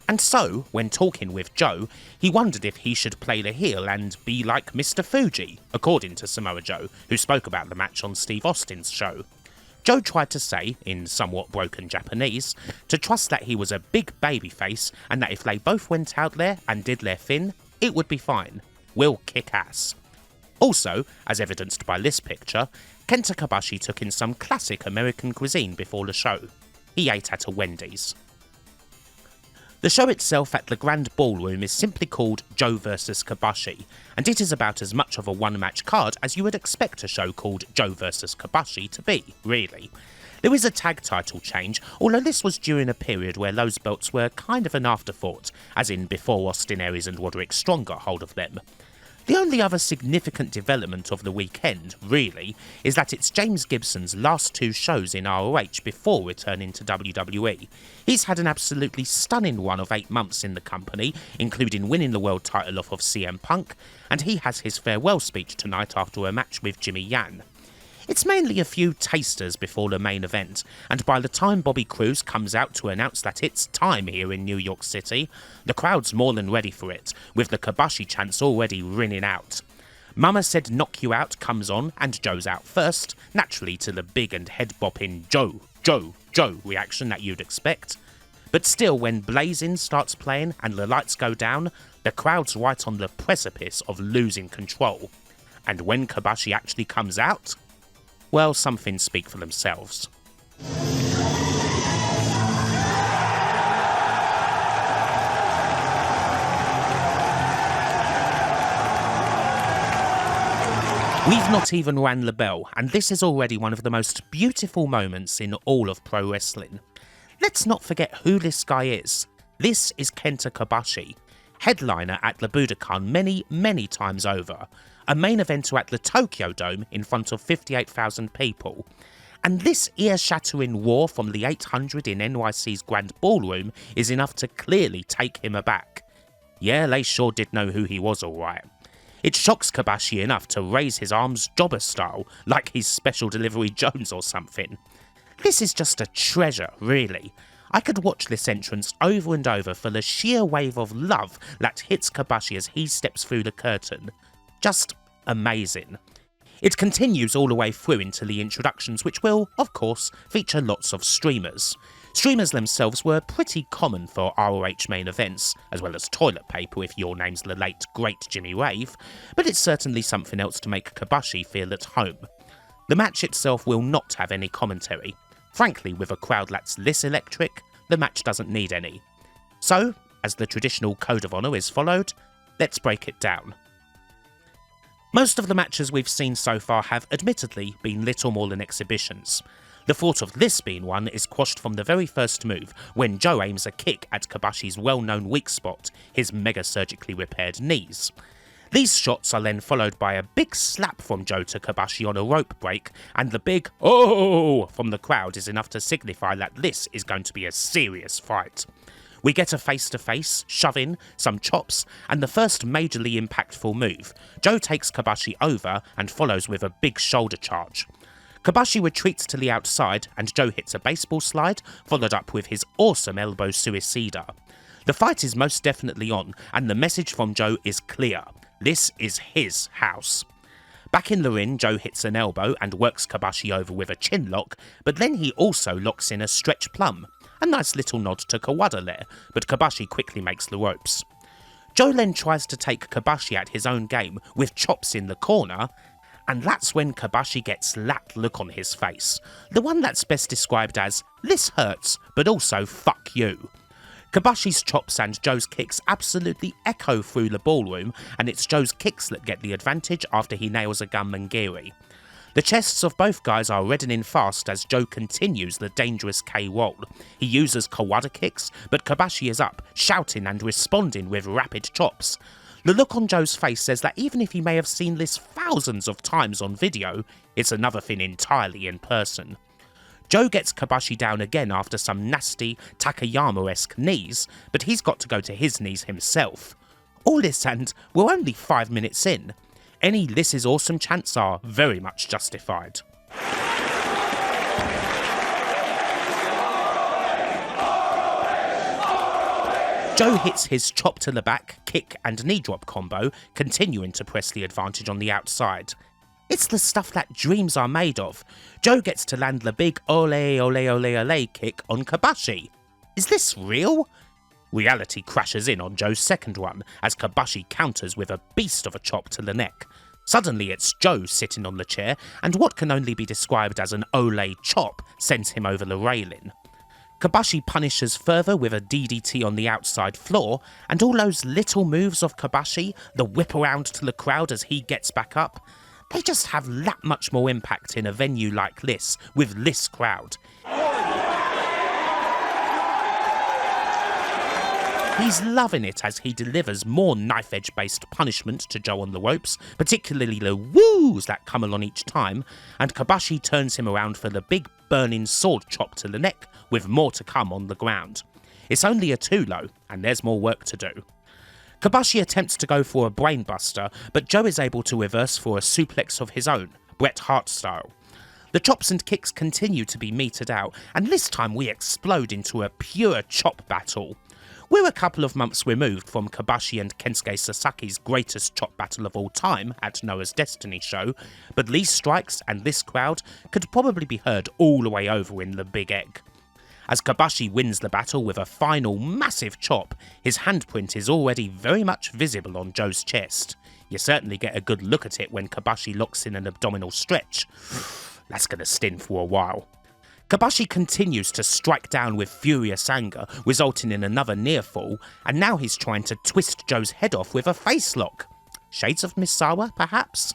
And so, when talking with Joe, he wondered if he should play the heel and be like Mr. Fuji, according to Samoa Joe, who spoke about the match on Steve Austin's show. Joe tried to say, in somewhat broken Japanese, to trust that he was a big babyface and that if they both went out there and did their thing, it would be fine. Will kick ass. Also, as evidenced by this picture, Kenta Kobashi took in some classic American cuisine before the show. He ate at a Wendy's. The show itself at the Grand Ballroom is simply called Joe vs Kobashi, and it is about as much of a one-match card as you would expect a show called Joe vs Kobashi to be, really. There is a tag title change, although this was during a period where those belts were kind of an afterthought, as in before Austin Aries and Roderick Strong got hold of them. The only other significant development of the weekend, really, is that it's James Gibson's last two shows in ROH before returning to WWE. He's had an absolutely stunning run of 8 months in the company, including winning the world title off of CM Punk, and he has his farewell speech tonight after a match with Jimmy Yan. It's mainly a few tasters before the main event, and by the time Bobby Cruz comes out to announce that it's time here in New York City, the crowd's more than ready for it, with the Kobashi chants already ringing out. Mama Said Knock You Out comes on, and Joe's out first, naturally to the big and head-bopping Joe, Joe, Joe reaction that you'd expect. But still, when Blazing starts playing and the lights go down, the crowd's right on the precipice of losing control. And when Kobashi actually comes out, well, some things speak for themselves. We've not even rang the bell, and this is already one of the most beautiful moments in all of pro wrestling. Let's not forget who this guy is. This is Kenta Kobashi, headliner at the Budokan many times over, a main eventer at the Tokyo Dome in front of 58,000 people. And this ear-shattering war from the 800 in NYC's Grand Ballroom is enough to clearly take him aback. Yeah, they sure did know who he was alright. It shocks Kobashi enough to raise his arms jobber style, like he's Special Delivery Jones or something. This is just a treasure, really. I could watch this entrance over and over for the sheer wave of love that hits Kobashi as he steps through the curtain. Just amazing. It continues all the way through into the introductions, which will, of course, feature lots of streamers. Streamers themselves were pretty common for ROH main events, as well as toilet paper if your name's the late great Jimmy Rave, but it's certainly something else to make Kobashi feel at home. The match itself will not have any commentary. Frankly, with a crowd that's this electric, the match doesn't need any. So, as the traditional code of honour is followed, let's break it down. Most of the matches we've seen so far have admittedly been little more than exhibitions. The thought of this being one is quashed from the very first move, when Joe aims a kick at Kobashi's well-known weak spot, his mega-surgically repaired knees. These shots are then followed by a big slap from Joe to Kobashi on a rope break, and the big "oh" from the crowd is enough to signify that this is going to be a serious fight. We get a face-to-face, shove-in, some chops, and the first majorly impactful move. Joe takes Kobashi over and follows with a big shoulder charge. Kobashi retreats to the outside and Joe hits a baseball slide, followed up with his awesome elbow suicida. The fight is most definitely on, and the message from Joe is clear. This is his house. Back in the ring, Joe hits an elbow and works Kobashi over with a chin lock, but then he also locks in a stretch plum. A nice little nod to Kawada there, but Kobashi quickly makes the ropes. Joe then tries to take Kobashi at his own game with chops in the corner, and that's when Kobashi gets that look on his face. The one that's best described as, "This hurts, but also fuck you." Kobashi's chops and Joe's kicks absolutely echo through the ballroom, and it's Joe's kicks that get the advantage after he nails a gunmangiri. The chests of both guys are reddening fast as Joe continues the dangerous K-roll. He uses Kawada kicks, but Kobashi is up, shouting and responding with rapid chops. The look on Joe's face says that even if he may have seen this thousands of times on video, it's another thing entirely in person. Joe gets Kobashi down again after some nasty Takayama-esque knees, but he's got to go to his knees himself. All this and we're only 5 minutes in. Any "this is awesome" chants are very much justified. Joe hits his chop to the back, kick and knee drop combo, continuing to press the advantage on the outside. It's the stuff that dreams are made of. Joe gets to land the big ole ole ole ole kick on Kobashi. Is this real? Reality crashes in on Joe's second one as Kobashi counters with a beast of a chop to the neck. Suddenly it's Joe sitting on the chair, and what can only be described as an ole chop sends him over the railing. Kobashi punishes further with a DDT on the outside floor, and all those little moves of Kobashi, the whip around to the crowd as he gets back up, they just have that much more impact in a venue like this, with this crowd. He's loving it as he delivers more knife-edge based punishment to Joe on the ropes, particularly the woos that come along each time, and Kobashi turns him around for the big burning sword chop to the neck, with more to come on the ground. It's only a 2 though, and there's more work to do. Kobashi attempts to go for a brainbuster, but Joe is able to reverse for a suplex of his own, Bret Hart style. The chops and kicks continue to be meted out, and this time we explode into a pure chop battle. We're a couple of months removed from Kobashi and Kensuke Sasaki's greatest chop battle of all time at Noah's Destiny show, but these strikes and this crowd could probably be heard all the way over in the Big Egg. As Kobashi wins the battle with a final massive chop, his handprint is already very much visible on Joe's chest. You certainly get a good look at it when Kobashi locks in an abdominal stretch. That's gonna sting for a while. Kobashi continues to strike down with furious anger, resulting in another near fall, and now he's trying to twist Joe's head off with a face lock. Shades of Misawa, perhaps?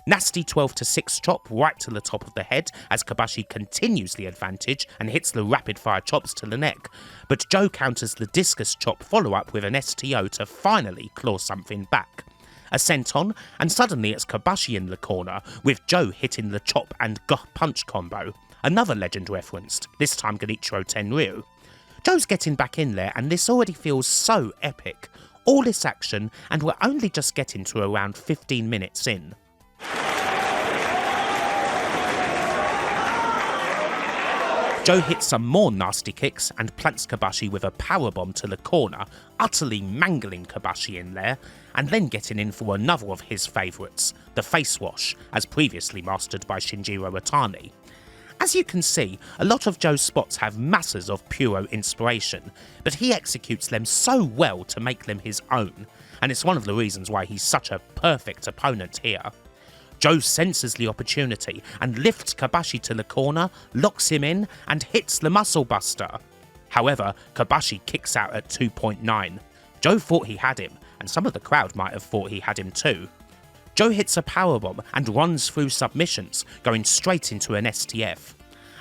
Nasty 12-6 chop right to the top of the head as Kobashi continues the advantage and hits the rapid fire chops to the neck, but Joe counters the discus chop follow-up with an STO to finally claw something back. A senton, and suddenly it's Kobashi in the corner, with Joe hitting the chop and punch combo. Another legend referenced, this time Genichiro Tenryu. Joe's getting back in there, and this already feels so epic. All this action, and we're only just getting to around 15 minutes in. Joe hits some more nasty kicks and plants Kobashi with a powerbomb to the corner, utterly mangling Kobashi in there, and then getting in for another of his favourites, the face wash, as previously mastered by Shinjiro Otani. As you can see, a lot of Joe's spots have masses of Puro inspiration, but he executes them so well to make them his own, and it's one of the reasons why he's such a perfect opponent here. Joe senses the opportunity and lifts Kobashi to the corner, locks him in, and hits the muscle buster. However, Kobashi kicks out at 2.9. Joe thought he had him, and some of the crowd might have thought he had him too. Joe hits a powerbomb and runs through submissions, going straight into an STF.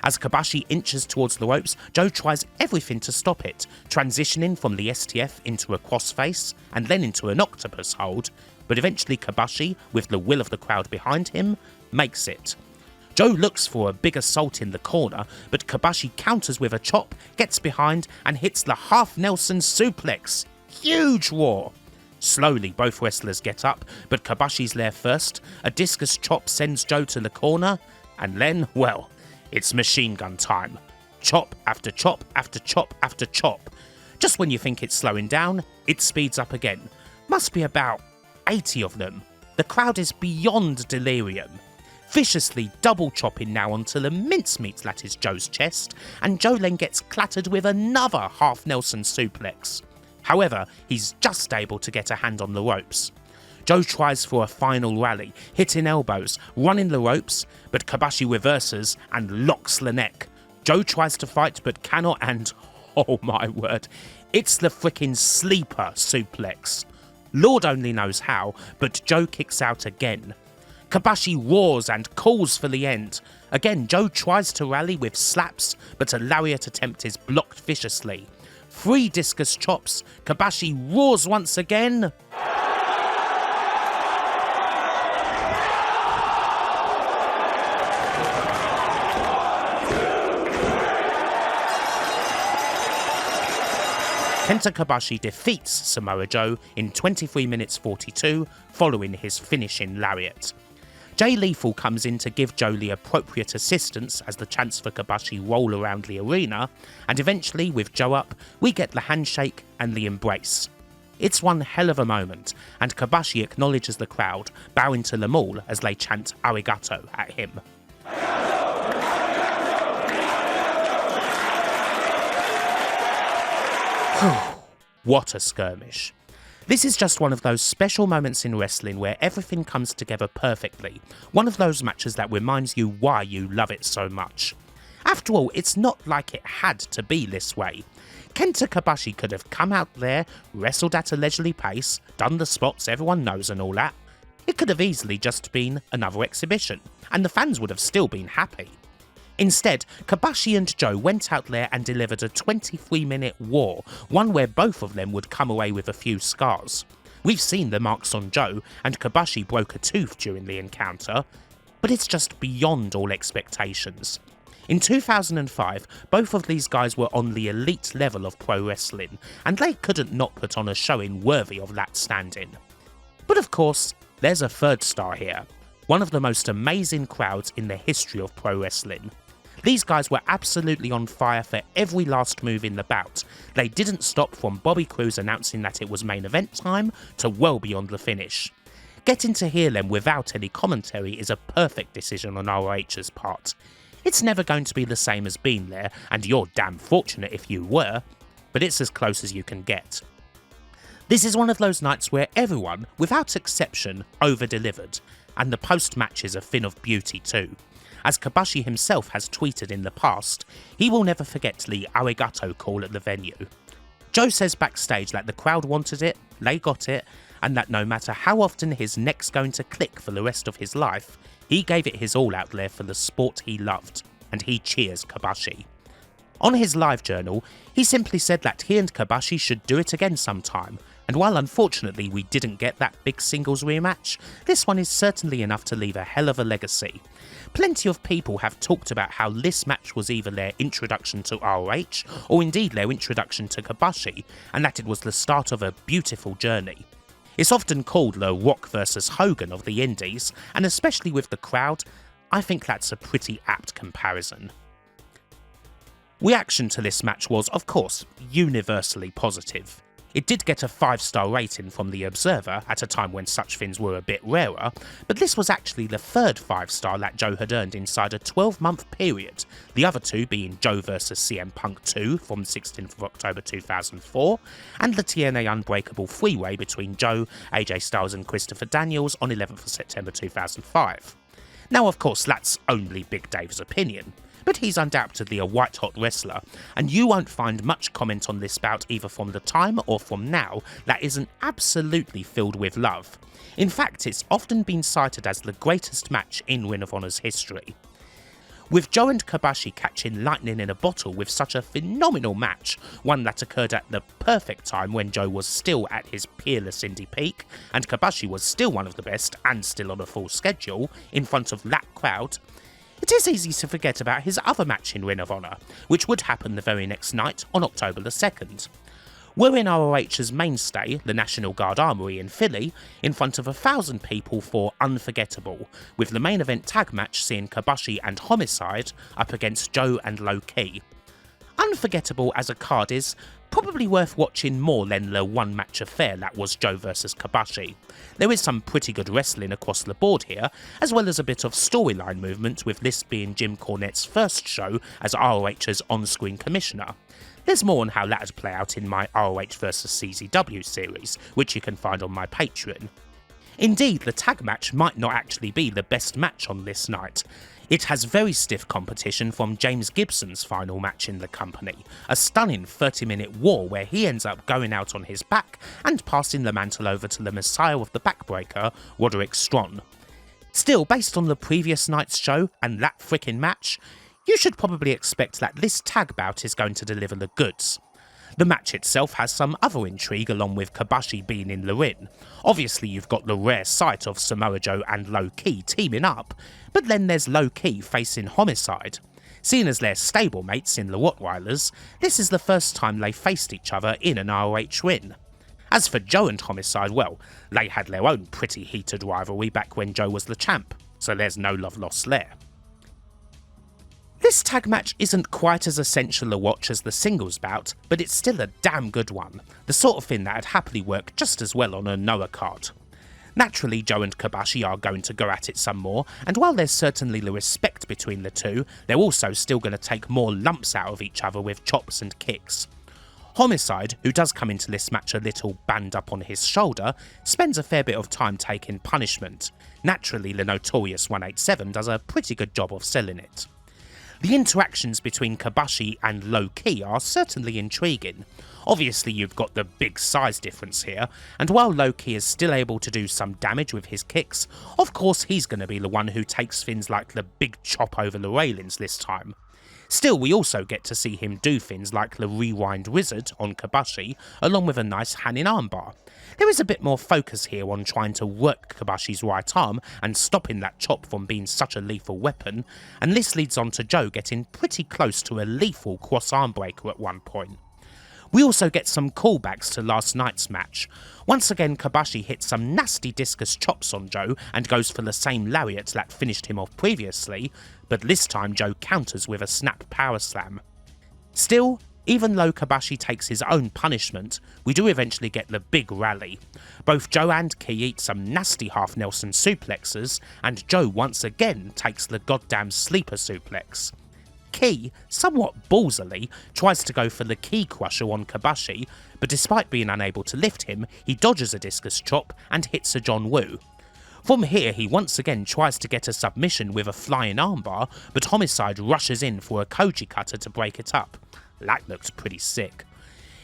As Kobashi inches towards the ropes, Joe tries everything to stop it, transitioning from the STF into a crossface, and then into an octopus hold, but eventually Kobashi, with the will of the crowd behind him, makes it. Joe looks for a big assault in the corner, but Kobashi counters with a chop, gets behind, and hits the half Nelson suplex. Huge roar! Slowly, both wrestlers get up, but Kobashi's there first, a discus chop sends Joe to the corner, and then, well, it's machine gun time. Chop after chop after chop after chop. Just when you think it's slowing down, it speeds up again. Must be about 80 of them. The crowd is beyond delirium, viciously double chopping now until a mincemeat latters Joe's chest, and Joe then gets clattered with another half Nelson suplex. However, he's just able to get a hand on the ropes. Joe tries for a final rally, hitting elbows, running the ropes, but Kobashi reverses and locks the neck. Joe tries to fight but cannot, and oh my word, it's the frickin' sleeper suplex. Lord only knows how, but Joe kicks out again. Kobashi roars and calls for the end. Again, Joe tries to rally with slaps, but a lariat attempt is blocked viciously. 3 discus chops, Kobashi roars once again. Kenta Kobashi defeats Samoa Joe in 23 minutes 42 following his finishing lariat. Jay Lethal comes in to give Joe the appropriate assistance as the chants for Kobashi roll around the arena, and eventually, with Joe up, we get the handshake and the embrace. It's one hell of a moment, and Kobashi acknowledges the crowd, bowing to them all as they chant arigato at him. What a skirmish. This is just one of those special moments in wrestling where everything comes together perfectly, one of those matches that reminds you why you love it so much. After all, it's not like it had to be this way. Kenta Kobashi could have come out there, wrestled at a leisurely pace, done the spots everyone knows and all that. It could have easily just been another exhibition, and the fans would have still been happy. Instead, Kobashi and Joe went out there and delivered a 23-minute war, one where both of them would come away with a few scars. We've seen the marks on Joe, and Kobashi broke a tooth during the encounter, but it's just beyond all expectations. In 2005, both of these guys were on the elite level of pro wrestling, and they couldn't not put on a showing worthy of that standing. But of course, there's a third star here, one of the most amazing crowds in the history of pro wrestling. These guys were absolutely on fire for every last move in the bout. They didn't stop from Bobby Cruise announcing that it was main event time to well beyond the finish. Getting to hear them without any commentary is a perfect decision on ROH's part. It's never going to be the same as being there, and you're damn fortunate if you were, but it's as close as you can get. This is one of those nights where everyone, without exception, over-delivered, and the post-match is a thing of beauty too. As Kobashi himself has tweeted in the past, he will never forget the arigato call at the venue. Joe says backstage that the crowd wanted it, they got it, and that no matter how often his neck's going to click for the rest of his life, he gave it his all out there for the sport he loved, and he cheers Kobashi. On his live journal, he simply said that he and Kobashi should do it again sometime, and while unfortunately we didn't get that big singles rematch, this one is certainly enough to leave a hell of a legacy. Plenty of people have talked about how this match was either their introduction to ROH, or indeed their introduction to Kobashi, and that it was the start of a beautiful journey. It's often called the Rock vs Hogan of the Indies, and especially with the crowd, I think that's a pretty apt comparison. Reaction to this match was, of course, universally positive. It did get a 5-star rating from The Observer at a time when such things were a bit rarer, but this was actually the third 5-star that Joe had earned inside a 12-month period, the other two being Joe vs CM Punk 2 from 16th of October 2004, and the TNA Unbreakable 3-way between Joe, AJ Styles and Christopher Daniels on 11th of September 2005. Now of course that's only Big Dave's opinion, but he's undoubtedly a white-hot wrestler, and you won't find much comment on this bout either from the time or from now that isn't absolutely filled with love. In fact, it's often been cited as the greatest match in Ring of Honor's history. With Joe and Kobashi catching lightning in a bottle with such a phenomenal match, one that occurred at the perfect time when Joe was still at his peerless indie peak, and Kobashi was still one of the best and still on a full schedule, in front of that crowd, it is easy to forget about his other match in Ring of Honor, which would happen the very next night on October the 2nd. We're in ROH's mainstay, the National Guard Armory in Philly, in front of 1,000 people for Unforgettable, with the main event tag match seeing Kobashi and Homicide up against Joe and Low Ki. Unforgettable as a card is Probably worth watching more than the one match affair that was Joe vs Kobashi. There is some pretty good wrestling across the board here, as well as a bit of storyline movement, with this being Jim Cornette's first show as ROH's on-screen commissioner. There's more on how that would play out in my ROH vs CZW series, which you can find on my Patreon. Indeed, the tag match might not actually be the best match on this night. It has very stiff competition from James Gibson's final match in the company, a stunning 30-minute war where he ends up going out on his back and passing the mantle over to the Messiah of the Backbreaker, Roderick Strong. Still, based on the previous night's show and that frickin' match, you should probably expect that this tag bout is going to deliver the goods. The match itself has some other intrigue along with Kobashi being in the ring. Obviously you've got the rare sight of Samoa Joe and Low Ki teaming up, but then there's Low Ki facing Homicide. Seeing as they're stablemates in the Rottweilers, this is the first time they faced each other in an ROH win. As for Joe and Homicide, well, they had their own pretty heated rivalry back when Joe was the champ, so there's no love lost there. This tag match isn't quite as essential a watch as the singles bout, but it's still a damn good one, the sort of thing that'd happily work just as well on a Noah card. Naturally, Joe and Kobashi are going to go at it some more, and while there's certainly the respect between the two, they're also still going to take more lumps out of each other with chops and kicks. Homicide, who does come into this match a little banged up on his shoulder, spends a fair bit of time taking punishment. Naturally, the notorious 187 does a pretty good job of selling it. The interactions between Kobashi and Low Ki are certainly intriguing. Obviously you've got the big size difference here, and while Low Ki is still able to do some damage with his kicks, of course he's going to be the one who takes things like the big chop over the railings this time. Still, we also get to see him do things like the Rewind Wizard on Kobashi, along with a nice hand in armbar. There is a bit more focus here on trying to work Kobashi's right arm and stopping that chop from being such a lethal weapon, and this leads on to Joe getting pretty close to a lethal cross-arm breaker at one point. We also get some callbacks to last night's match. Once again, Kobashi hits some nasty discus chops on Joe and goes for the same lariat that finished him off previously, but this time Joe counters with a snap power slam. Still, even though Kobashi takes his own punishment, we do eventually get the big rally. Both Joe and Ki eat some nasty half Nelson suplexes, and Joe once again takes the goddamn sleeper suplex. Ki, somewhat ballsily, tries to go for the Ki Crusher on Kobashi, but despite being unable to lift him, he dodges a discus chop and hits a John Woo. From here he once again tries to get a submission with a flying armbar, but Homicide rushes in for a Koji cutter to break it up. That looked pretty sick.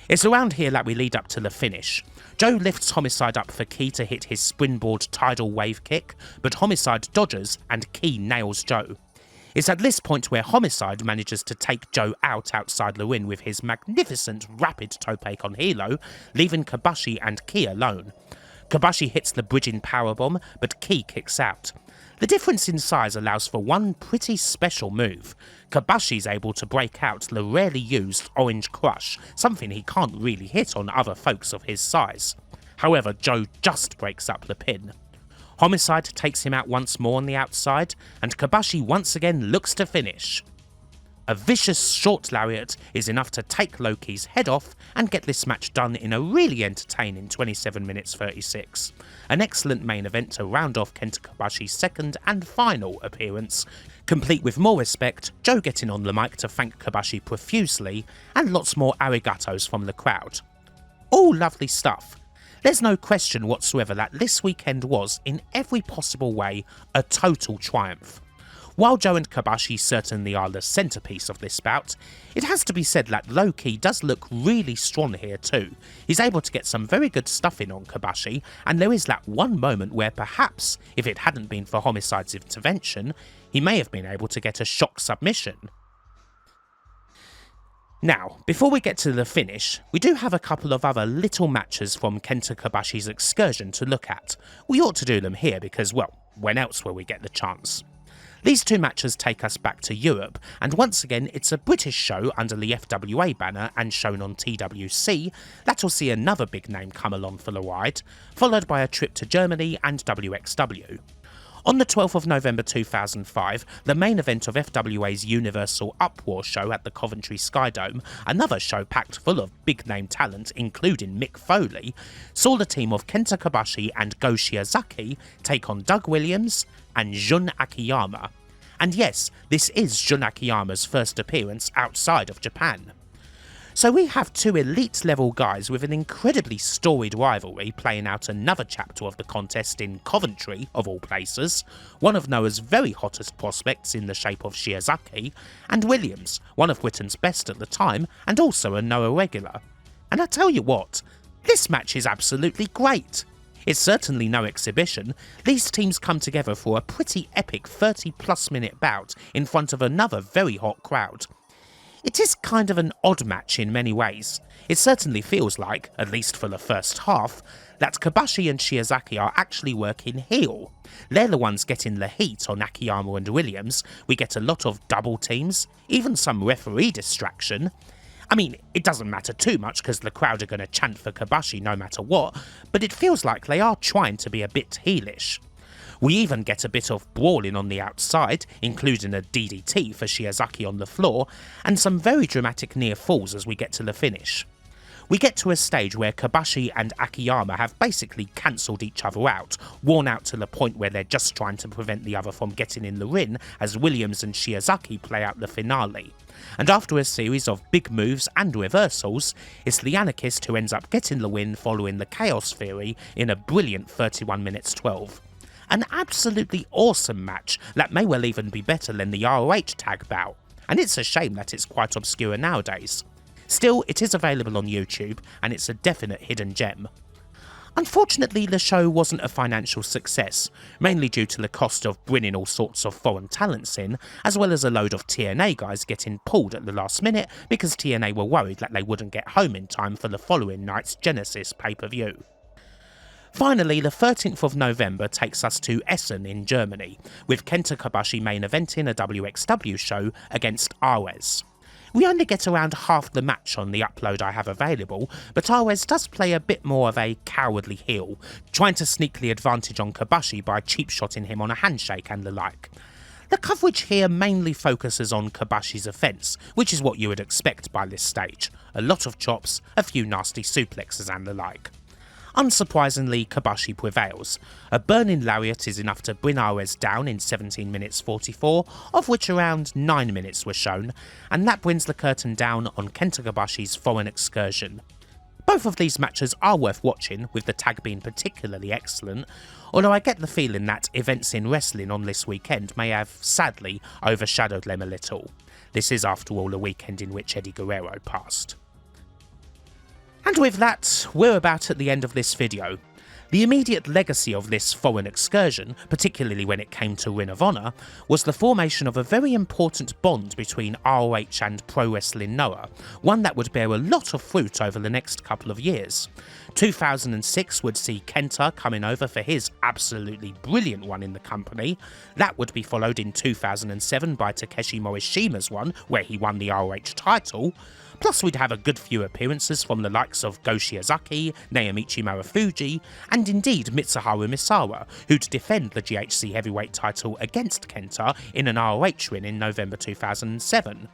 It's around here that we lead up to the finish. Joe lifts Homicide up for Ki to hit his springboard tidal wave kick, but Homicide dodges and Ki nails Joe. It's at this point where Homicide manages to take Joe outside the ring with his magnificent rapid tope con hilo, leaving Kobashi and Ki alone. Kobashi hits the bridging powerbomb, but Ki kicks out. The difference in size allows for one pretty special move. Kobashi's able to break out the rarely used Orange Crush, something he can't really hit on other folks of his size. However, Joe just breaks up the pin. Homicide takes him out once more on the outside, and Kobashi once again looks to finish. A vicious short lariat is enough to take Low Ki's head off and get this match done in a really entertaining 27 minutes 36. An excellent main event to round off Kenta Kobashi's second and final appearance, complete with more respect, Joe getting on the mic to thank Kobashi profusely, and lots more arigatos from the crowd. All lovely stuff. There's no question whatsoever that this weekend was, in every possible way, a total triumph. While Joe and Kobashi certainly are the centrepiece of this bout, it has to be said that Low Ki does look really strong here too. He's able to get some very good stuff in on Kobashi, and there is that one moment where perhaps, if it hadn't been for Homicide's intervention, he may have been able to get a shock submission. Now, before we get to the finish, we do have a couple of other little matches from Kenta Kobashi's excursion to look at. We ought to do them here because, well, when else will we get the chance? These two matches take us back to Europe, and once again it's a British show under the FWA banner and shown on TWC that'll see another big name come along for the ride, followed by a trip to Germany and WXW. On the 12th of November 2005, the main event of FWA's Universal Uproar show at the Coventry Skydome, another show packed full of big-name talent including Mick Foley, saw the team of Kenta Kobashi and Go Shiozaki take on Doug Williams and Jun Akiyama. And yes, this is Jun Akiyama's first appearance outside of Japan. So we have two elite level guys with an incredibly storied rivalry playing out another chapter of the contest in Coventry, of all places, one of Noah's very hottest prospects in the shape of Shiozaki, and Williams, one of Britain's best at the time and also a Noah regular. And I tell you what, this match is absolutely great. It's certainly no exhibition. These teams come together for a pretty epic 30+ minute bout in front of another very hot crowd. It is kind of an odd match in many ways. It certainly feels like, at least for the first half, that Kobashi and Shiozaki are actually working heel. They're the ones getting the heat on Akiyama and Williams. We get a lot of double teams, even some referee distraction. I mean, it doesn't matter too much because the crowd are going to chant for Kobashi no matter what, but it feels like they are trying to be a bit heelish. We even get a bit of brawling on the outside, including a DDT for Shiozaki on the floor, and some very dramatic near falls as we get to the finish. We get to a stage where Kobashi and Akiyama have basically cancelled each other out, worn out to the point where they're just trying to prevent the other from getting in the ring as Williams and Shiozaki play out the finale. And after a series of big moves and reversals, it's the Anarchist who ends up getting the win following the Chaos Theory in a brilliant 31 minutes 12. An absolutely awesome match that may well even be better than the ROH tag bout, and it's a shame that it's quite obscure nowadays. Still, it is available on YouTube, and it's a definite hidden gem. Unfortunately, the show wasn't a financial success, mainly due to the cost of bringing all sorts of foreign talents in, as well as a load of TNA guys getting pulled at the last minute because TNA were worried that they wouldn't get home in time for the following night's Genesis pay-per-view. Finally, the 13th of November takes us to Essen in Germany, with Kenta Kobashi main eventing a WXW show against Arez. We only get around half the match on the upload I have available, but Arez does play a bit more of a cowardly heel, trying to sneak the advantage on Kobashi by cheap-shotting him on a handshake and the like. The coverage here mainly focuses on Kobashi's offence, which is what you would expect by this stage. A lot of chops, a few nasty suplexes and the like. Unsurprisingly, Kobashi prevails. A burning lariat is enough to bring Arez down in 17 minutes 44, of which around 9 minutes were shown, and that brings the curtain down on Kenta Kobashi's foreign excursion. Both of these matches are worth watching, with the tag being particularly excellent, although I get the feeling that events in wrestling on this weekend may have, sadly, overshadowed them a little. This is after all a weekend in which Eddie Guerrero passed. And with that, we're about at the end of this video. The immediate legacy of this foreign excursion, particularly when it came to Ring of Honor, was the formation of a very important bond between ROH and Pro Wrestling Noah, one that would bear a lot of fruit over the next couple of years. 2006 would see Kenta coming over for his absolutely brilliant one in the company. That would be followed in 2007 by Takeshi Morishima's one, where he won the ROH title. Plus we'd have a good few appearances from the likes of Go Shiozaki, Naomichi Marufuji, and indeed Mitsuharu Misawa, who'd defend the GHC heavyweight title against Kenta in an ROH win in November 2007.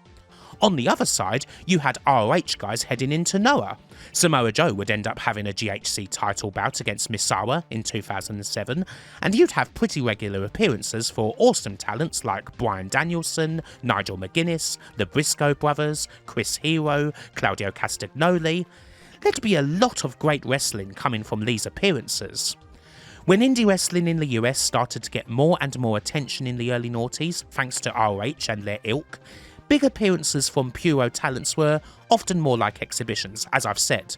On the other side, you had ROH guys heading into Noah. Samoa Joe would end up having a GHC title bout against Misawa in 2007, and you'd have pretty regular appearances for awesome talents like Bryan Danielson, Nigel McGuinness, the Brisco brothers, Chris Hero, Claudio Castagnoli. There'd be a lot of great wrestling coming from these appearances. When indie wrestling in the US started to get more and more attention in the early noughties, thanks to ROH and their ilk, big appearances from Puro talents were often more like exhibitions, as I've said.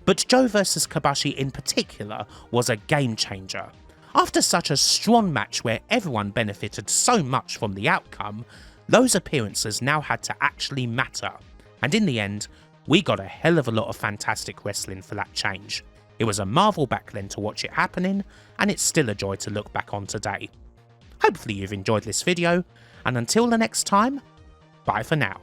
But Joe vs Kobashi in particular was a game changer. After such a strong match where everyone benefited so much from the outcome, those appearances now had to actually matter. And in the end, we got a hell of a lot of fantastic wrestling for that change. It was a marvel back then to watch it happening, and it's still a joy to look back on today. Hopefully you've enjoyed this video, and until the next time, bye for now.